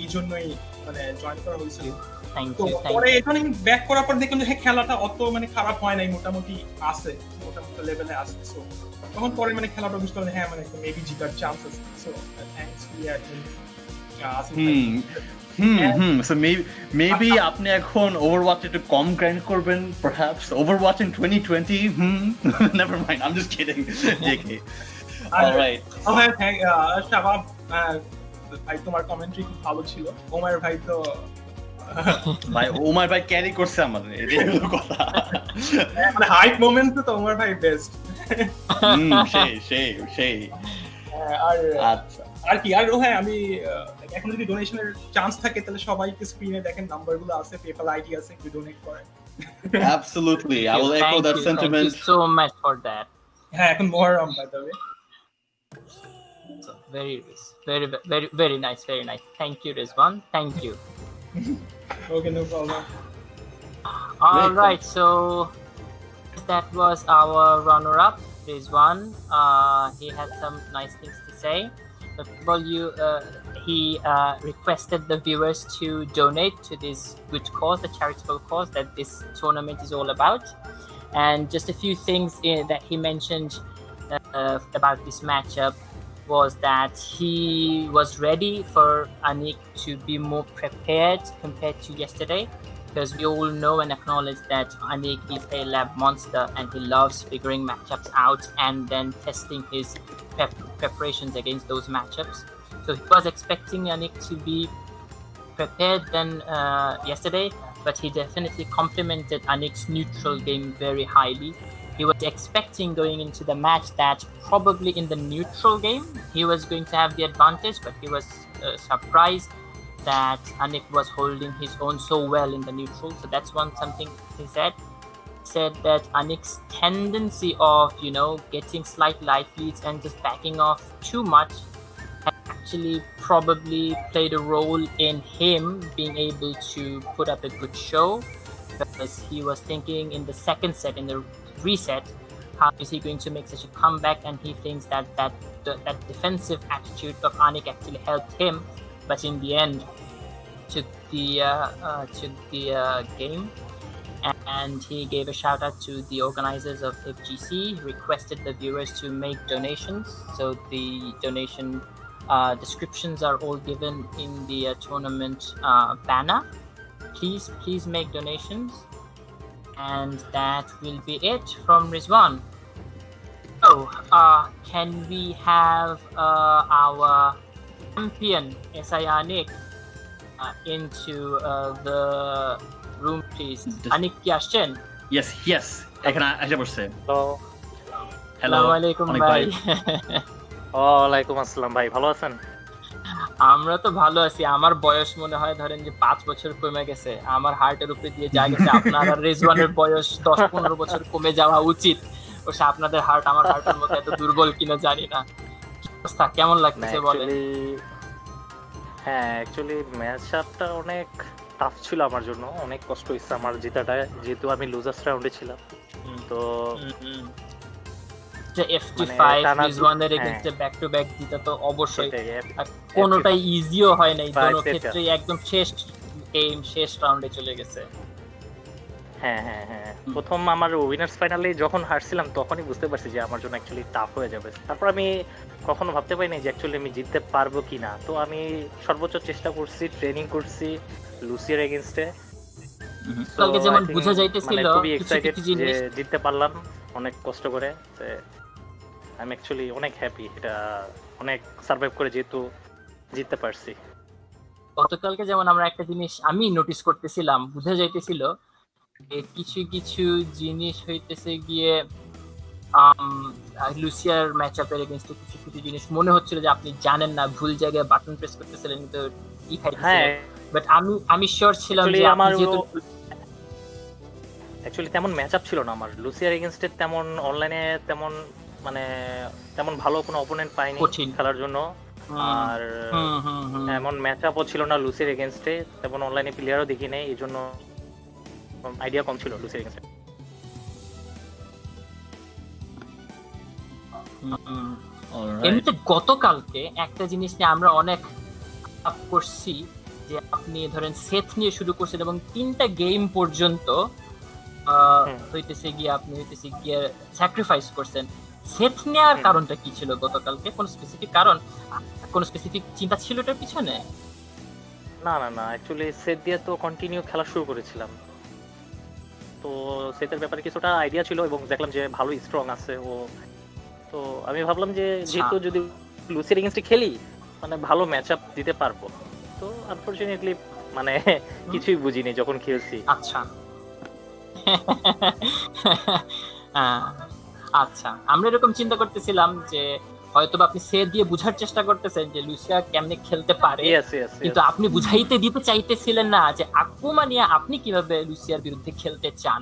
এই জন্যই মানে জয়েন করা হয়েছিল। থ্যাংক তো ইউ, পরে এখানে ব্যাক করার পর দেখলাম যে হ্যাঁ খেলাটা অত মানে খারাপ হয় নাই, মোটামুটি আছে, মোটামুটি লেভেলে আছে। সো তখন পরে মানে খেলাটা বুঝতে পারলাম হ্যাঁ মানে মেবি জিতার চান্স আছে। সো থ্যাঙ্কস টু আসিফ ভাই। So maybe আপনি এখন Overwatch একটু কম grind করবেন perhaps. Overwatch in 2020. Never mind. I'm just kidding. JK. All right. হ্যাঁ থ্যাঙ্ক শাবাব ভাই, তোমার কমেন্ট্রি খুব ভালো ছিল। ওমর ভাই তো ভাই ওমর ভাই ক্যারি করছে আমাদের, এটাই হলো কথা। মানে হাইপ মোমেন্টে তো ওমর ভাই বেস্ট। সেই আর আচ্ছা আর কি আর হ্যাঁ আমি এখন যদি ডোনেশনের চান্স থাকে তাহলে সবাইকে স্ক্রিনে দেখেন নাম্বারগুলো আছে, পেপাল আইডি আছে, একটু ডোনেট করেন। Absolutely, I will echo that sentiment. Thank you so much for that. হ্যাঁ এখন Muharram by the way. So, very nice, very nice. Thank you, Rizwan. Thank you. Okay, no problem. All right, so that was our runner-up, Rizwan. He had some nice things to say. But he requested the viewers to donate to this good cause, the charitable cause that this tournament is all about. And just a few things that he mentioned about this matchup was that he was ready for Anik to be more prepared compared to yesterday, because we all know and acknowledge that Anik is a lab monster and he loves figuring matchups out and then testing his preparations against those matchups. So he was expecting Anik to be prepared than yesterday, but he definitely complimented Anik's neutral game very highly. He was expecting going into the match that probably in the neutral game he was going to have the advantage, but he was surprised that Anik was holding his own so well in the neutral. So that's something he said. Said that Anik's tendency of getting slight life leads and just backing off too much had actually probably played a role in him being able to put up a good show, because he was thinking in the second set, in the reset, how is he going to make such a comeback, and he thinks that defensive attitude of Anik actually helped him, but in the end took the game. And he gave a shout out to the organizers of FGC, requested the viewers to make donations. So the donation descriptions are all given in the tournament banner. Please make donations. And that will be it from Rizwan. So can we have our champion Anik into the room, please? Anik ki ashen? Yes, এখানে এসে পড়ছে। Hello, আসসালামু আলাইকুম ভাই। ওয়ালাইকুম আসসালাম ভাই, ভালো আছেন? আমরা তো ভালো আছি। আমার বয়স মনে হয় ধরেন যে 5 বছর কমে গেছে, আমার হার্টের উপরে দিয়ে যা গেছে। আপনার আর রেজওয়ানের বয়স 10-15 বছর কমে যাওয়া উচিত। ওসে আপনাদের হার্ট আমার হার্টের মতো এত দুর্বল কিনা জানি না। কি অবস্থা, কেমন লাগতেছে বলেন? হ্যাঁ অ্যাকচুয়ালি ম্যাচটা অনেক টাফ ছিল আমার জন্য, অনেক কষ্ট হয়েছে আমার জেতাটা, যেহেতু আমি লুজার্স রাউন্ডে ছিলাম। তো FT5 রিজওয়ানের এগেইনস্টে ব্যাক টু ব্যাক জিতা তো অবশ্যই কোনোটাই ইজিও হয় নাই, দুটো ক্ষেত্রেই একদম শেষ রাউন্ডে চলে গেছে। হ্যাঁ প্রথম আমার উইনার্স ফাইনালে যখন হারছিলাম তখনই বুঝতে পারছি যে আমার জন্য অ্যাকচুয়ালি টাফ হয়ে যাবে। তারপর আমি কখনো ভাবতে পারিনি যে অ্যাকচুয়ালি আমি জিততে পারবো কিনা। তো আমি সর্বোচ্চ চেষ্টা করছি, ট্রেনিং করছি লুসিয়ার এগেইনস্টে। কালকে যেমন বোঝা যাইতেছিল খুবই এক্সাইটেড যে জিততে পারলাম অনেক কষ্ট করে। আমি অ্যাকচুয়ালি অনেক হ্যাপি, এটা অনেক সার্ভাইভ করে যেহেতু জিততে পারছি। গতকালকে যেমন আমরা একটা জিনিস আমি নোটিস করতেছিলাম, বোঝা যাইতেছিল কিছু জিনিস হইতেছে গিয়ে লুসিয়ার ম্যাচআপের এগেইনস্টে কিছু জিনিস মনে হচ্ছিল যে আপনি জানেন না, ভুল জায়গায় বাটন প্রেস করতেছিলেন, কিন্তু কি খাইতেছিলেন। বাট আমি শিওর ছিলাম যে আমার যেহেতু অ্যাকচুয়ালি তেমন ম্যাচআপ ছিল না আমার লুসিয়ার এগেইনস্টে, তেমন অনলাইনে তেমন ভালো কোনো অপোনেন্ট পাইনি খেলার জন্য। আর এমন ম্যাচআপও ছিল না লুসিয়ার এগেইনস্টে, তেমন অনলাইনে প্লেয়ারও দেখি নাই, এই জন্য আইডিয়া কম ছিল লুসিয়ার এগেইনস্টে। এমনিতে গতকালকে একটা জিনিস নিয়ে আমরা অনেক করছি, যে আপনি ধরেন সেট নিয়ে শুরু করছেন এবং 3টা গেম পর্যন্ত হইতেছে গিয়ে আপনি হইতেছে গিয়ে স্যাক্রিফাইস করছেন। সেট নেওয়ার কারণটা কি ছিল গতকালকে? কোন স্পেসিফিক কারণ, কোন স্পেসিফিক চিন্তা ছিল এটার পিছনে? না অ্যাকচুয়ালি সেট দিয়ে তো কন্টিনিউ খেলা শুরু করেছিলাম, তো সেটের ব্যাপারে কিছুটা আইডিয়া ছিল এবং দেখলাম যে ভালো স্ট্রং আছে ও, তো আমি ভাবলাম যে যেহেতু যদি লুসির এগেইনস্টে খেলি মানে ভালো ম্যাচ আপ দিতে পারবো। তো আনফরচুনেটলি মানে কিছুই বুঝিনি যখন খেলছি। আচ্ছা আচ্ছা, আমরা এরকম চিন্তা করতেছিলাম যে হয়তো আপনি সেট দিয়ে বুঝার চেষ্টা করতেছেন যে লুসিয়া কেমনে খেলতে পারে, কিন্তু আপনি বুঝাইতে দিতে চাইতেছিলেন না যে আকুমা নিয়ে আপনি কিভাবে লুসিয়ার বিরুদ্ধে খেলতে চান।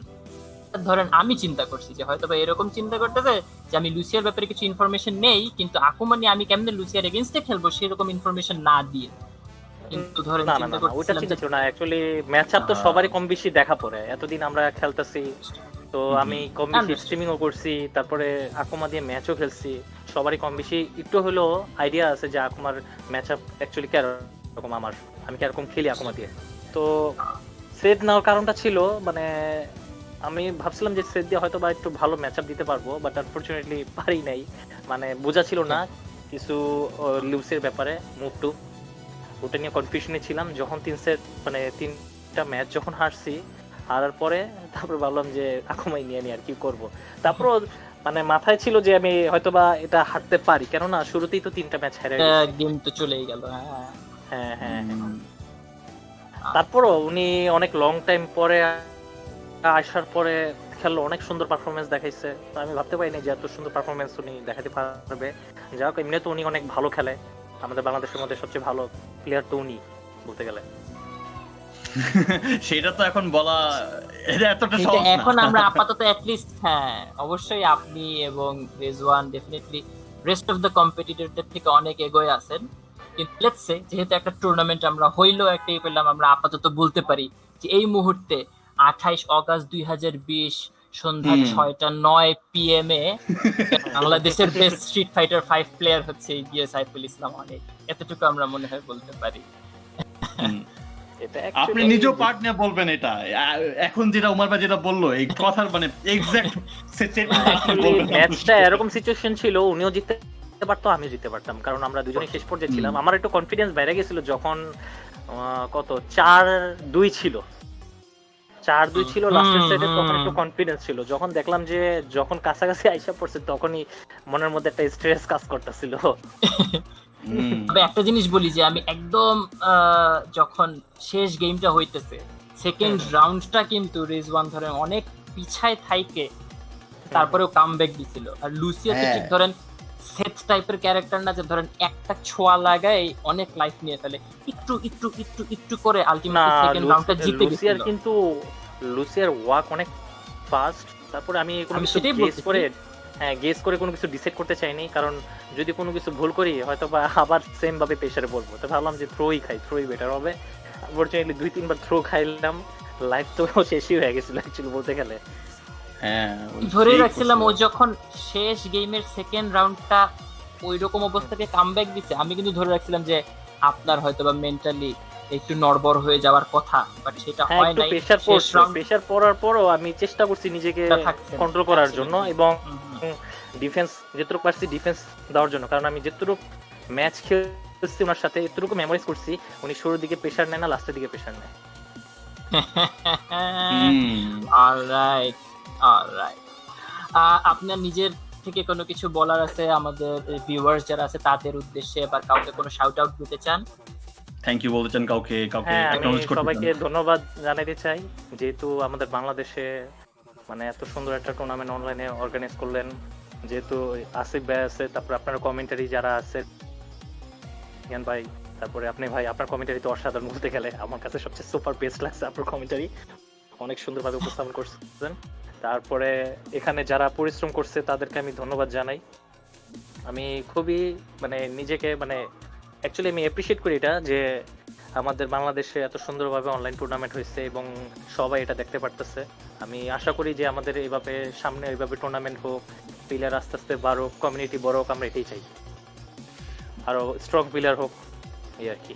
ধরেন আমি চিন্তা করছি যে হয়তো এরকম চিন্তা করতেছে যে আমি লুসিয়ার ব্যাপারে কিছু ইনফরমেশন নেই, কিন্তু আকুমা নিয়ে আমি কেমনে লুসিয়ার এগেইনস্টে খেলবো সেরকম ইনফরমেশন না দিয়ে। কিন্তু ধরেন চিন্তা ওটা চিন্তা ছিল না, অ্যাকচুয়ালি ম্যাচ আপ তো সবারই কম বেশি দেখা পড়ে, এতদিন আমরা খেলতেছি তো আমি কম বেশি স্ট্রিমিংও করছি, তারপরে আকুমা দিয়ে ম্যাচও খেলছি, সবারই কম বেশি একটু হলেও আইডিয়া আছে যে আকুমার ম্যাচ আপ অ্যাকচুয়ালি কিরকম, আমি কিরকম খেলি আকুমা দিয়ে। তো সেট নেওয়ার কারণটা ছিল মানে আমি ভাবছিলাম যে সেট দিয়ে হয়তো বা একটু ভালো ম্যাচ আপ দিতে পারবো, বাট আনফরচুনেটলি পারি নাই, মানে বোঝা ছিল না কিছু লুসের ব্যাপারে, মুভ টু ওটা নিয়ে কনফিউশনে ছিলাম। যখন 3টা ম্যাচ যখন হারছি, হারার পরে তারপর ভাবলাম যে আকুমাই নিয়ে আর কি করব। তারপর মানে মাথায় ছিল যে আমি হয়তোবা এটা হারতে পারি, কেননা শুরুতেই তো 3টা ম্যাচ হেরে গেম তো চলেই গেল। হ্যাঁ তারপরও উনি অনেক লং টাইম পরে আসার পরে খেললো, অনেক সুন্দর পারফরমেন্স দেখাইছে, তো আমি ভাবতে পারিনি যে এত সুন্দর পারফরমেন্স উনি দেখাতে পারবে। যাই হোক, এমনি তো উনি অনেক ভালো খেলে, আমাদের বাংলাদেশের মধ্যে সবচেয়ে ভালো প্লেয়ার তো উনি বলতে গেলে। সেটা তো এখন বলা এটা এতটা সহজ না। এখন আমরা আপাতত অ্যাট লিস্ট অবশ্যই আপনি এবং Rezwan definitely rest of the কম্পিটিটরদের থেকে অনেক এগোয়ে আছেন, কিন্তু লেটস সে যেহেতু একটা টুর্নামেন্ট আমরা হইলো একটাই পেলাম, আমরা আপাতত বলতে পারি যে এই মুহূর্তে 28 অগস্ট 2020 সন্ধ্যা 6:09 PM এ বাংলাদেশের বেস্ট স্ট্রিট ফাইটার 5 প্লেয়ার হচ্ছে গিয়ে সাইফুল ইসলাম অনেক, এতটুকু আমরা মনে হয় বলতে পারি। আপনি নিজেও পার্ট নিয়ে বলবেন এটা, এখন যেটা উমার ভাই যেটা বললো এই কথার মানে এক্সাক্ট ম্যাচটা এরকম সিচুয়েশন ছিল, উনিও জিততে পারতো আমিও জিততে পারতাম, কারণ আমরা দুজনেই শেষ পর্যায়ে ছিলাম। আমার একটু কনফিডেন্স বেড়ে গেছিল যখন কত 4-2 ছিল, 4-2 ছিল লাস্টের সেটে, তখন একটু কনফিডেন্স ছিল। যখন দেখলাম যে যখন কাছাকাছি আইসা পড়ছে তখনই মনের মধ্যে একটা স্ট্রেস কাজ করতেছিল। তবে একটা জিনিস বলি যে আমি একদম যখন শেষ গেমটা হইতেছে সেকেন্ড রাউন্ডটা কিন্তু রেজওয়ান ধরেন অনেক পিছায় থাইকে তারপরেও কামব্যাক দিছিল, আর লুসিয়া তো ঠিক ধরেন সেট টাইপের ক্যারেক্টার না যে ধরেন একটা ছোঁয়া লাগায় অনেক লাইফ নিয়ে ফেলে, একটু একটু একটু একটু করে আলটিমেটলি সেকেন্ড রাউন্ডটা জিতে গেছিল। লুসিয়ার কিন্তু লুসিয়ার ওয়াক অনেক ফাস্ট, তারপরে আমি কোনো কিছু গেস করে কোনো কিছু ডিসাইড করতে চাইনি, কারণ যদি কোনো কিছু ভুল করি হয়তো বা আবার সেম ভাবে প্রেসারে পড়বো, তো ভাবলাম যে থ্রোই বেটার হবে। আনফরচুনেটলি 2-3 বার থ্রো খাইলাম, লাইফ তো শেষই হয়ে গেছিল অ্যাকচুয়ালি বলতে গেলে। ধরে রাখছিলাম ও যখন শেষ গেমের সেকেন্ড রাউন্ডটা ওই রকম অবস্থাতে কামব্যাক দিছে, আমি কিন্তু ধরে রাখছিলাম যে আপনার হয়তোবা মেন্টালি একটু নড়বড় হয়ে যাওয়ার কথা, বাট সেটা হয় নাই। প্রেসার পড়ার পরও আমি চেষ্টা করছি নিজেকে কন্ট্রোল করার জন্য এবং ডিফেন্স যতটুকু পারছি ডিফেন্স দেওয়ার জন্য, কারণ আমি যতটুকু ম্যাচ খেলছি ওনার সাথে এতটুকু মেমোরাইজ করছি উনি শুরুর দিকে প্রেসার নেয় না, লাস্টের দিকে প্রেসার নেয়। অলরাইট আপনার নিজের থেকে কোনো কিছু বলার আছে আমাদের ভিউয়ার্স যারা আছে তাদের উদ্দেশ্যে, বা কাউকে কোনো শাউট আউট দিতে চান? থ্যাংক ইউ বলতে চান কাউকে অ্যাকনলেজ করতে চান? সবাইকে ধন্যবাদ জানাতে চাই, যেহেতু আমাদের বাংলাদেশে মানে এত সুন্দর একটা টুর্নামেন্ট অনলাইনে অর্গানাইজ করলেন, যেহেতু আসিফ ভাই আছে, তারপর আপনার কমেন্টারি যারা আছে ইয়ান ভাই, তারপরে আপনি ভাই, আপনার কমেন্টারি তো অসাধারণ বলতে গেলে, আমার কাছে সবচেয়ে সুপার বেস্ট লাগছে আপনার কমেন্টারি, অনেক সুন্দরভাবে উপস্থাপন করছেন। তারপরে এখানে যারা পরিশ্রম করছে তাদেরকে আমি ধন্যবাদ জানাই। আমি খুবই মানে নিজেকে মানে অ্যাকচুয়ালি আমি অ্যাপ্রিশিয়েট করি এটা যে আমাদের বাংলাদেশে এত সুন্দরভাবে অনলাইন টুর্নামেন্ট হয়েছে এবং সবাই এটা দেখতে পারতেছে। আমি আশা করি যে আমাদের এইভাবে সামনে এইভাবে টুর্নামেন্ট হোক, প্লেয়ার আস্তে আস্তে বাড়ুক, কমিউনিটি বড় হোক, আমরা এটাই চাই, আরো স্ট্রং প্লেয়ার হোক, এই আর কি।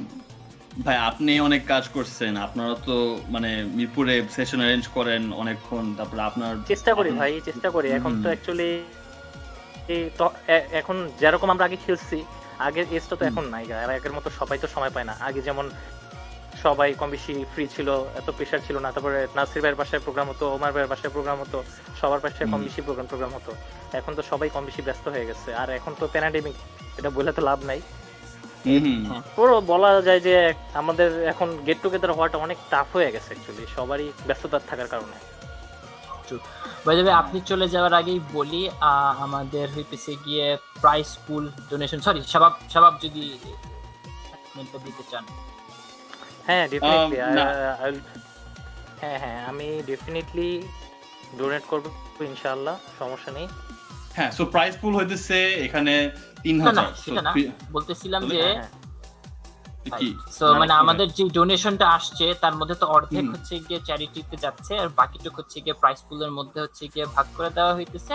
ভাই আপনি অনেক কাজ করছেন, আপনারা তো মানে মিরপুরে সেশন অ্যারেঞ্জ করেন অনেকক্ষণ, তারপরে আপনার চেষ্টা করি ভাই, চেষ্টা করি। এখন তো অ্যাকচুয়ালি এখন যেরকম আমরা আগে খেলছি, আগের এজটা তো এখন নাই, আর আগের মতো সবাই তো সময় পায় না। আগে যেমন সবাই কম বেশি ফ্রি ছিল, এত প্রেশার ছিল না। তারপরে নাসির ভাইয়ের বাসায় প্রোগ্রাম হতো, ওমার ভাইয়ের বাসায় প্রোগ্রাম হতো, সবার বাসায় কম বেশি প্রোগ্রাম হতো। এখন তো সবাই কম বেশি ব্যস্ত হয়ে গেছে, আর এখন তো প্যান্ডেমিক, এটা বলে তো লাভ নাই। পুরো বলা যায় যে আমাদের এখন গেট টুগেদার হওয়াটা অনেক টাফ হয়ে গেছে অ্যাকচুয়ালি, সবারই ব্যস্ততা থাকার কারণে। আপনি চলে যাওয়ার আগেই বলি, আমাদের হইতেছে গিয়ে প্রাইস পুল ডোনেশন, সরি শাবাব যদি দিতে চান। হ্যাঁ ডেফিনেটলি, হ্যাঁ আমি ডেফিনেটলি ডোনেট করব ইনশাআল্লাহ, সমস্যা নেই। হ্যাঁ, সো প্রাইস পুল হইতেছে এখানে 3000। সেটা না, বলতেছিলাম যে কি সো মানে আমাদের যে ডোনেশনটা আসছে তার মধ্যে তো অর্ধেক হচ্ছে গিয়ে চ্যারিটিতে যাচ্ছে, আর বাকিটুকু হচ্ছে গিয়ে প্রাইস পুলের মধ্যে হচ্ছে গিয়ে ভাগ করে দেওয়া হইতেছে।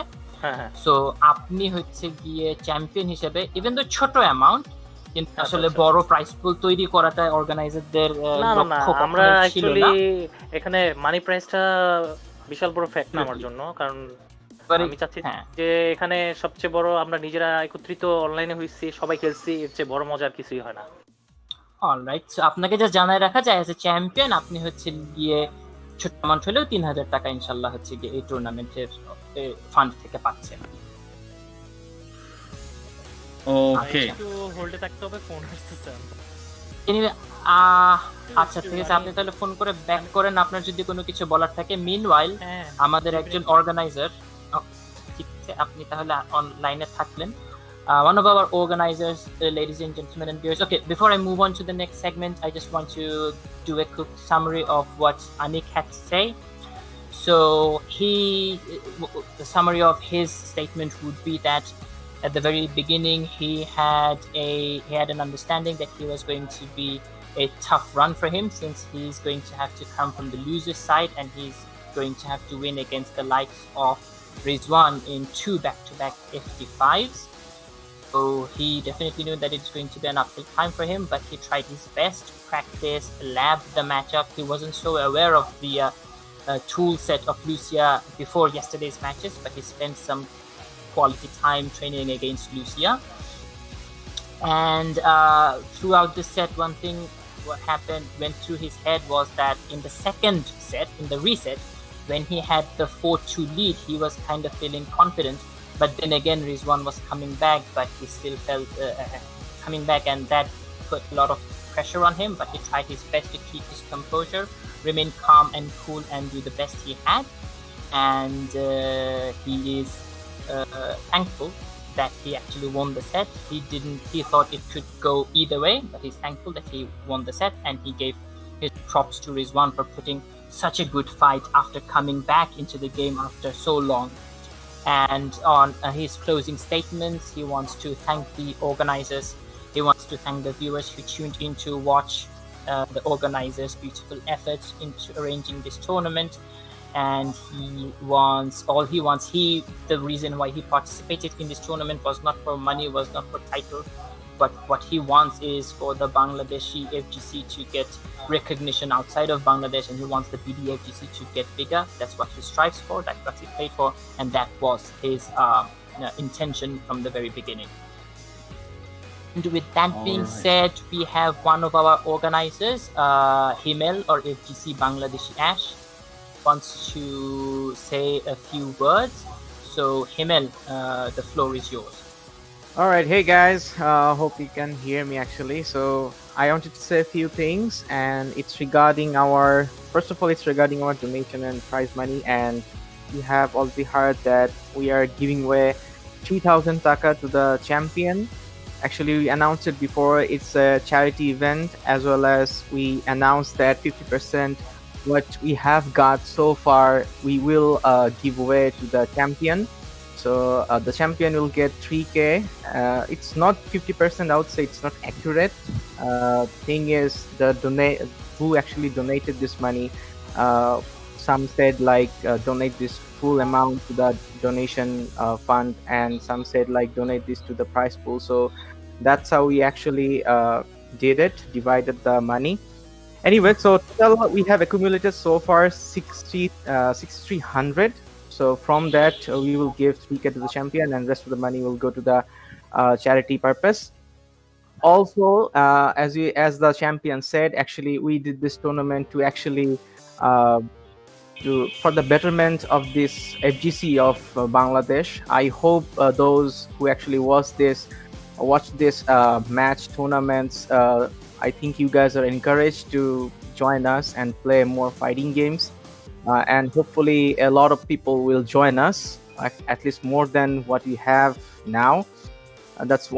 সো আপনি হচ্ছে গিয়ে চ্যাম্পিয়ন হিসেবে, ইভেন তো ছোট অ্যামাউন্ট, কিন্তু আসলে বড় প্রাইস পুল তৈরি করাটা অর্গানাইজারদের লক্ষ্য। আমরা অ্যাকচুয়ালি এখানে মানি প্রাইসটা বিশাল বড় ফ্যাক্ট না আমার জন্য, কারণ আমি চাচ্ছি যে এখানে সবচেয়ে বড় আমরা নিজেরা একত্রিত অনলাইনে হইছি, সবাই খেলছি, এর চেয়ে বড় মজার কিছুই হয় না। অলরাইট, সো আপনাকে যা জানায় রাখা যায়, এজ এ চ্যাম্পিয়ন আপনি হচ্ছে গিয়ে ছোট অ্যামাউন্ট হলেও 3000 টাকা ইনশাআল্লাহ হচ্ছে গিয়ে এই টুর্নামেন্টের ফান্ড থেকে পাচ্ছেন। ওকে, একটু হোল্ডে থাকতে হবে, ফোন আসছে। এনিওয়ে, আচ্ছা ঠিক আছে, আপনি তাহলে ফোন করে ব্যাক করেন আপনার যদি কোনো কিছু বলার থাকে। মিনওয়াইল আমাদের একজন অর্গানাইজার, ঠিক আছে, আপনি তাহলে অনলাইনে থাকলেন। One of our organizers, ladies and gentlemen and viewers. Okay, before I move on to the next segment, I just want to do a quick summary of what Anik had to say. So the summary of his statement would be that at the very beginning he had an understanding that he was going to be a tough run for him, since he's going to have to come from the loser's side and he's going to have to win against the likes of Rizwan in 2 back-to-back FT5s. So he definitely knew that it's going to be an uphill time for him, but he tried his best to practice, lab the matchup. He wasn't so aware of the tool set of Lucia before yesterday's matches, but he spent some quality time training against Lucia. And throughout the set, one thing what went through his head was that in the second set, in the reset, when he had the 4-2 lead, he was kind of feeling confident. But then again, Rizwan was coming back, but he still felt coming back, and that put a lot of pressure on him. But he tried his best to keep his composure, remain calm and cool, and do the best he had. And he is thankful that he actually won the set. He thought it could go either way, but he's thankful that he won the set, and he gave his props to Rizwan for putting such a good fight after coming back into the game after so long. And on his closing statements, he wants to thank the organizers. He wants to thank the viewers who tuned in to watch the organizers' beautiful efforts into arranging this tournament. And the reason why he participated in this tournament was not for money, was not for title, but what he wants is for the Bangladeshi FGC to get recognition outside of Bangladesh, and he wants the BD FGC to get bigger. That's what he strives for, that's what he played for, and that was his intention from the very beginning. And with that being said, we have one of our organizers, Himel, or FGC Bangladeshi Ash, wants to say a few words. So Himel, the floor is yours. All right, hey guys, hope you can hear me actually. So I wanted to say a few things, and it's regarding first of all, it's regarding our donation and prize money. And you have already heard that we are giving away 3,000 taka to the champion. Actually, we announced it before. It's a charity event, as well as we announced that 50% what we have got so far we will give away to the champion. So the champion will get 3K. It's not 50%. I would say it's not accurate. Thing is, who actually donated this money. Some said donate this full amount to the donation fund, and some said donate this to the prize pool. So that's how we actually did it, divided the money. Anyway, so total we have accumulated so far 6,300. So from that, we will give 3K to the champion, and rest of the money will go to the charity purpose. Also, as the champion said, actually we did this tournament to actually uh, for the betterment of this FGC of Bangladesh. I hope those who actually watch this match tournaments, I think you guys are encouraged to join us and play more fighting games, and hopefully a lot of people will join us, at least more than what we have now. That is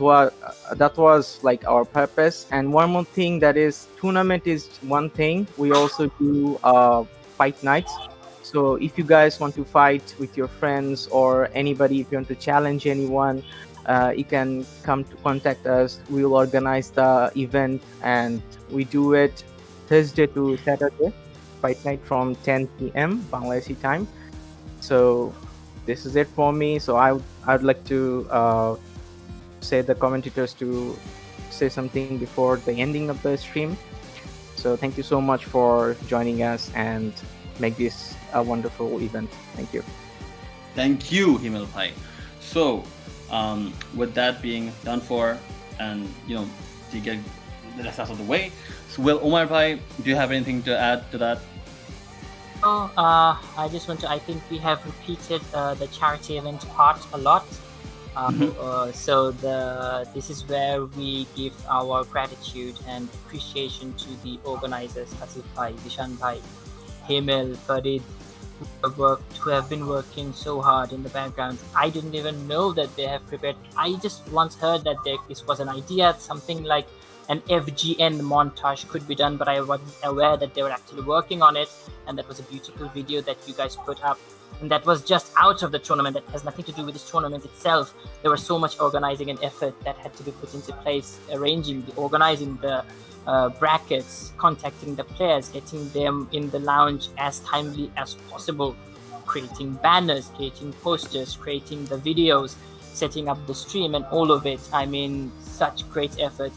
what that was like our purpose. And one more thing, that is tournament is one thing, we also do fight nights. So if you guys want to fight with your friends or anybody, if you want to challenge anyone, you can come to contact us. We will organize the event, and we do it Thursday to Saturday, fight night from 10 p.m. Bangladeshi time. So this is it for me. So I'd like to say the commentators to say something before the ending of the stream. So thank you so much for joining us and make this a wonderful event. Thank you. Thank you, Himel Bhai. So, with that being done for, and to get the rest out of the way, so will Omar Bhai, do you have anything to add to that? Oh, I just want to. I think we have repeated the charity event part a lot. So this is where we give our gratitude and appreciation to the organizers, Asif Bhai, Dishan Bhai, Hemel, Farid, who have been working so hard in the background. I didn't even know that they have prepared. I just once heard that this was an idea, something like an FGN montage could be done, but I wasn't aware that they were actually working on it. And that was a beautiful video that you guys put up. And that was just out of the tournament. That has nothing to do with this tournament itself. There was so much organizing and effort that had to be put into place, organizing the brackets, contacting the players, getting them in the lounge as timely as possible, creating banners, creating posters, creating the videos, setting up the stream, and all of it. I mean, such great effort.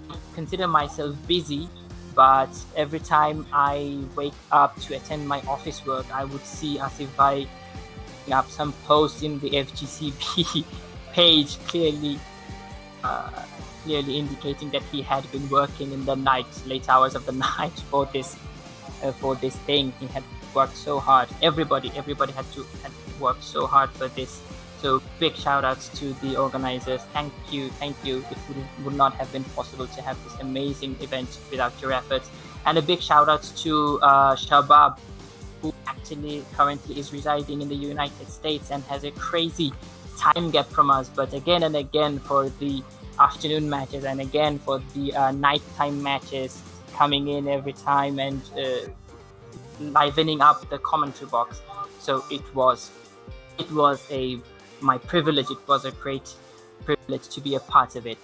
I consider myself busy, but every time I wake up to attend my office work, I would see Asif Bhai putting up some posts in the FGCB page, clearly indicating that he had been working in the late hours of the night for this thing. He had worked so hard. Everybody had worked so hard for this. So big shout outs to the organizers. Thank you. It would not have been possible to have this amazing event without your efforts. And a big shout out to Shabab, who actually currently is residing in the United States and has a crazy time gap from us. But again and again for the afternoon matches, and again for the nighttime matches, coming in every time and livening up the commentary box. So it was my privilege. It was a great privilege to be a part of it.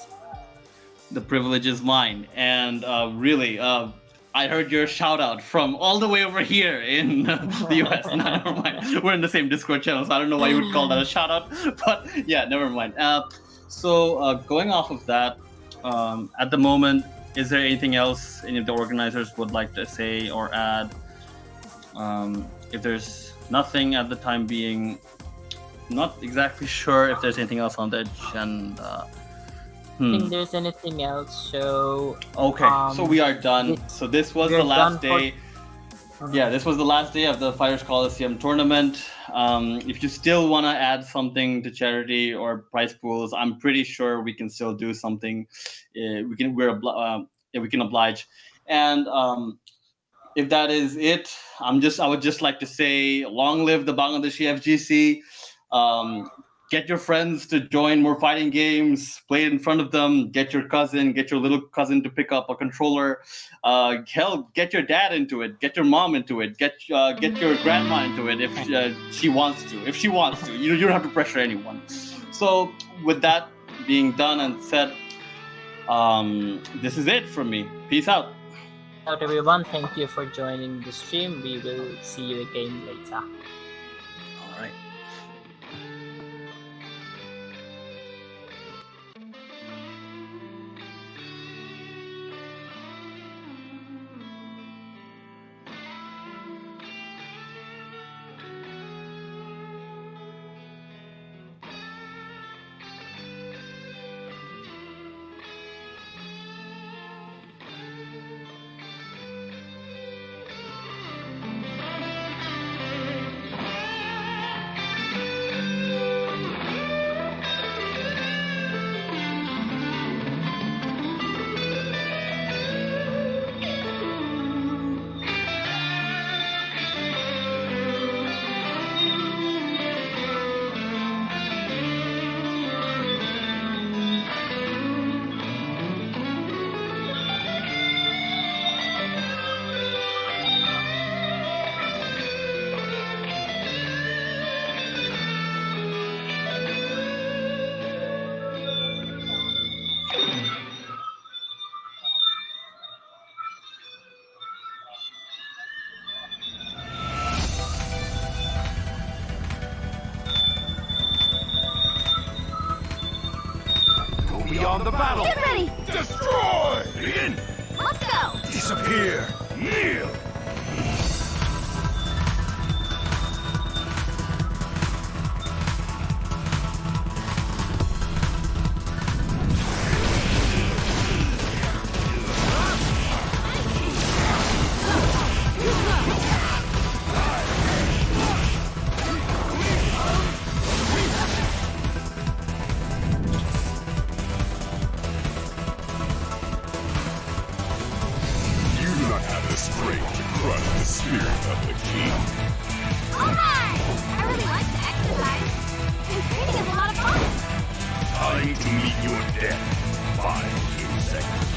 The privilege is mine. And really, I heard your shout out from all the way over here in the US. No, never mind. We're in the same Discord channel, so I don't know why you would call that a shout out. But yeah, never mind. So going off of that, at the moment, is there anything else any of the organizers would like to say or add? If there's nothing at the time being, not exactly sure if there's anything else on the agenda. I think there's anything else. So okay, so we are done. So this was the last day. Yeah, this was the last day of the Fighters Colosseum tournament. If you still want to add something to charity or prize pools, I'm pretty sure we can still do something. We can oblige. And if that is it, I would just like to say, long live the Bangladeshi FGC. Get your friends to join more fighting games, play it in front of them, get your little cousin to pick up a controller, hell, get your dad into it, get your mom into it, get your grandma into it if she wants to. You don't have to pressure anyone. So with that being done and said, this is it from me. Peace out. Out everyone, thank you for joining the stream. We will see you again later. All right. on the battle. Get ready! Destroy! Begin! Let's go! Disappear! Kneel! You do not have the strength to crush the spirit of the king. Alright! I really like to exercise. And training is a lot of fun. Time to meet your death. 5 seconds.